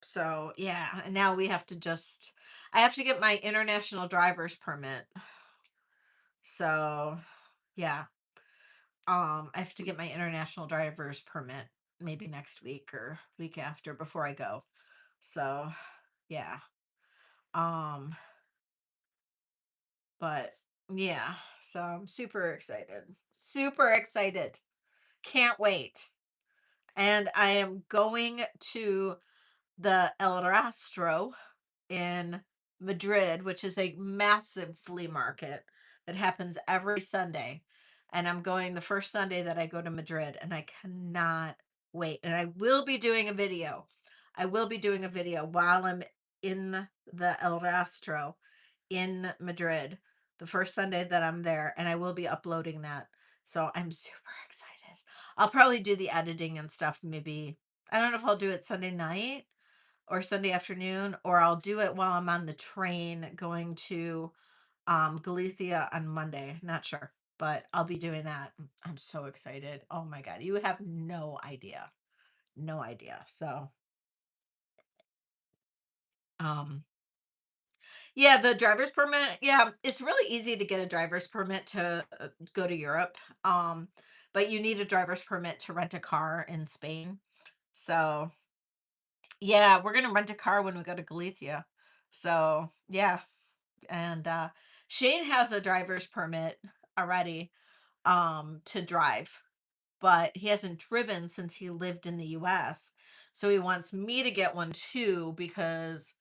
So yeah, and now we have to just I have to get my international driver's permit. So yeah. I have to get my international driver's permit maybe next week or week after before I go. So, yeah. Um, but yeah, so I'm super excited. Super excited. Can't wait. And I am going to the El Rastro in Madrid, which is a massive flea market that happens every Sunday. And I'm going the first Sunday that I go to Madrid, and I cannot wait. And I will be doing a video. I will be doing a video while I'm in the El Rastro in Madrid, the first Sunday that I'm there, and I will be uploading that. So I'm super excited. I'll probably do the editing and stuff maybe. I don't know if I'll do it Sunday night or Sunday afternoon, or I'll do it while I'm on the train going to Galicia on Monday. Not sure, but I'll be doing that. I'm so excited. Oh my god, you have no idea. No idea. So, um yeah, the driver's permit. Yeah, it's really easy to get a driver's permit to go to Europe. Um but you need a driver's permit to rent a car in Spain. So, yeah, we're going to rent a car when we go to Galicia. So, yeah, and Shane has a driver's permit already to drive, but he hasn't driven since he lived in the US. So he wants me to get one too because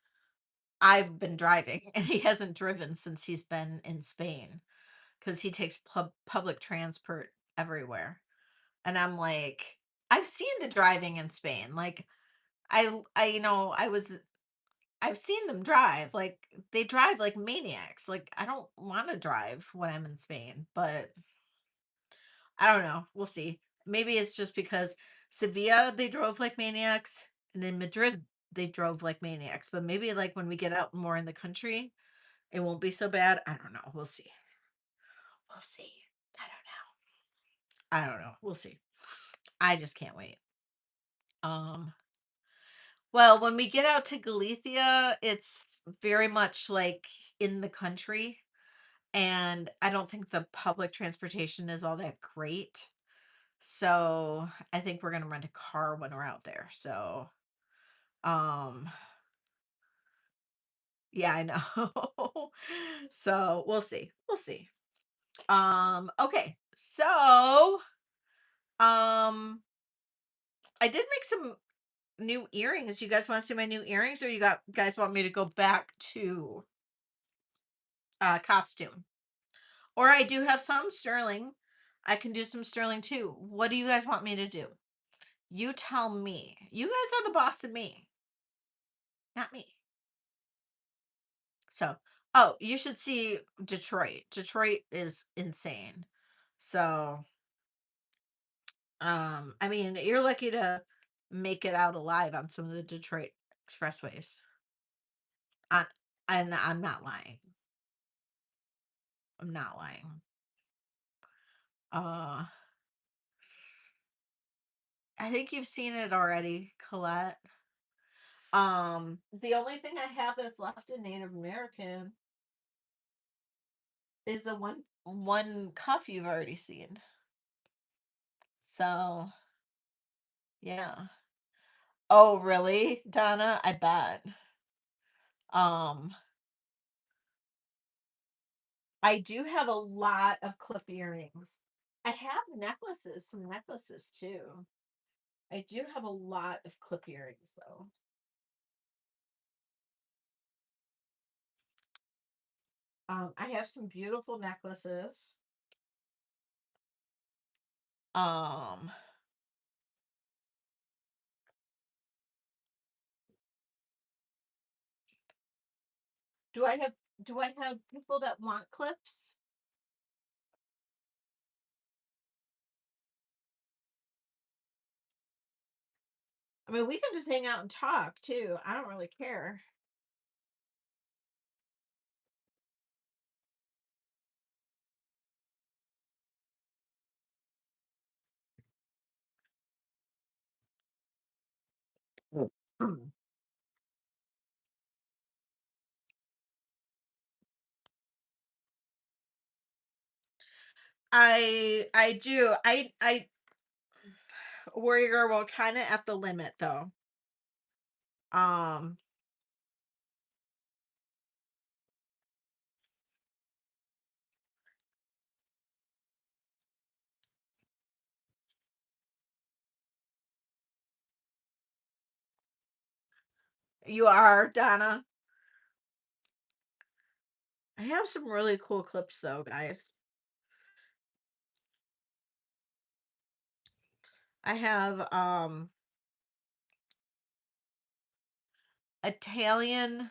I've been driving and he hasn't driven since he's been in Spain because he takes public transport everywhere. And I'm like, I've seen the driving in Spain. Like I I've seen them drive, like, they drive like maniacs, like, I don't wanna drive when I'm in Spain, but I don't know, we'll see. Maybe it's just because Sevilla, they drove like maniacs, and in Madrid, they drove like maniacs, but maybe, like, when we get out more in the country, it won't be so bad, I don't know, we'll see. We'll see. I don't know. I don't know, we'll see. I just can't wait. Um, well, when we get out to Galicia, it's very much like in the country. And I don't think the public transportation is all that great. So I think we're gonna rent a car when we're out there. So um yeah, I know. So we'll see. We'll see. Okay. So um I did make some new earrings. You guys want to see my new earrings, or guys want me to go back to costume? Or I do have some sterling. I can do some sterling too. What do you guys want me to do? You tell me. You guys are the boss of me, not me. So, oh, you should see Detroit. Detroit is insane. So, I mean, you're lucky to make it out alive on some of the Detroit expressways. I, and I'm not lying. I'm not lying. Uh, I think you've seen it already, Colette. The only thing I have that's left in Native American is the one cuff you've already seen. So, yeah. Oh, really, Donna? I bet. Um, I do have a lot of clip earrings. I have necklaces, some necklaces too. I do have a lot of clip earrings though. I have some beautiful necklaces. Um, do I have people that want clips? I mean, we can just hang out and talk too. I don't really care. I do. I Warrior Girl, we're kind of at the limit though. Um, you are, Donna. I have some really cool clips though, guys. I have Italian.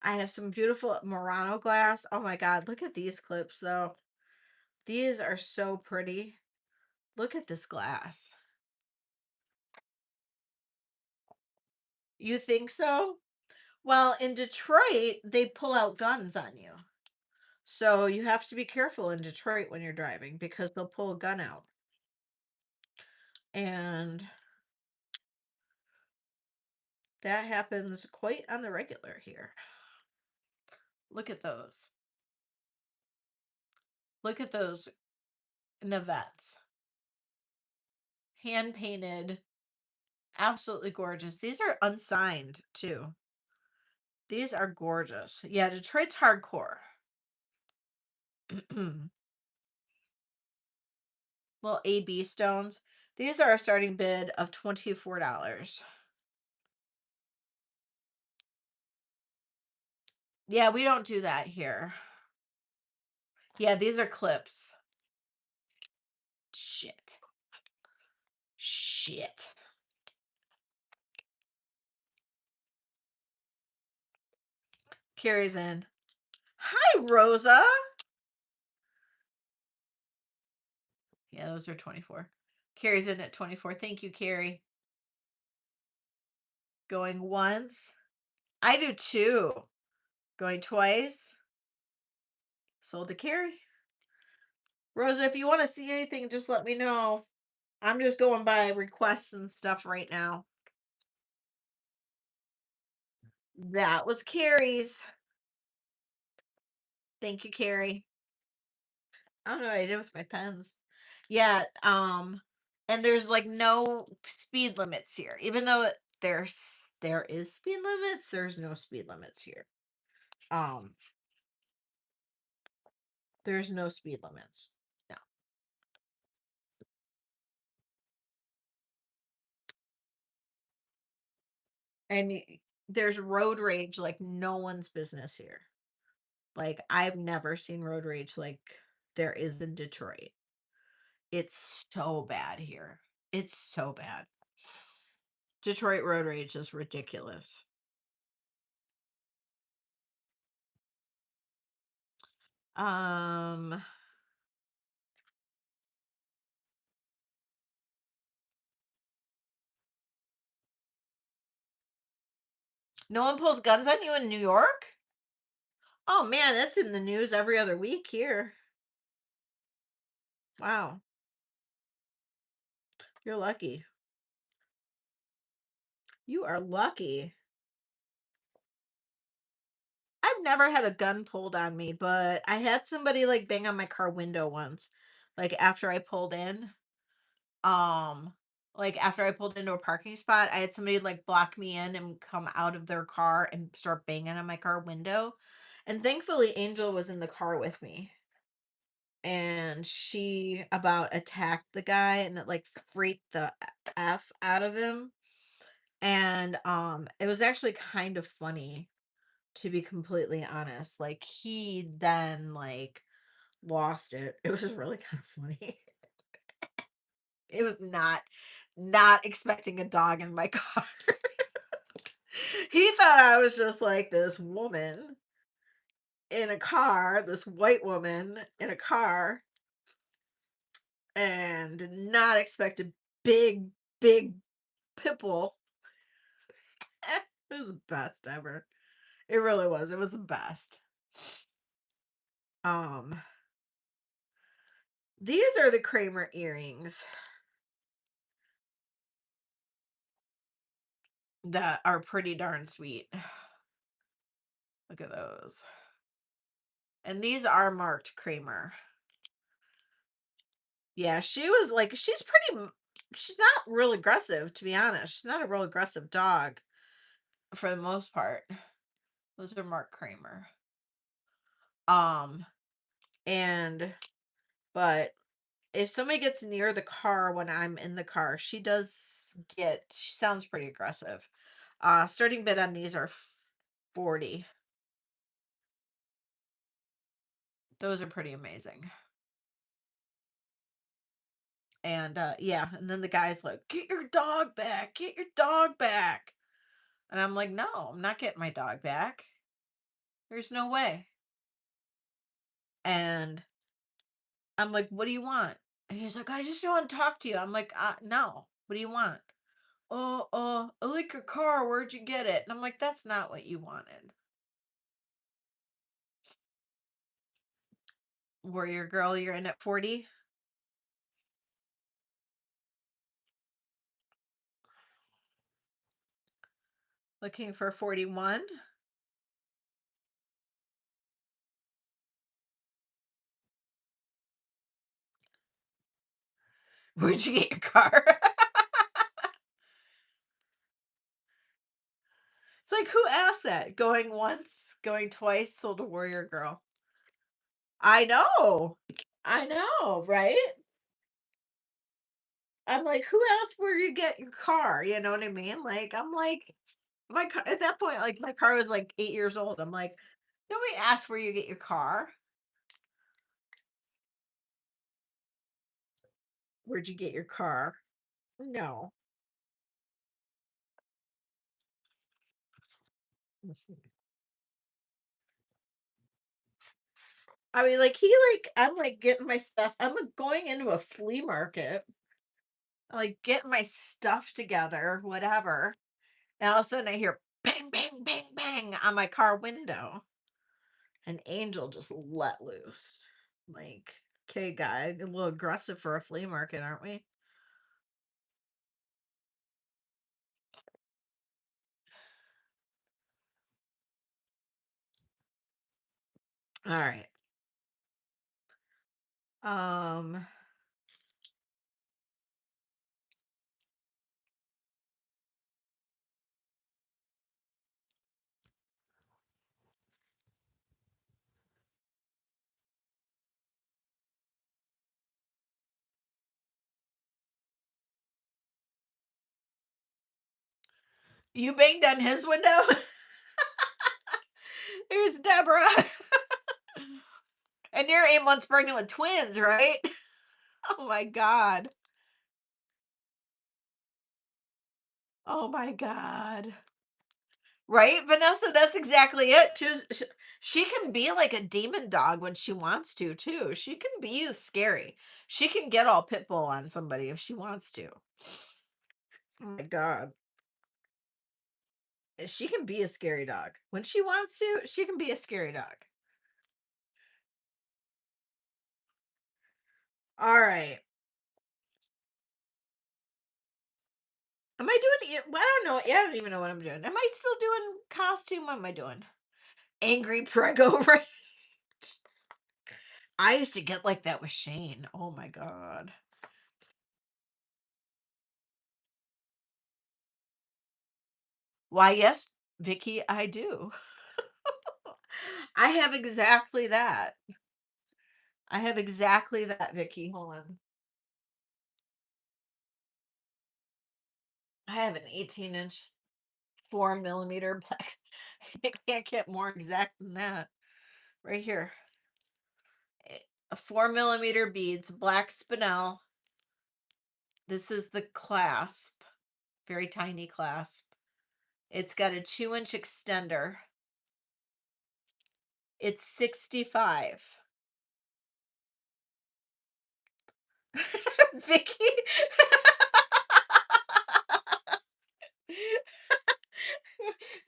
I have some beautiful Murano glass. Oh my god, look at these clips though. These are so pretty. Look at this glass. You think so? Well, in Detroit, they pull out guns on you. So you have to be careful in Detroit when you're driving because they'll pull a gun out. And that happens quite on the regular here. Look at those. Look at those Navettes. Hand painted. Absolutely gorgeous. These are unsigned too. These are gorgeous. Yeah, Detroit's hardcore. Little AB stones. These are a starting bid of $24. Yeah, we don't do that here. Yeah, these are clips. Shit. Shit. Carrie's in. Hi, Rosa. Yeah, those are 24. Carrie's in at 24. Thank you, Carrie. Going once. I do too. Going twice. Sold to Carrie. Rosa, if you want to see anything, just let me know. I'm just going by requests and stuff right now. That was Carrie's. Thank you, Carrie. I don't know what I did with my pens. Yeah, and there's like no speed limits here. Even though there is speed limits, there's no speed limits here. Um, there's no speed limits. No. And there's road rage like no one's business here. Like, I've never seen road rage like there is in Detroit. It's so bad here. It's so bad. Detroit road rage is ridiculous. Um, no one pulls guns on you in New York? Oh man, that's in the news every other week here. Wow, you're lucky. You are lucky. I've never had a gun pulled on me, but I had somebody like bang on my car window once. Like after I pulled in. Um like after I pulled into a parking spot, I had somebody like block me in and come out of their car and start banging on my car window. And thankfully Angel was in the car with me. And she about attacked the guy and it like freaked the F out of him. And it was actually kind of funny, to be completely honest. Like he then like lost it. It was really kind of funny. It was not expecting a dog in my car. He thought I was just like this woman in a car, this white woman in a car, and did not expect a big pit bull. It was the best ever. It really was. It was the best. Um, these are the Kramer earrings that are pretty darn sweet. Look at those. And these are marked Kramer. Yeah, she was like, she's not real aggressive, to be honest. She's not a real aggressive dog for the most part. Those are Mark Kramer. Um, and but if somebody gets near the car when I'm in the car, she sounds pretty aggressive. Starting bid on these are 40. Those are pretty amazing. And yeah, and then the guy's like, "Get your dog back. Get your dog back." And I'm like, "No, I'm not getting my dog back. There's no way." And I'm like, "What do you want?" And he's like, "I just want to talk to you." I'm like, no. What do you want?" "Oh, I like your car. Where'd you get it?" And I'm like, "That's not what you wanted." Warrior girl, you're in at 40. Looking for 41. Where'd you get your car? It's like, who asked that? Going once, going twice, sold a warrior girl. I know. I know, right? I'm like, who asked where you get your car? You know what I mean? Like, I'm like, my car at that point, like my car was like 8 years old. I'm like, nobody asked where you get your car. Where'd you get your car? No. I mean, like I'm like getting my stuff. I'm like going into a flea market, like getting my stuff together, whatever. And all of a sudden I hear bang, bang, bang, bang on my car window. An angel just let loose. Like, okay, guy, a little aggressive for a flea market, aren't we? All right. Um, You banged on his window? Here's Deborah. And you're 8 months pregnant with twins, right? Oh my god. Oh my god. Right, Vanessa? That's exactly it. She can be like a demon dog when she wants to, too. She can be scary. She can get all pit bull on somebody if she wants to. Oh my god. She can be a scary dog. When she wants to, she can be a scary dog. All right. Am I doing it? Well, I don't know. Yeah, I don't even know what I'm doing. Am I still doing costume? What am I doing? Angry prego, right? I used to get like that with Shane. Oh my god. Why, yes, Vicky, I do. I have exactly that. I have exactly that, Vicky. Hold on. I have an 18-inch 4 millimeter black. I can't get more exact than that. Right here. A 4 millimeter beads, black spinel. This is the clasp, very tiny clasp. It's got a 2-inch extender. It's 65. Vicky.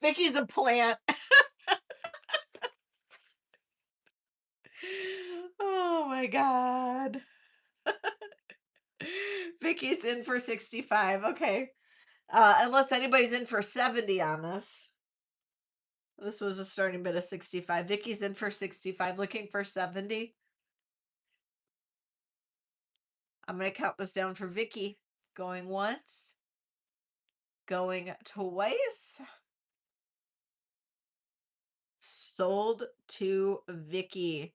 Vicky's a plant. Oh my god. Vicky's in for 65. Okay. Unless anybody's in for 70 on this. This was a starting bid of 65. Vicky's in for 65, looking for 70. I'm going to count this down for Vicky. Going once, going twice. Sold to Vicky.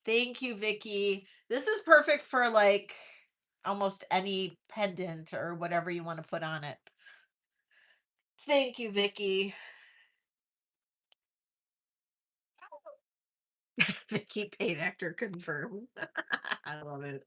Thank you, Vicky. This is perfect for like almost any pendant or whatever you want to put on it. Thank you, Vicky. Vicky paid actor confirmed. I love it.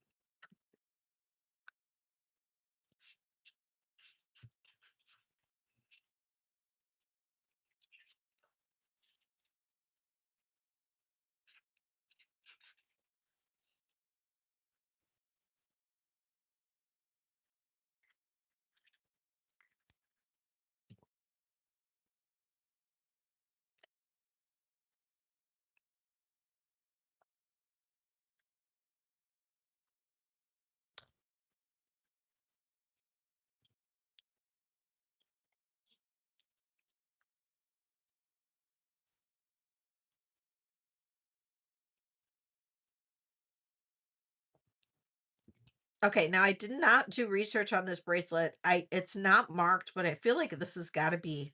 Okay, now I did not do research on this bracelet. It's not marked, but I feel like this has got to be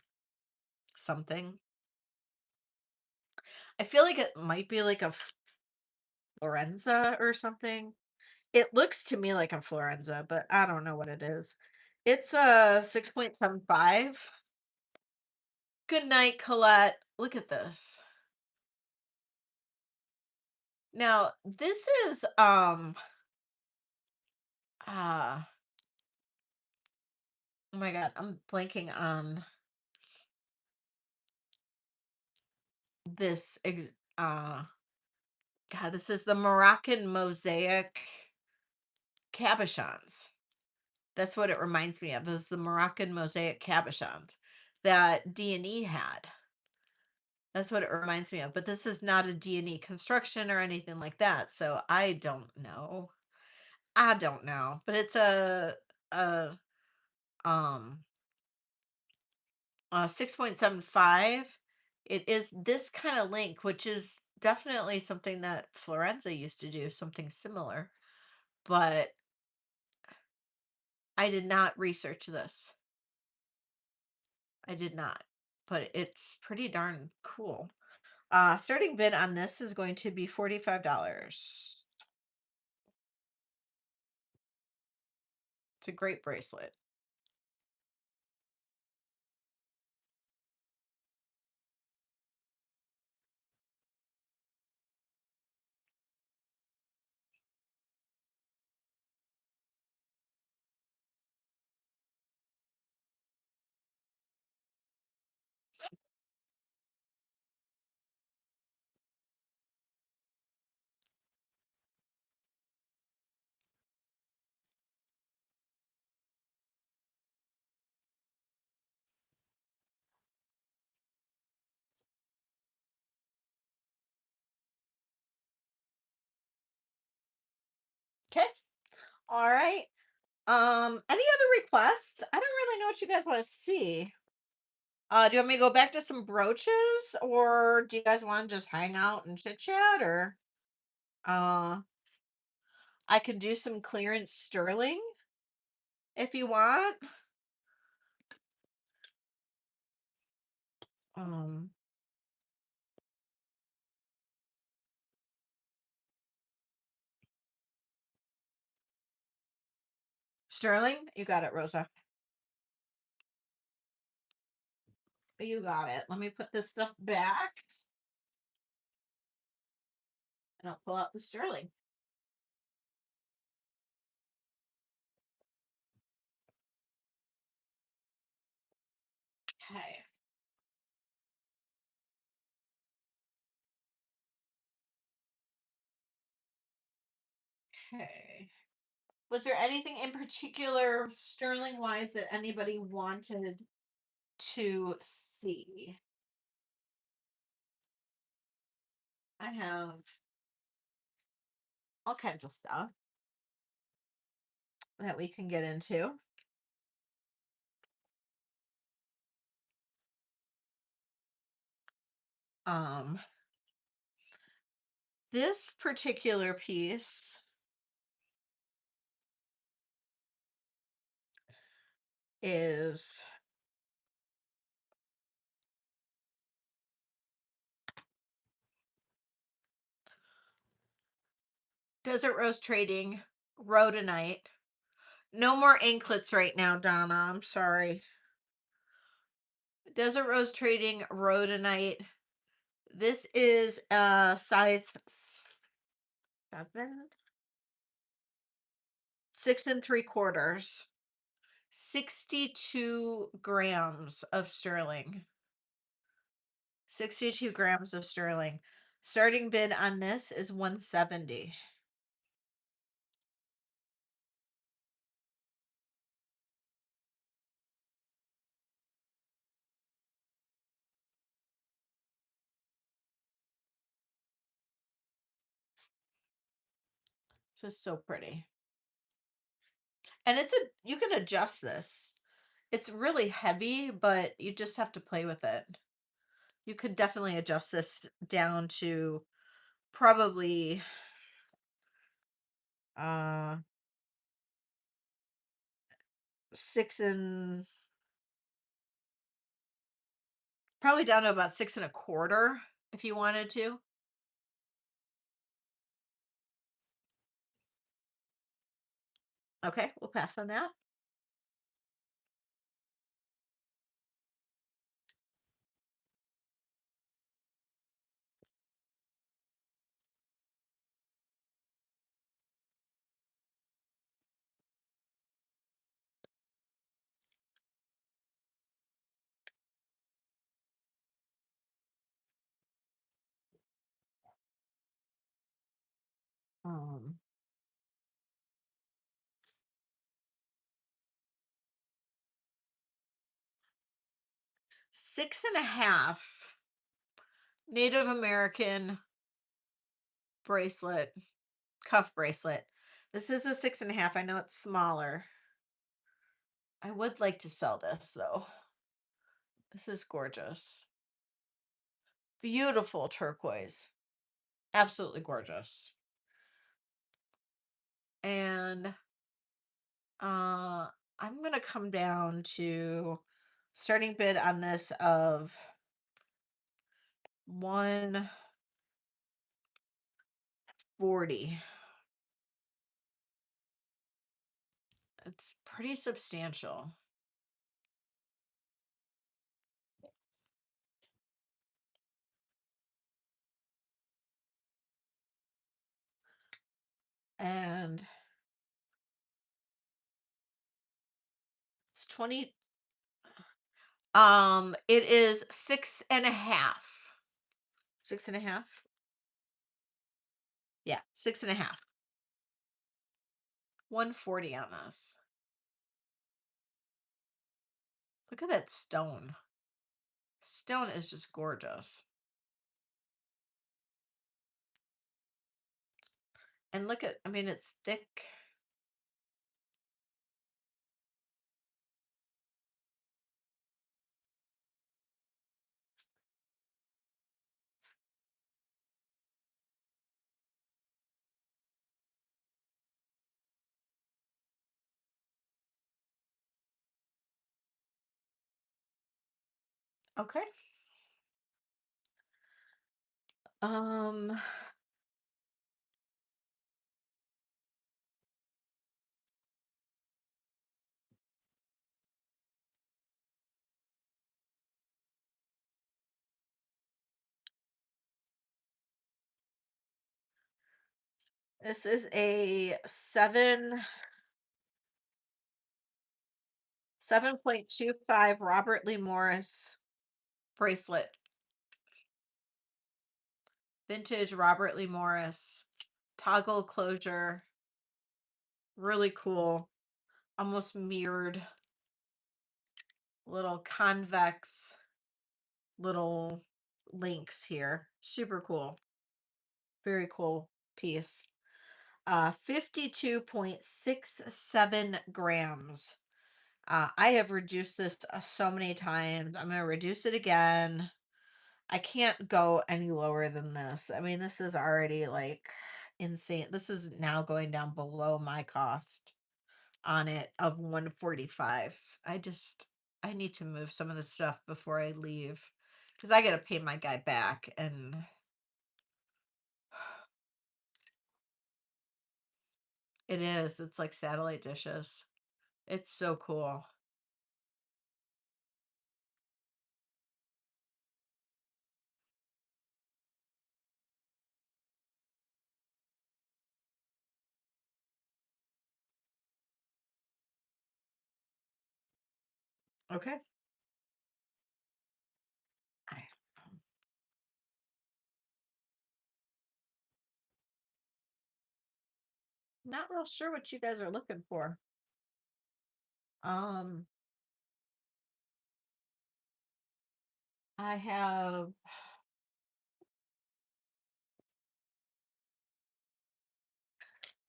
something. I feel like it might be like a Florenza or something. It looks to me like a Florenza, but I don't know what it is. It's a 6.75. Good night, Colette. Look at this. Now, this is oh my god, I'm blanking on this god, this is the Moroccan mosaic cabochons. That's what it reminds me of. Is the Moroccan mosaic cabochons that D&E had. That's what it reminds me of. But this is not a D&E construction or anything like that. So I don't know. I don't know. But it's a um 6.75. It is this kind of link, which is definitely something that Florenza used to do, something similar. But I did not research this. I did not. But it's pretty darn cool. Starting bid on this is going to be $45. It's a great bracelet. Okay. All right. Any other requests? I don't really know what you guys want to see. Do you want me to go back to some brooches, or do you guys want to just hang out and chit chat, or uh I can do some clearance sterling if you want. Um Sterling, you got it, Rosa. You got it. Let me put this stuff back and I'll pull out the sterling. Okay. Okay. Was there anything in particular sterling wise that anybody wanted to see? I have all kinds of stuff that we can get into. Um, this particular piece is Desert Rose Trading Rhodonite. No more anklets right now, Donna. I'm sorry. Desert Rose Trading Rhodonite. This is size 7, 6 3/4. 62 grams of sterling. 62 grams of sterling. Starting bid on this is 170. This is so pretty. And you can adjust this. It's really heavy, but you just have to play with it. You could definitely adjust this down to probably uh 6 and probably down to about 6 1/4 if you wanted to. Okay, we'll pass on that. Um 6 1/2 Native American bracelet, cuff bracelet. This is a 6 1/2. I know it's smaller. I would like to sell this though. This is gorgeous. Beautiful turquoise. Absolutely gorgeous. And I'm gonna come down to starting bid on this of 140. It's pretty substantial. And it's 20. It is 6 1/2. 6 1/2. Yeah, 6 1/2. 140 on this. Look at that stone. Stone is just gorgeous. And look at, I mean, it's thick. Okay. Um, this is a 7.25 Robert Lee Morris bracelet. Vintage Robert Lee Morris. Toggle closure. Really cool. Almost mirrored little convex little links here. Super cool. Very cool piece. 52.67 grams. I have reduced this so many times. I'm going to reduce it again. I can't go any lower than this. I mean, this is already like insane. This is now going down below my cost on it of 145. I need to move some of the stuff before I leave because I got to pay my guy back. And it is, it's like satellite dishes. It's so cool. Okay. I, not real sure what you guys are looking for. Um, I have,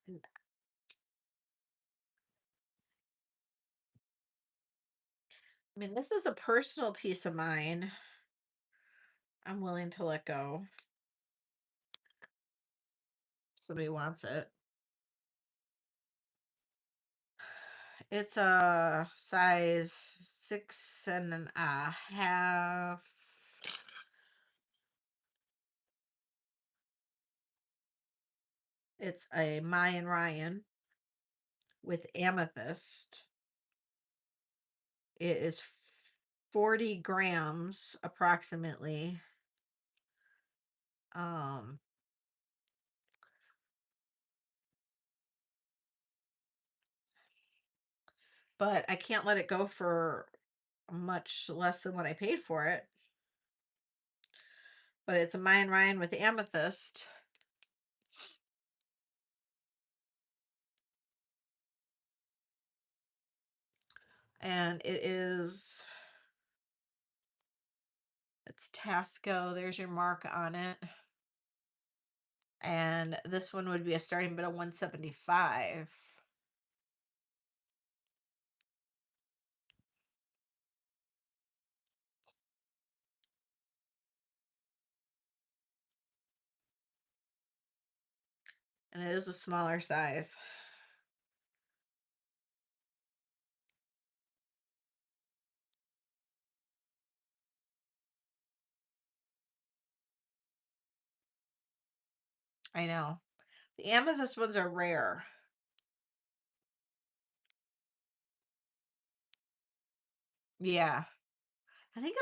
I mean, this is a personal piece of mine. I'm willing to let go. Somebody wants it. It's a size 6.5. It's a Mayan Ryan with amethyst. It is 40 grams approximately. Um, but I can't let it go for much less than what I paid for it. But it's a Mayan Ryan with amethyst. And it's Tasco. There's your mark on it. And this one would be a starting bid of 175. And it is a smaller size. I know. The amethyst ones are rare. Yeah. I think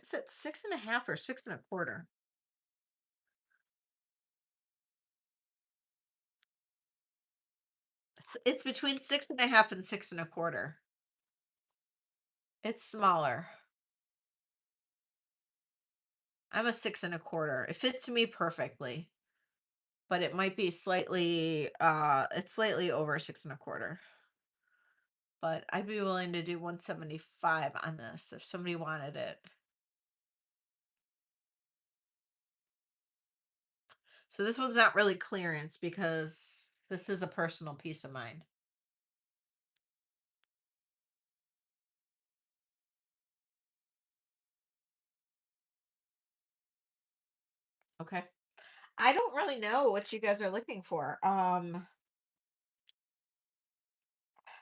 is it 6.5 or 6.25? It's between 6.5 and 6.25. It's smaller. I'm a 6.25. It fits me perfectly, but it might be slightly it's slightly over 6.25. But I'd be willing to do 175 on this if somebody wanted it. So this one's not really clearance because this is a personal piece of mine. Okay. I don't really know what you guys are looking for.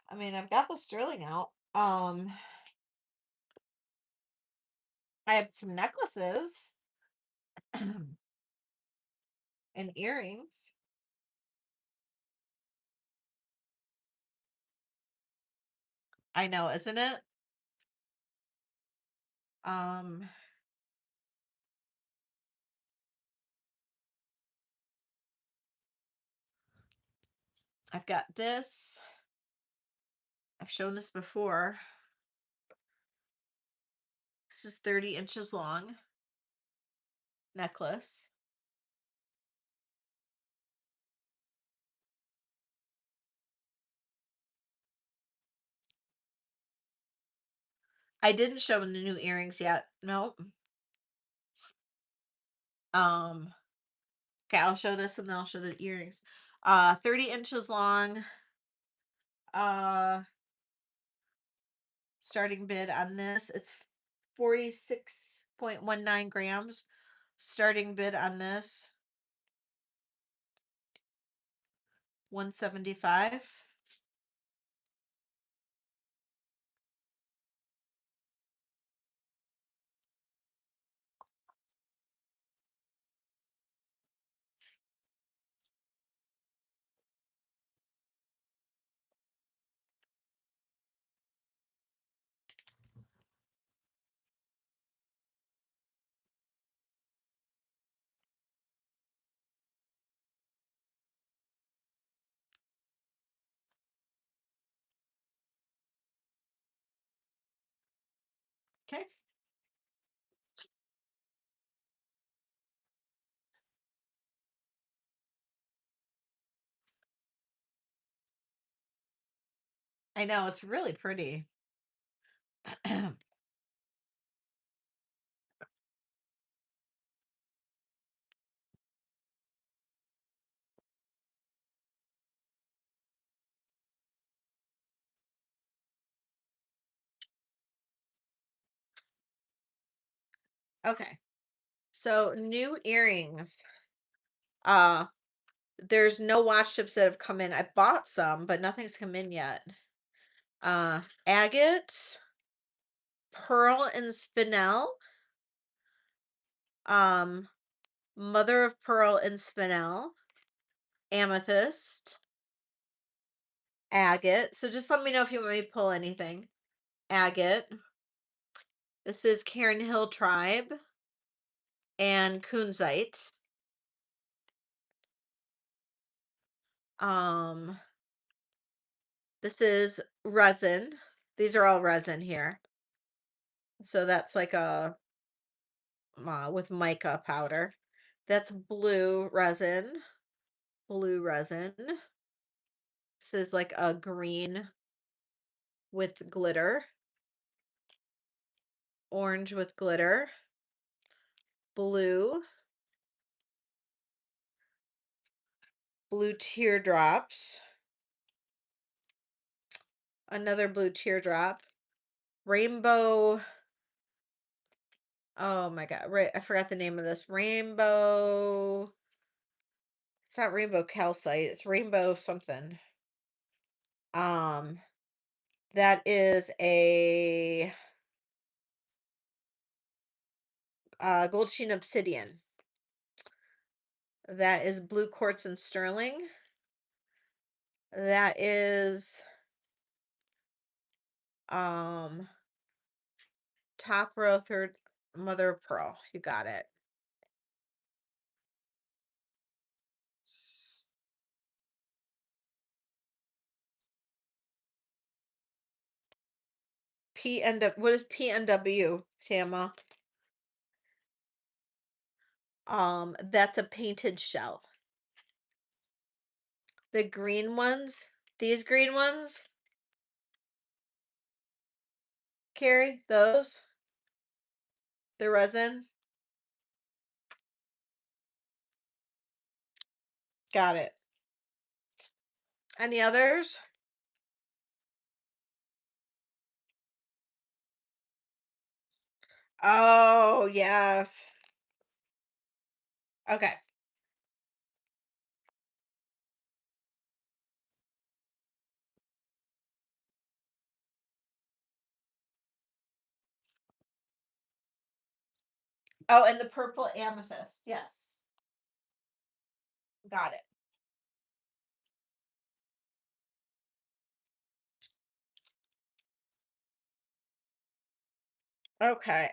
I mean, I've got the sterling out. I have some necklaces and earrings. I know, isn't it? Um, I've got this. I've shown this before. This is 30 inches long necklace. I didn't show the new earrings yet. Nope. Um, okay, I'll show this and then I'll show the earrings. 30 inches long. Uh, Starting bid on this. It's 46.19 grams. Starting bid on this 175. Okay. I know it's really pretty. Okay. So new earrings. Uh there's no watch chips that have come in. I bought some, but nothing's come in yet. Agate, pearl and spinel, um, mother of pearl and spinel, amethyst, agate. So just let me know if you want me to pull anything. Agate. This is Karen Hill Tribe and Kunzite. Um, this is resin. These are all resin here. So that's like a with mica powder. That's blue resin. Blue resin. This is like a green with glitter. Orange with glitter. Blue. Blue teardrops. Another blue teardrop. Rainbow. Oh my god, right, I forgot the name of this. Rainbow. It's not rainbow calcite, it's rainbow something. Um that is a gold sheen obsidian. That is blue quartz and sterling. That is um top row third mother of pearl. You got it. What is PNW, Tama? That's a painted shell. The green ones, these green ones, Carrie, those, the resin. Got it. Any others? Oh, yes. Okay. Oh, and the purple amethyst. Yes. Got it. Okay.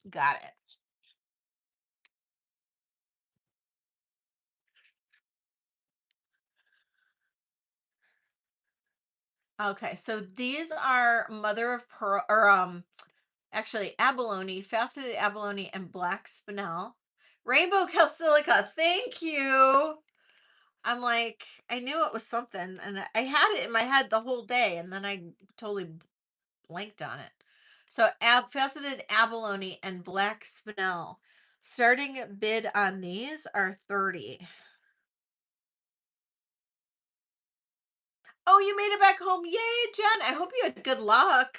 Got it. Okay. So these are mother of pearl or actually abalone, faceted abalone and black spinel. Rainbow calsilica. Thank you. I'm like, I knew it was something and I had it in my head the whole day and then I totally blanked on it. So faceted abalone and black spinel. Starting bid on these are 30. Oh, you made it back home. Yay, Jen. I hope you had good luck.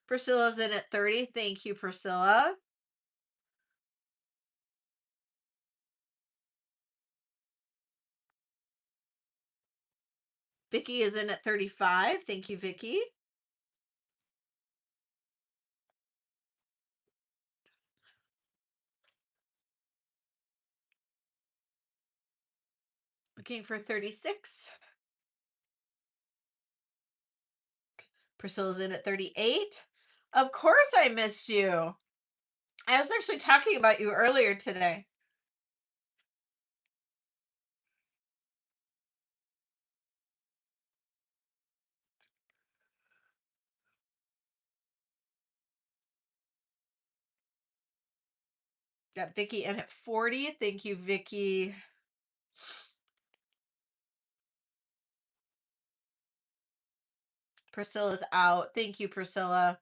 Priscilla's in at 30. Thank you, Priscilla. Vicky is in at 35. Thank you, Vicky. Looking for 36. Priscilla's in at 38. Of course I missed you. I was actually talking about you earlier today. Got Vicky in at 40. Thank you, Vicky. Priscilla's out. Thank you, Priscilla.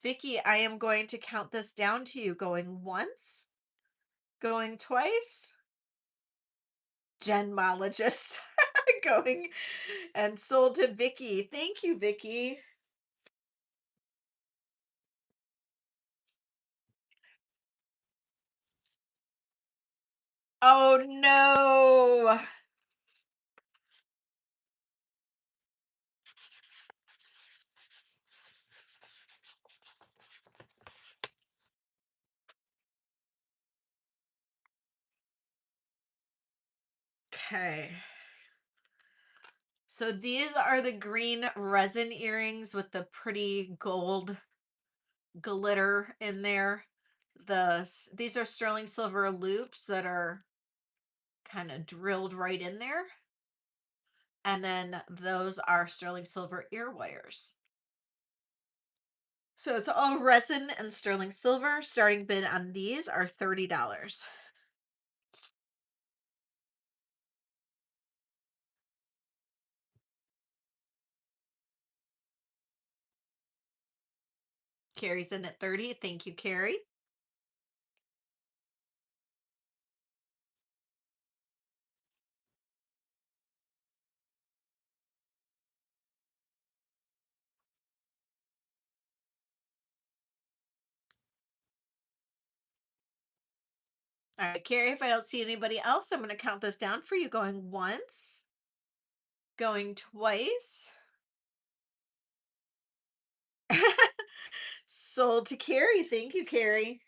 Vicky, I am going to count this down to you. Going once, going twice. Gemologist going and sold to Vicky. Thank you, Vicky. Oh no. Okay. So these are the green resin earrings with the pretty gold glitter in there. These are sterling silver loops that are kind of drilled right in there. And then those are sterling silver ear wires. So it's all resin and sterling silver. Starting bid on these are $30. Carrie's in at 30. Thank you, Carrie. All right, Carrie, if I don't see anybody else, I'm going to count this down for you. Going once, going twice. Sold to Carrie. Thank you, Carrie.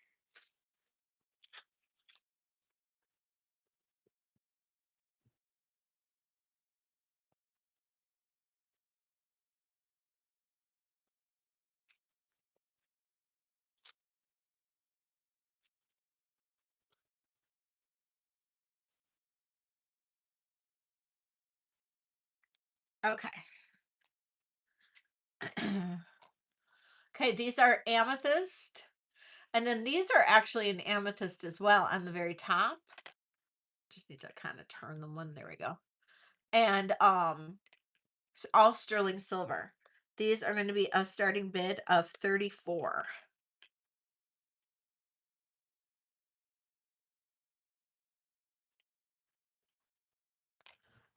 Okay. Okay, these are amethyst. And then these are actually an amethyst as well on the very top. Just need to kind of turn them one. There we go. And all sterling silver. These are going to be a starting bid of 34.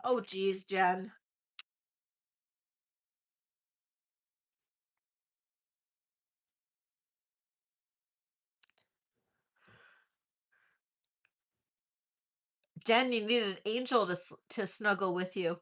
Oh, geez, Jen. Jen, you need an angel to snuggle with you.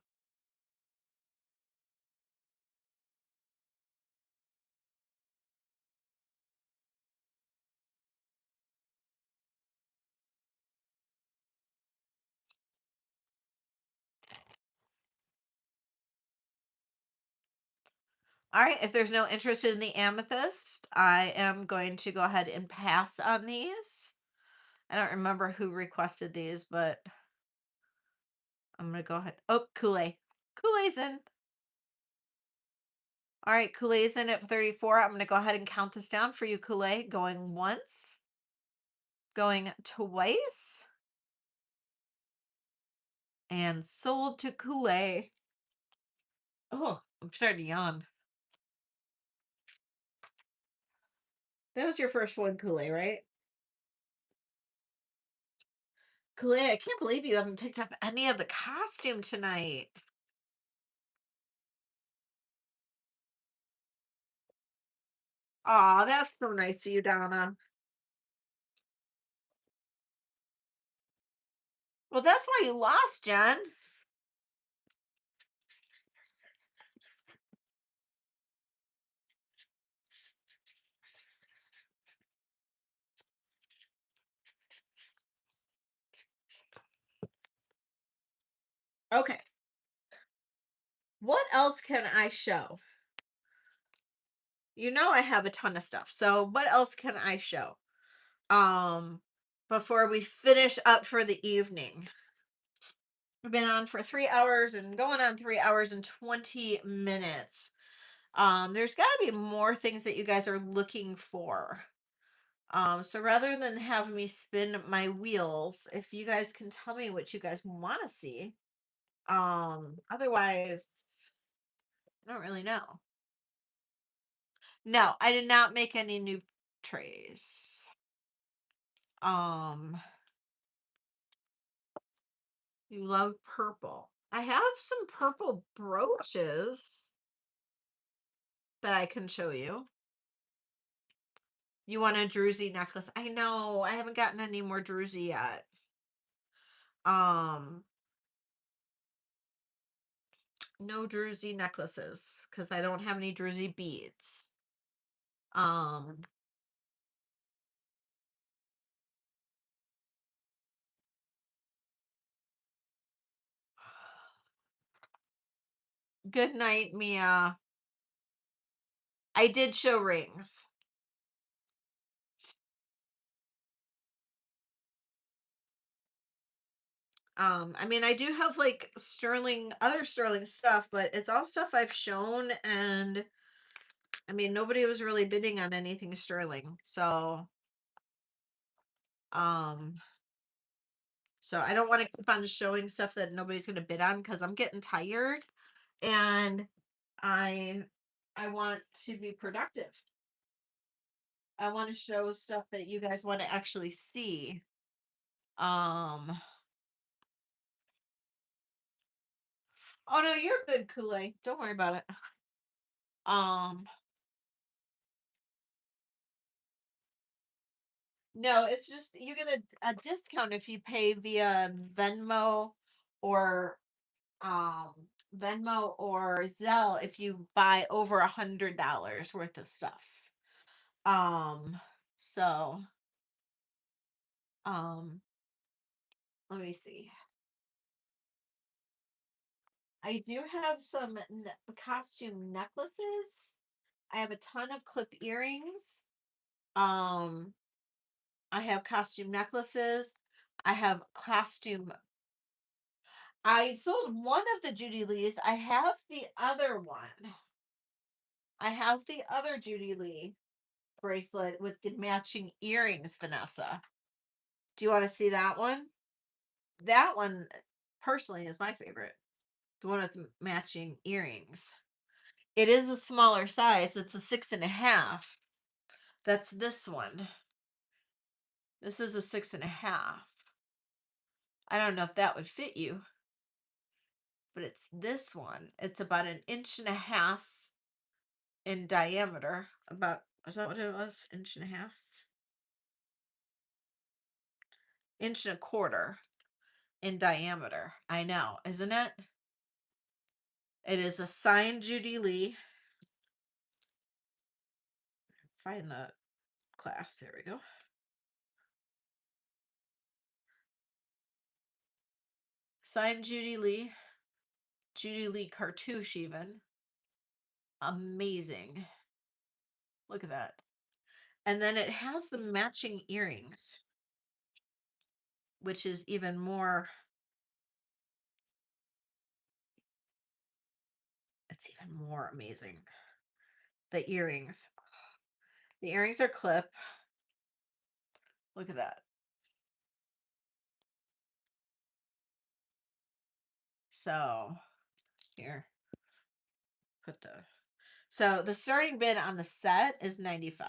All right, if there's no interest in the amethyst, I am going to go ahead and pass on these. I don't remember who requested these, but I'm gonna go ahead. Oh, Kool-Aid. Kool-Aid's in. All right, Kool-Aid's in at 34. I'm gonna go ahead and count this down for you, Kool-Aid. Going once, going twice, and sold to Kool-Aid. Oh, I'm starting to yawn. That was your first one, Kool-Aid, right? Kool-Aid, I can't believe you haven't picked up any of the costume tonight. Aw, that's so nice of you, Donna. Well, that's why you lost, Jen. Okay. What else can I show? You know I have a ton of stuff. So what else can I show? Um before we finish up for the evening. We've been on for 3 hours and going on 3 hours and 20 minutes. There's got to be more things that you guys are looking for. So rather than have me spin my wheels, if you guys can tell me what you guys want to see, otherwise, I don't really know. No, I did not make any new trays. Um, you love purple. I have some purple brooches that I can show you. You want a druzy necklace? I know, I haven't gotten any more druzy yet. Um, no druzy necklaces because I don't have any druzy beads. Um, good night, Mia. I did show rings. I mean, I do have like other sterling stuff, but it's all stuff I've shown, and I mean, nobody was really bidding on anything sterling. Um, so I don't want to keep on showing stuff that nobody's going to bid on because I'm getting tired, and I I want to be productive. I want to show stuff that you guys want to actually see. Um, oh no, you're good, Kool-Aid. Don't worry about it. Um, no, it's just you get a discount if you pay via or um Venmo or Zelle if you buy over $100 worth of stuff. Um, so um, let me see. I do have some costume necklaces. I have a ton of clip earrings. Um, I have costume necklaces. I have costume. I sold one of the Judy Lees. I have the other one. I have the other Judy Lee bracelet with the matching earrings, Vanessa. Do you want to see that one? That one, personally, is my favorite. The one with matching earrings. It is a smaller size. It's a 6.5. That's this one. This is a 6.5. I don't know if that would fit you. but it's this one. It's about an inch and a half in diameter. About, is that what it was? Inch and a half? Inch and a quarter in diameter. I know, isn't it? It is a signed Judy Lee. Find the clasp. There we go. Signed Judy Lee. Judy Lee cartouche even. Amazing. Look at that. And then it has the matching earrings, which is even more, it's even more amazing. The earrings. The earrings are clip. Look at that. So here, put the, so the starting bid on the set is 95.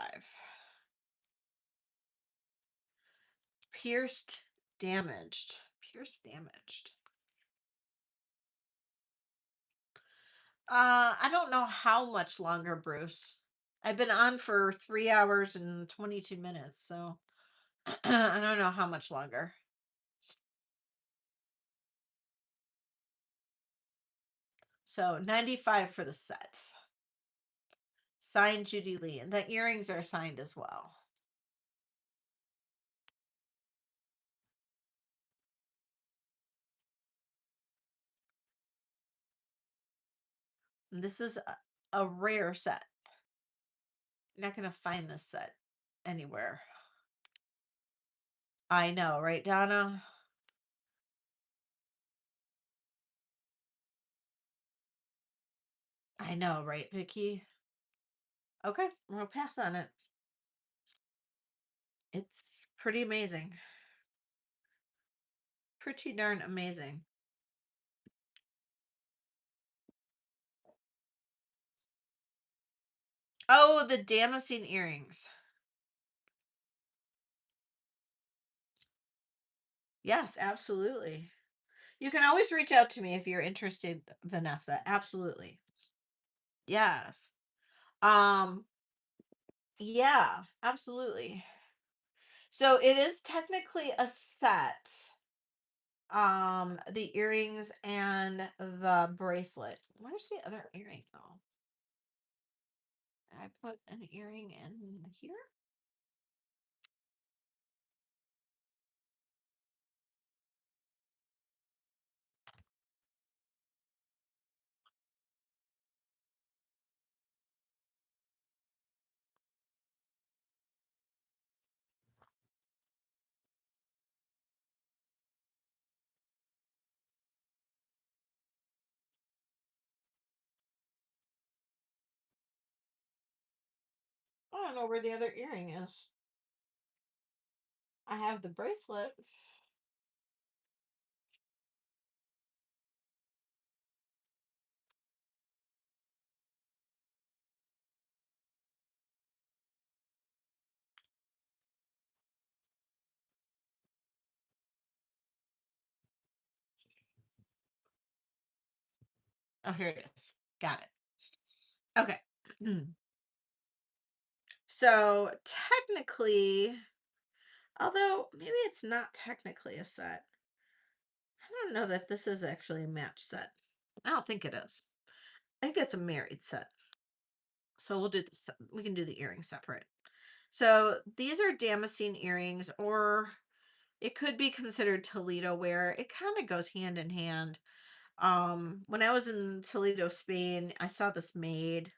Pierced, damaged. Pierced, damaged. I don't know how much longer, Bruce. I've been on for 3 hours and 22 minutes, so I don't know how much longer. So 95 for the set. Signed Judy Lee. And the earrings are signed as well. And this is a rare set. You're not going to find this set anywhere. I know, right, Donna? I know, right, Vicky? Okay, we'll pass on it. It's pretty amazing. Pretty darn amazing. Oh, the damascene earrings. Yes, absolutely. You can always reach out to me if you're interested, Vanessa. Absolutely. Yes. Um, yeah, absolutely. So it is technically a set. The earrings and the bracelet. Where's the other earring though? Did I put an earring in here? I don't know where the other earring is. I have the bracelet. Oh, here it is. Got it. Okay. So technically, although maybe it's not technically a set. I don't know that this is actually a match set. I don't think it is. I think it's a married set. So we'll do this. We can do the earrings separate. So these are damascene earrings, or it could be considered Toledo wear. It kind of goes hand in hand. When I was in Toledo, Spain, I saw this made.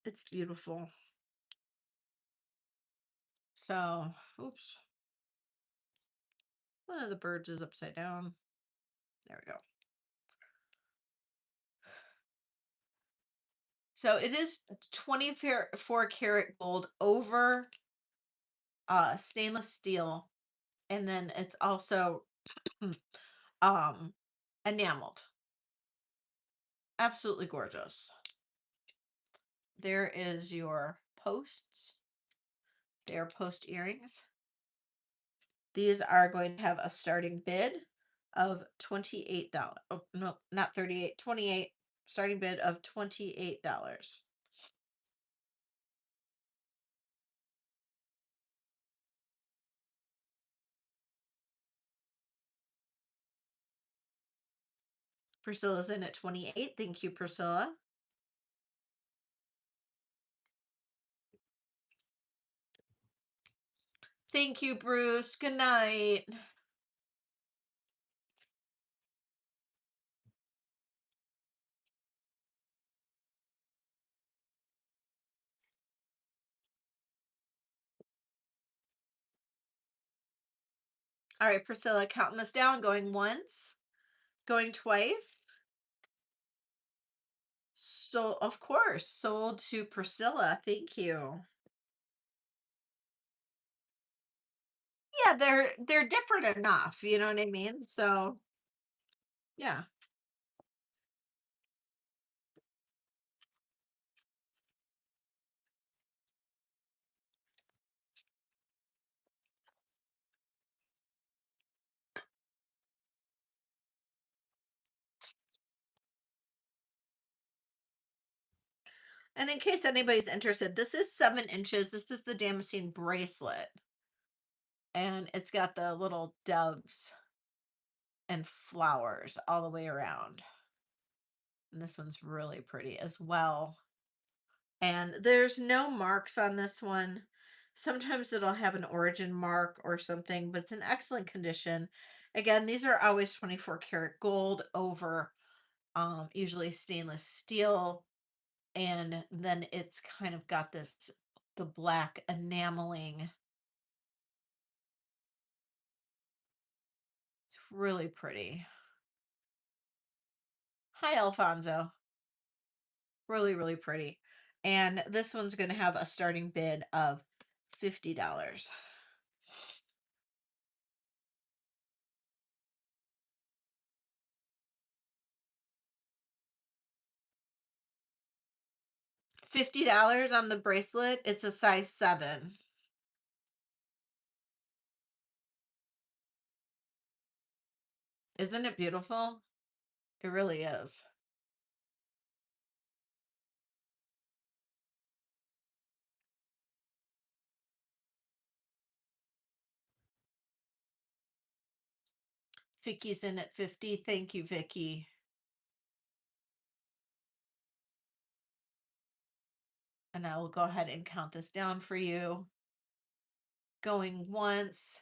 It's beautiful. So, oops. One of the birds is upside down. There we go. So it is 24 karat gold over stainless steel, and then it's also um enameled. Absolutely gorgeous. There is your posts. They are post earrings. These are going to have a starting bid of $28. Oh, no, not 38, 28. Starting bid of $28. Priscilla's in at 28. Thank you, Priscilla. Thank you, Bruce. Good night. All right, Priscilla, counting this down, going once, going twice. So, of course, sold to Priscilla. Thank you. Yeah, they're different enough, you know what I mean? So, yeah. And in case anybody's interested, this is 7 inches. This is the Damascene bracelet. And it's got the little doves and flowers all the way around. And this one's really pretty as well. And there's no marks on this one. Sometimes it'll have an origin mark or something, but it's in excellent condition. Again, these are always 24 karat gold over usually stainless steel. And then it's kind of got this, the black enameling. It's really pretty. Hi, Alfonso. Really, really pretty. And this one's going to have a starting bid of $50. $50 on the bracelet. It's a size 7. Isn't it beautiful? It really is. Vicky's in at 50. Thank you, Vicky. And I will go ahead and count this down for you. Going once,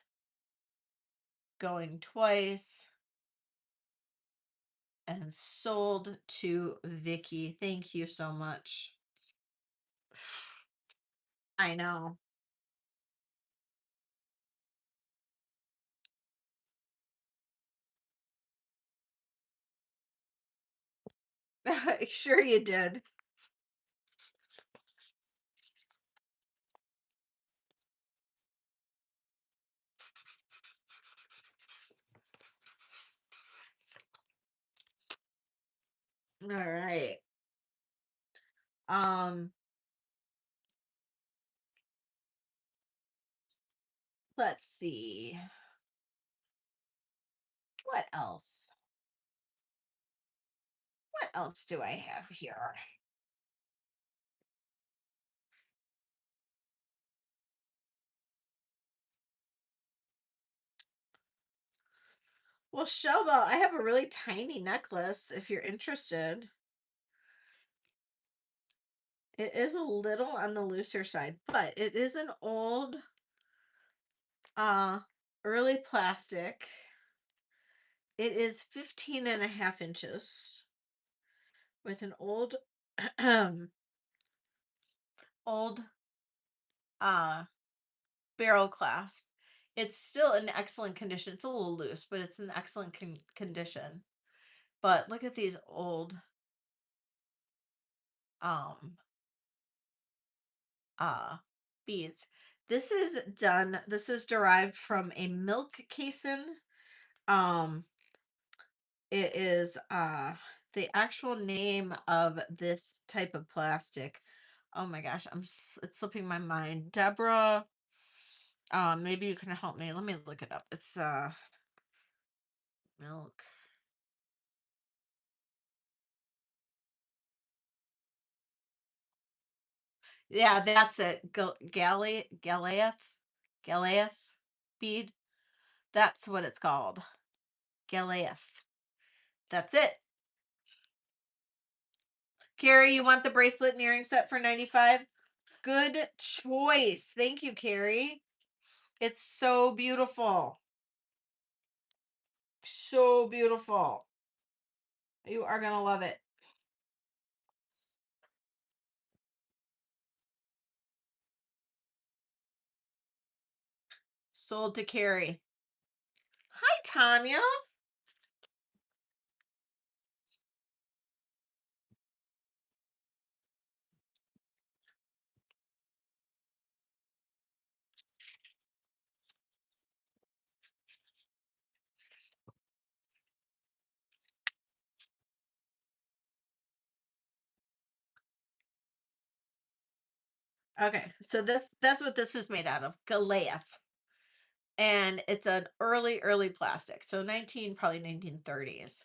going twice, and sold to Vicky. Thank you so much. I know. Sure you did. All right. Um, let's see. What else? What else do I have here? Well, Showbell, I have a really tiny necklace if you're interested. It is a little on the looser side, but it is an old uh early plastic. It is 15 and a half inches with an old old uh barrel clasp. It's still in excellent condition. It's a little loose, but it's in excellent condition. But look at these old um uh beads. This is derived from a milk casin. Um it is the actual name of this type of plastic. Oh my gosh, it's slipping my mind. Deborah, maybe you can help me. Let me look it up. It's Milk. Yeah, that's it. Galaeth bead. That's what it's called. Galaeth. That's it. Carrie, you want the bracelet and earring set for 95? Good choice. Thank you, Carrie. It's so beautiful. So beautiful. You are going to love it. Sold to Carrie. Hi, Tanya. Okay, so that's what this is made out of. Galaeth. And it's an early plastic. So 19 probably 1930s.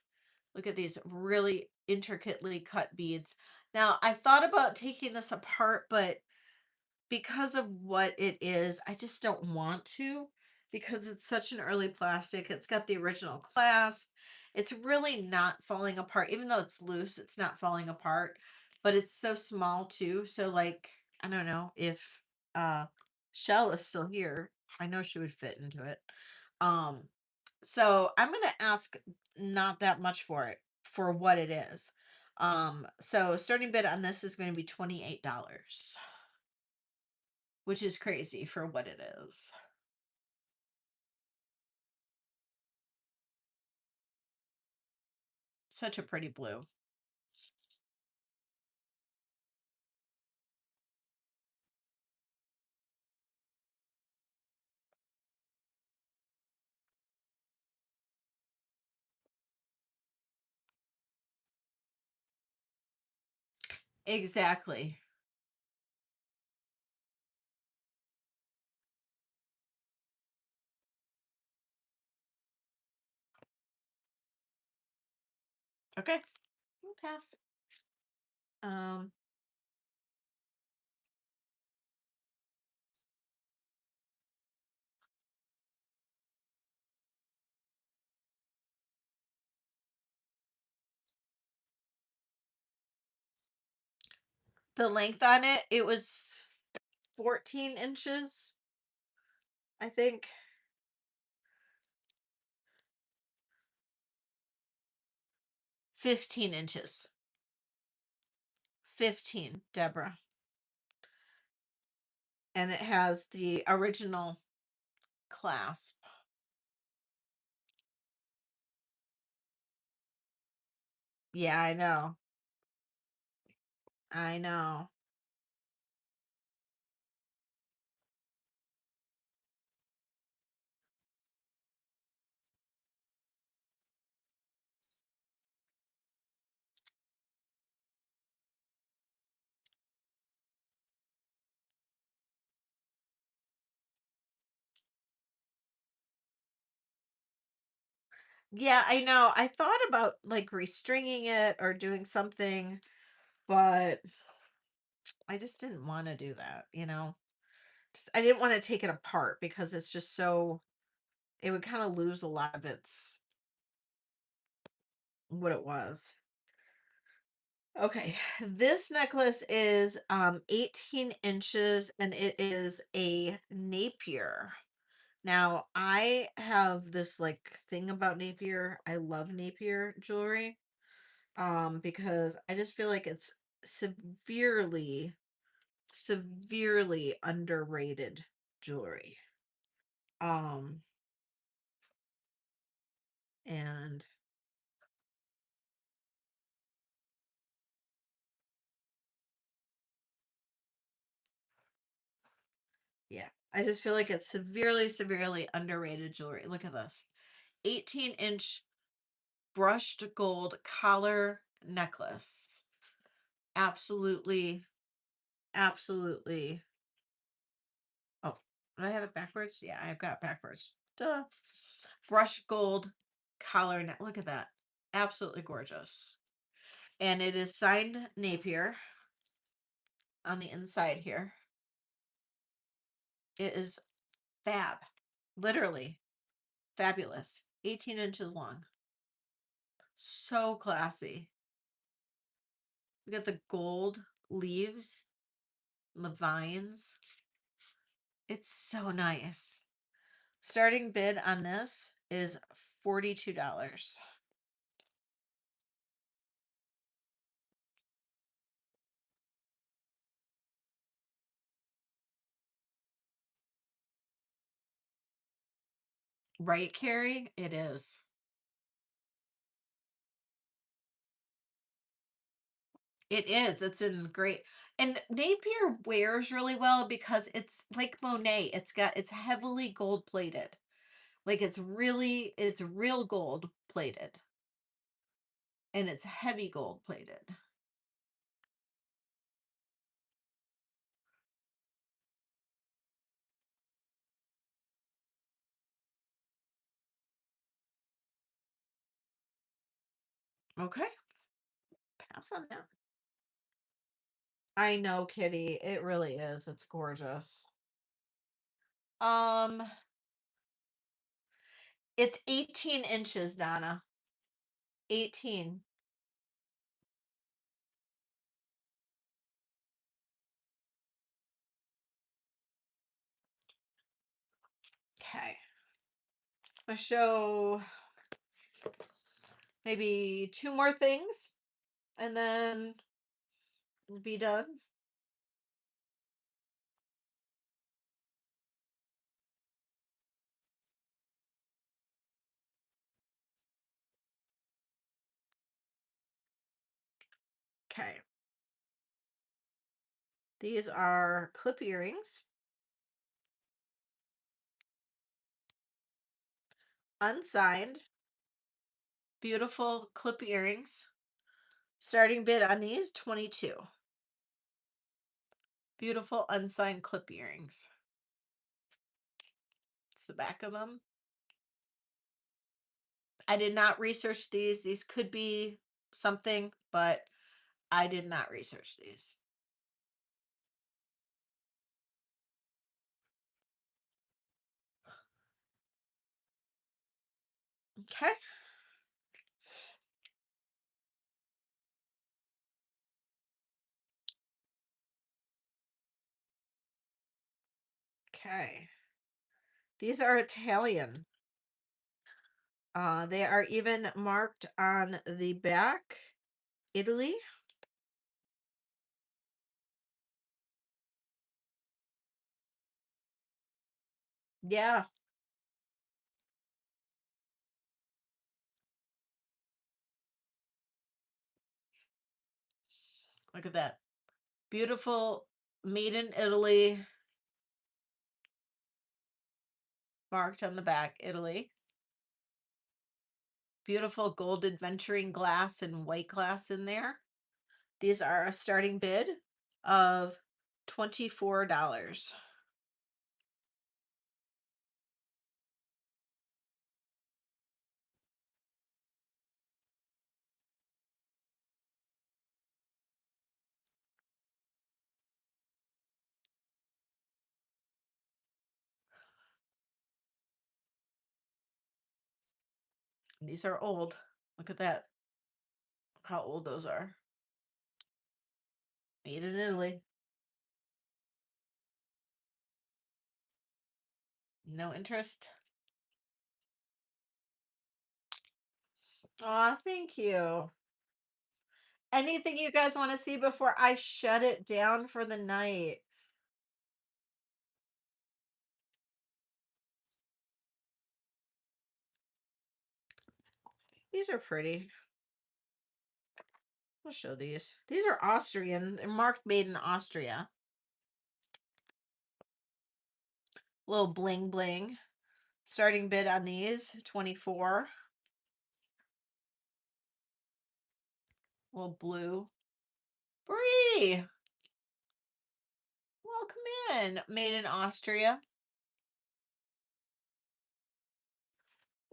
Look at these really intricately cut beads. Now, I thought about taking this apart, but because of what it is, I just don't want to because it's such an early plastic. It's got the original clasp. It's really not falling apart. Even though it's loose, it's not falling apart, but it's so small too. So like, I don't know if uh Shell is still here. I know she would fit into it. Um so I'm going to ask not that much for it for what it is. So starting bid on this is going to be $28, which is crazy for what it is. Such a pretty blue. Exactly. Okay. We'll pass. Um, the length on it, it was 14 inches, I think. 15 inches. 15, Deborah. And it has the original clasp. Yeah, I know. I know. Yeah, I know. I thought about like restringing it or doing something, but I just didn't want to do that. Just, I didn't want to take it apart because it's just so it would kind of lose a lot of its what it was. Okay, this necklace is 18 inches and it is a Napier. Now, I have this like thing about Napier. I love Napier jewelry because I just feel like it's severely severely underrated jewelry. Um and yeah, I just feel like it's severely underrated jewelry. Look at this. 18-inch brushed gold collar necklace. Absolutely, absolutely. Oh, did I have it backwards? Yeah, I've got it backwards. Duh. Brushed gold collar neck. Look at that. Absolutely gorgeous. And it is signed Napier on the inside here. It is fab. Literally fabulous. 18 inches long. So classy. Look at the gold leaves and the vines. It's so nice. Starting bid on this is $42. Right, Carrie? It is. It is. It's in great. And Napier wears really well because it's like Monet. It's heavily gold plated. Like it's real gold plated. And it's heavy gold plated. Okay. Pass on that. I know, Kitty. It really is. It's gorgeous. Um, it's 18 inches, Donna. 18. Okay. I'll show maybe two more things and then we'll be done. Okay. These are clip earrings, unsigned, beautiful clip earrings. Starting bid on these 22. Beautiful unsigned clip earrings. It's the back of them. I did not research these. These could be something, but I did not research these. Okay. Okay. These are Italian. They are even marked on the back. Italy. Yeah. Look at that. Beautiful, made in Italy. Marked on the back, Italy. Beautiful gold adventuring glass and white glass in there. These are a starting bid of $24. These are old. Look at that. Look how old those are. Made in Italy. No interest. Aw, thank you. Anything you guys want to see before I shut it down for the night? These are pretty. I'll show these. These are Austrian. They're marked made in Austria. Little bling bling. Starting bid on these, 24. Little blue. Bree! Welcome in. Made in Austria.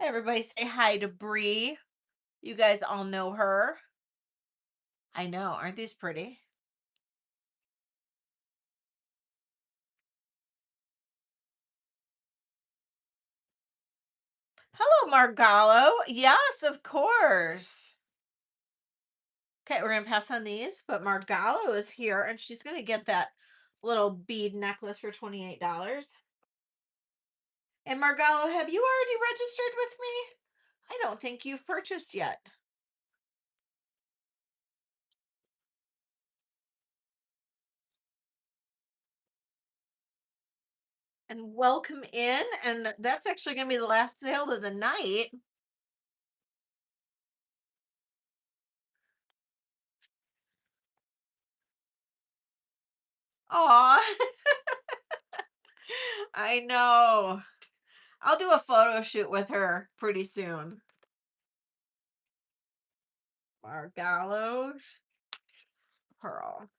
Everybody say hi to Bree. You guys all know her. I know. Aren't these pretty? Hello, Margallo. Yes, of course. Okay, we're gonna pass on these, but Margallo is here and she's gonna get that little bead necklace for $28. And Margallo, have you already registered with me? I don't think you've purchased yet. And welcome in. And that's actually gonna be the last sale of the night. Aw. I know. I'll do a photo shoot with her pretty soon. Margallo Pearl.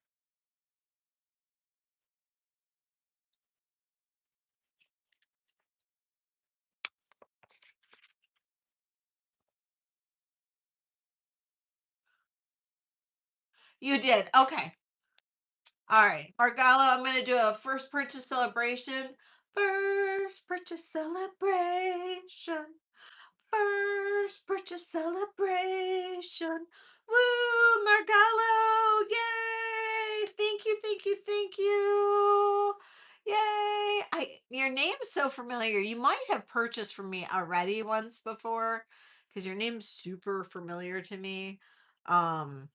You did. Okay. All right. Margallo, I'm going to do a first purchase celebration. First purchase celebration. First purchase celebration. Woo, Margallo. Yay. Thank you, thank you, thank you. Yay. Your name's so familiar. You might have purchased from me already once before because your name's super familiar to me. Um,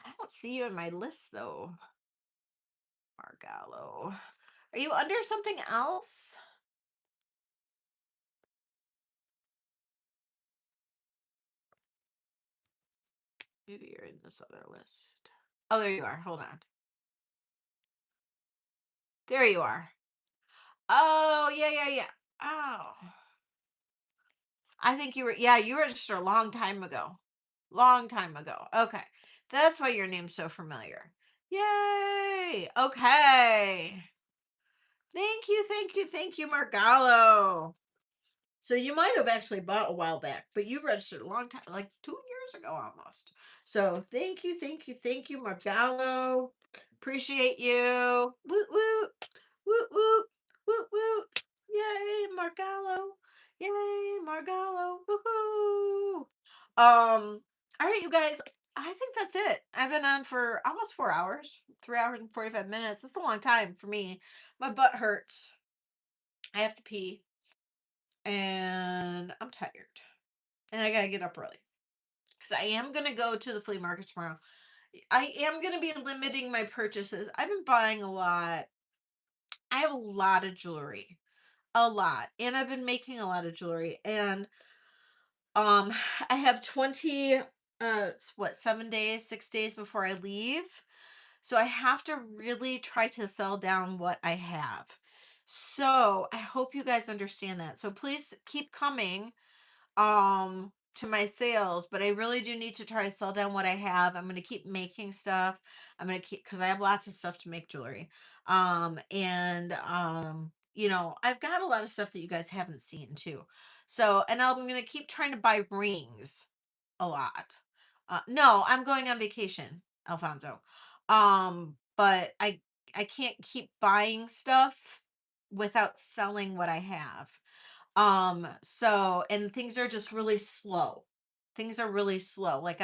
I don't see you in my list though, Margallo. Are you under something else? Maybe you're in this other list. Oh, there you are. Hold on. There you are. Oh, yeah, yeah, yeah. Oh, I think you were, yeah, you registered a long time ago. Long time ago. Okay. That's why your name's so familiar. Yay. Okay. Thank you, Margallo. So you might have actually bought a while back, but you registered a long time, like 2 years ago almost. So thank you, Margallo. Appreciate you. Woot woot, woot woot, woot woot. Yay, Margallo. Yay, Margallo. Woohoo. All right, you guys. I think that's it. I've been on for almost 4 hours, 3 hours and 45 minutes. That's a long time for me. My butt hurts. I have to pee and I'm tired. And I gotta get up early because I am gonna go to the flea market tomorrow. I am gonna be limiting my purchases. I've been buying a lot. I have a lot of jewelry, a lot, and I've been making a lot of jewelry. And um, I have 20, what, 7 days, 6 days before I leave. So I have to really try to sell down what I have. So I hope you guys understand that. So please keep coming to my sales, but I really do need to try to sell down what I have. I'm going to keep making stuff. I'm going to keep, because I have lots of stuff to make jewelry. And I've got a lot of stuff that you guys haven't seen too. So, and I'm going to keep trying to buy rings a lot. No, I'm going on vacation, Alfonso. But I can't keep buying stuff without selling what I have. And things are just really slow. Things are really slow. Like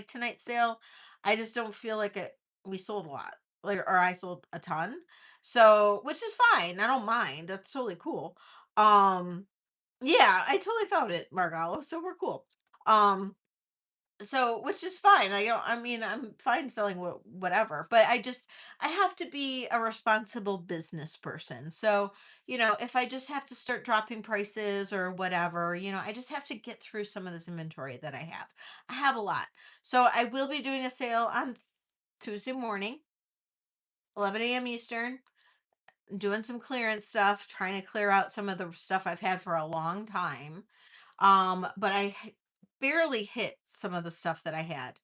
tonight's sale, I just don't feel like it we sold a lot. Like, or I sold a ton. So, which is fine. I don't mind. That's totally cool. Um, yeah, I totally found it, Margallo. So we're cool. Um, so which is fine. I'm fine selling whatever, but I have to be a responsible business person. So if I just have to start dropping prices or whatever, I just have to get through some of this inventory that I have a lot. So I will be doing a sale on Tuesday morning, 11 a.m. Eastern, doing some clearance stuff, trying to clear out some of the stuff I've had for a long time. But barely hit some of the stuff that I had.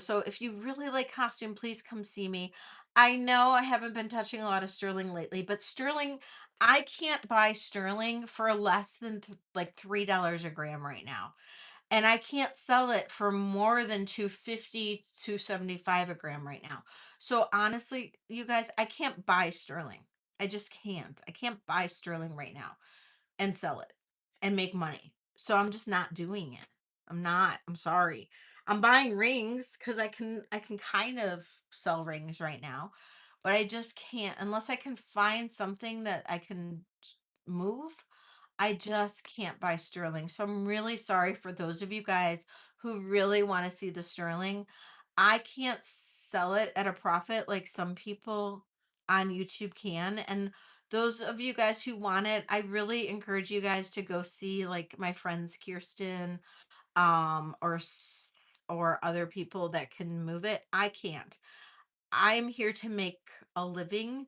So if you really like costume, please come see me. I know I haven't been touching a lot of sterling lately, but sterling, I can't buy sterling for less than like $3 a gram right now. And I can't sell it for more than 250, 275 a gram right now. So honestly, you guys, I can't buy sterling. I just can't. I can't buy sterling right now and sell it and make money. So I'm just not doing it. I'm not. I'm sorry. I'm buying rings cuz I can kind of sell rings right now, but I just can't unless I can find something that I can move. I just can't buy sterling. So I'm really sorry for those of you guys who really want to see the sterling. I can't sell it at a profit like some people on YouTube can. And those of you guys who want it, I really encourage you guys to go see like my friends Kirsten or other people that can move it. I can't. I'm here to make a living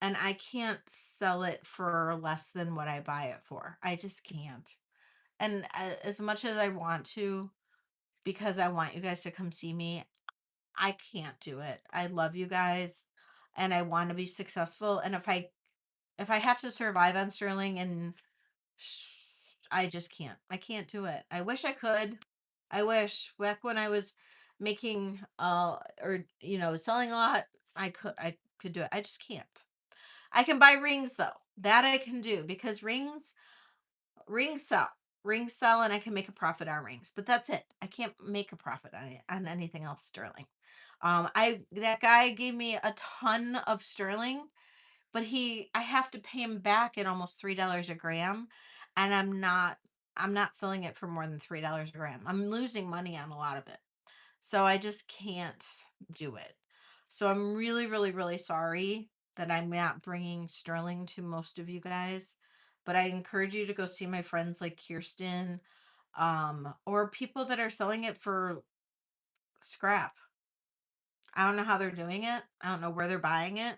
and I can't sell it for less than what I buy it for. I just can't. And as much as I want to, because I want you guys to come see me, I can't do it. I love you guys and I want to be successful. And if I have to survive on sterling and I just can't. I can't do it. I wish I could. I wish back when I was making or selling a lot, I could do it. I just can't. I can buy rings though. That I can do because rings sell. Rings sell and I can make a profit on rings. But that's it. I can't make a profit on it on anything else sterling. I that guy gave me a ton of sterling, but I have to pay him back at almost $3 a gram, and I'm not selling it for more than $3 a gram. I'm losing money on a lot of it. So I just can't do it. So I'm really, really, really sorry that I'm not bringing sterling to most of you guys, but I encourage you to go see my friends like Kirsten, or people that are selling it for scrap. I don't know how they're doing it. I don't know where they're buying it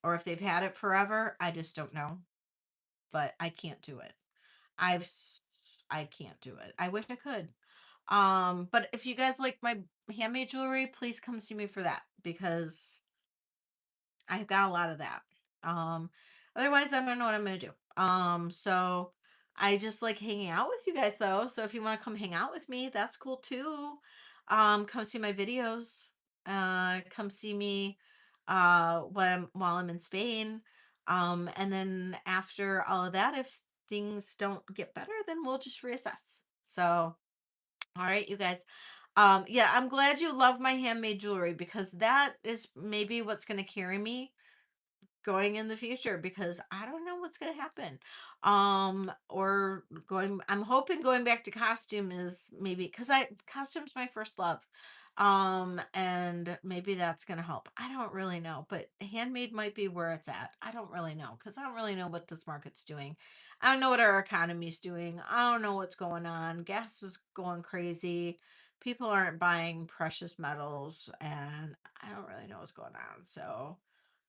or if they've had it forever. I just don't know, but I can't do it. I've s- I can't do it. I wish I could. But if you guys like my handmade jewelry, please come see me for that because I've got a lot of that. Um, Otherwise I don't know what I'm gonna do. So I just like hanging out with you guys though. So if you want to come hang out with me, that's cool too. Come see my videos. Come see me while I'm in Spain. And then after all of that, if things don't get better, then we'll just reassess. So all right, you guys. Yeah, I'm glad you love my handmade jewelry because that is maybe what's going to carry me going in the future because I don't know what's going to happen. Or I'm hoping going back to costume is maybe cuz costume's my first love. And maybe that's going to help. I don't really know, but handmade might be where it's at. I don't really know cuz I don't really know what this market's doing. I don't know what our economy's doing. I don't know what's going on. Gas is going crazy. People aren't buying precious metals and I don't really know what's going on. So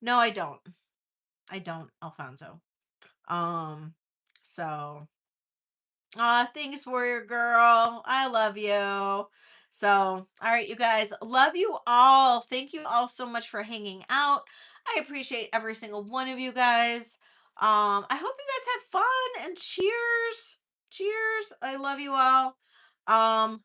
no, I don't. I don't, Alfonso. Um, so thanks, Warrior Girl. I love you. So, all right, you guys, love you all. Thank you all so much for hanging out. I appreciate every single one of you guys. I hope you guys had fun and cheers. Cheers. I love you all. Um,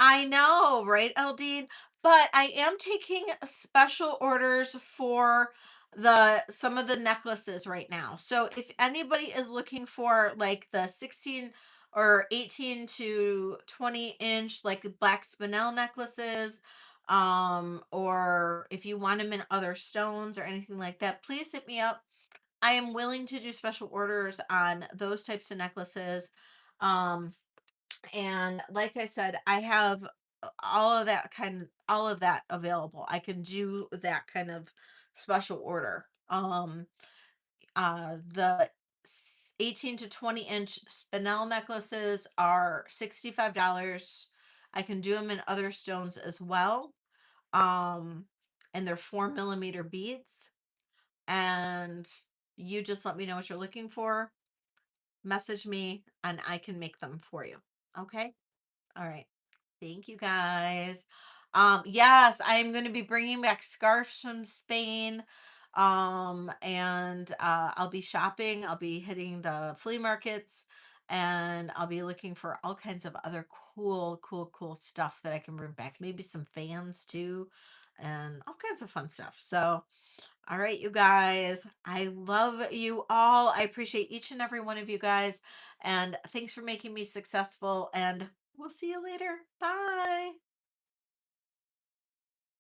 I know, right, Eldine? But I am taking special orders for the some of the necklaces right now. So if anybody is looking for like the 16 or 18 to 20-inch like the black spinel necklaces, or if you want them in other stones or anything like that, please hit me up. I am willing to do special orders on those types of necklaces. Um, and like I said, I have all of that available. I can do that kind of special order. The 18 to 20-inch spinel necklaces are $65. I can do them in other stones as well. Um, and they're 4 millimeter beads. And you just let me know what you're looking for. Message me and I can make them for you. Okay. All right. Thank you guys. Yes, I'm going to be bringing back scarves from Spain. And I'll be shopping. I'll be hitting the flea markets, and I'll be looking for all kinds of other cool stuff that I can bring back. Maybe some fans too, and all kinds of fun stuff. So, all right, you guys, I love you all. I appreciate each and every one of you guys, and thanks for making me successful. And we'll see you later. Bye.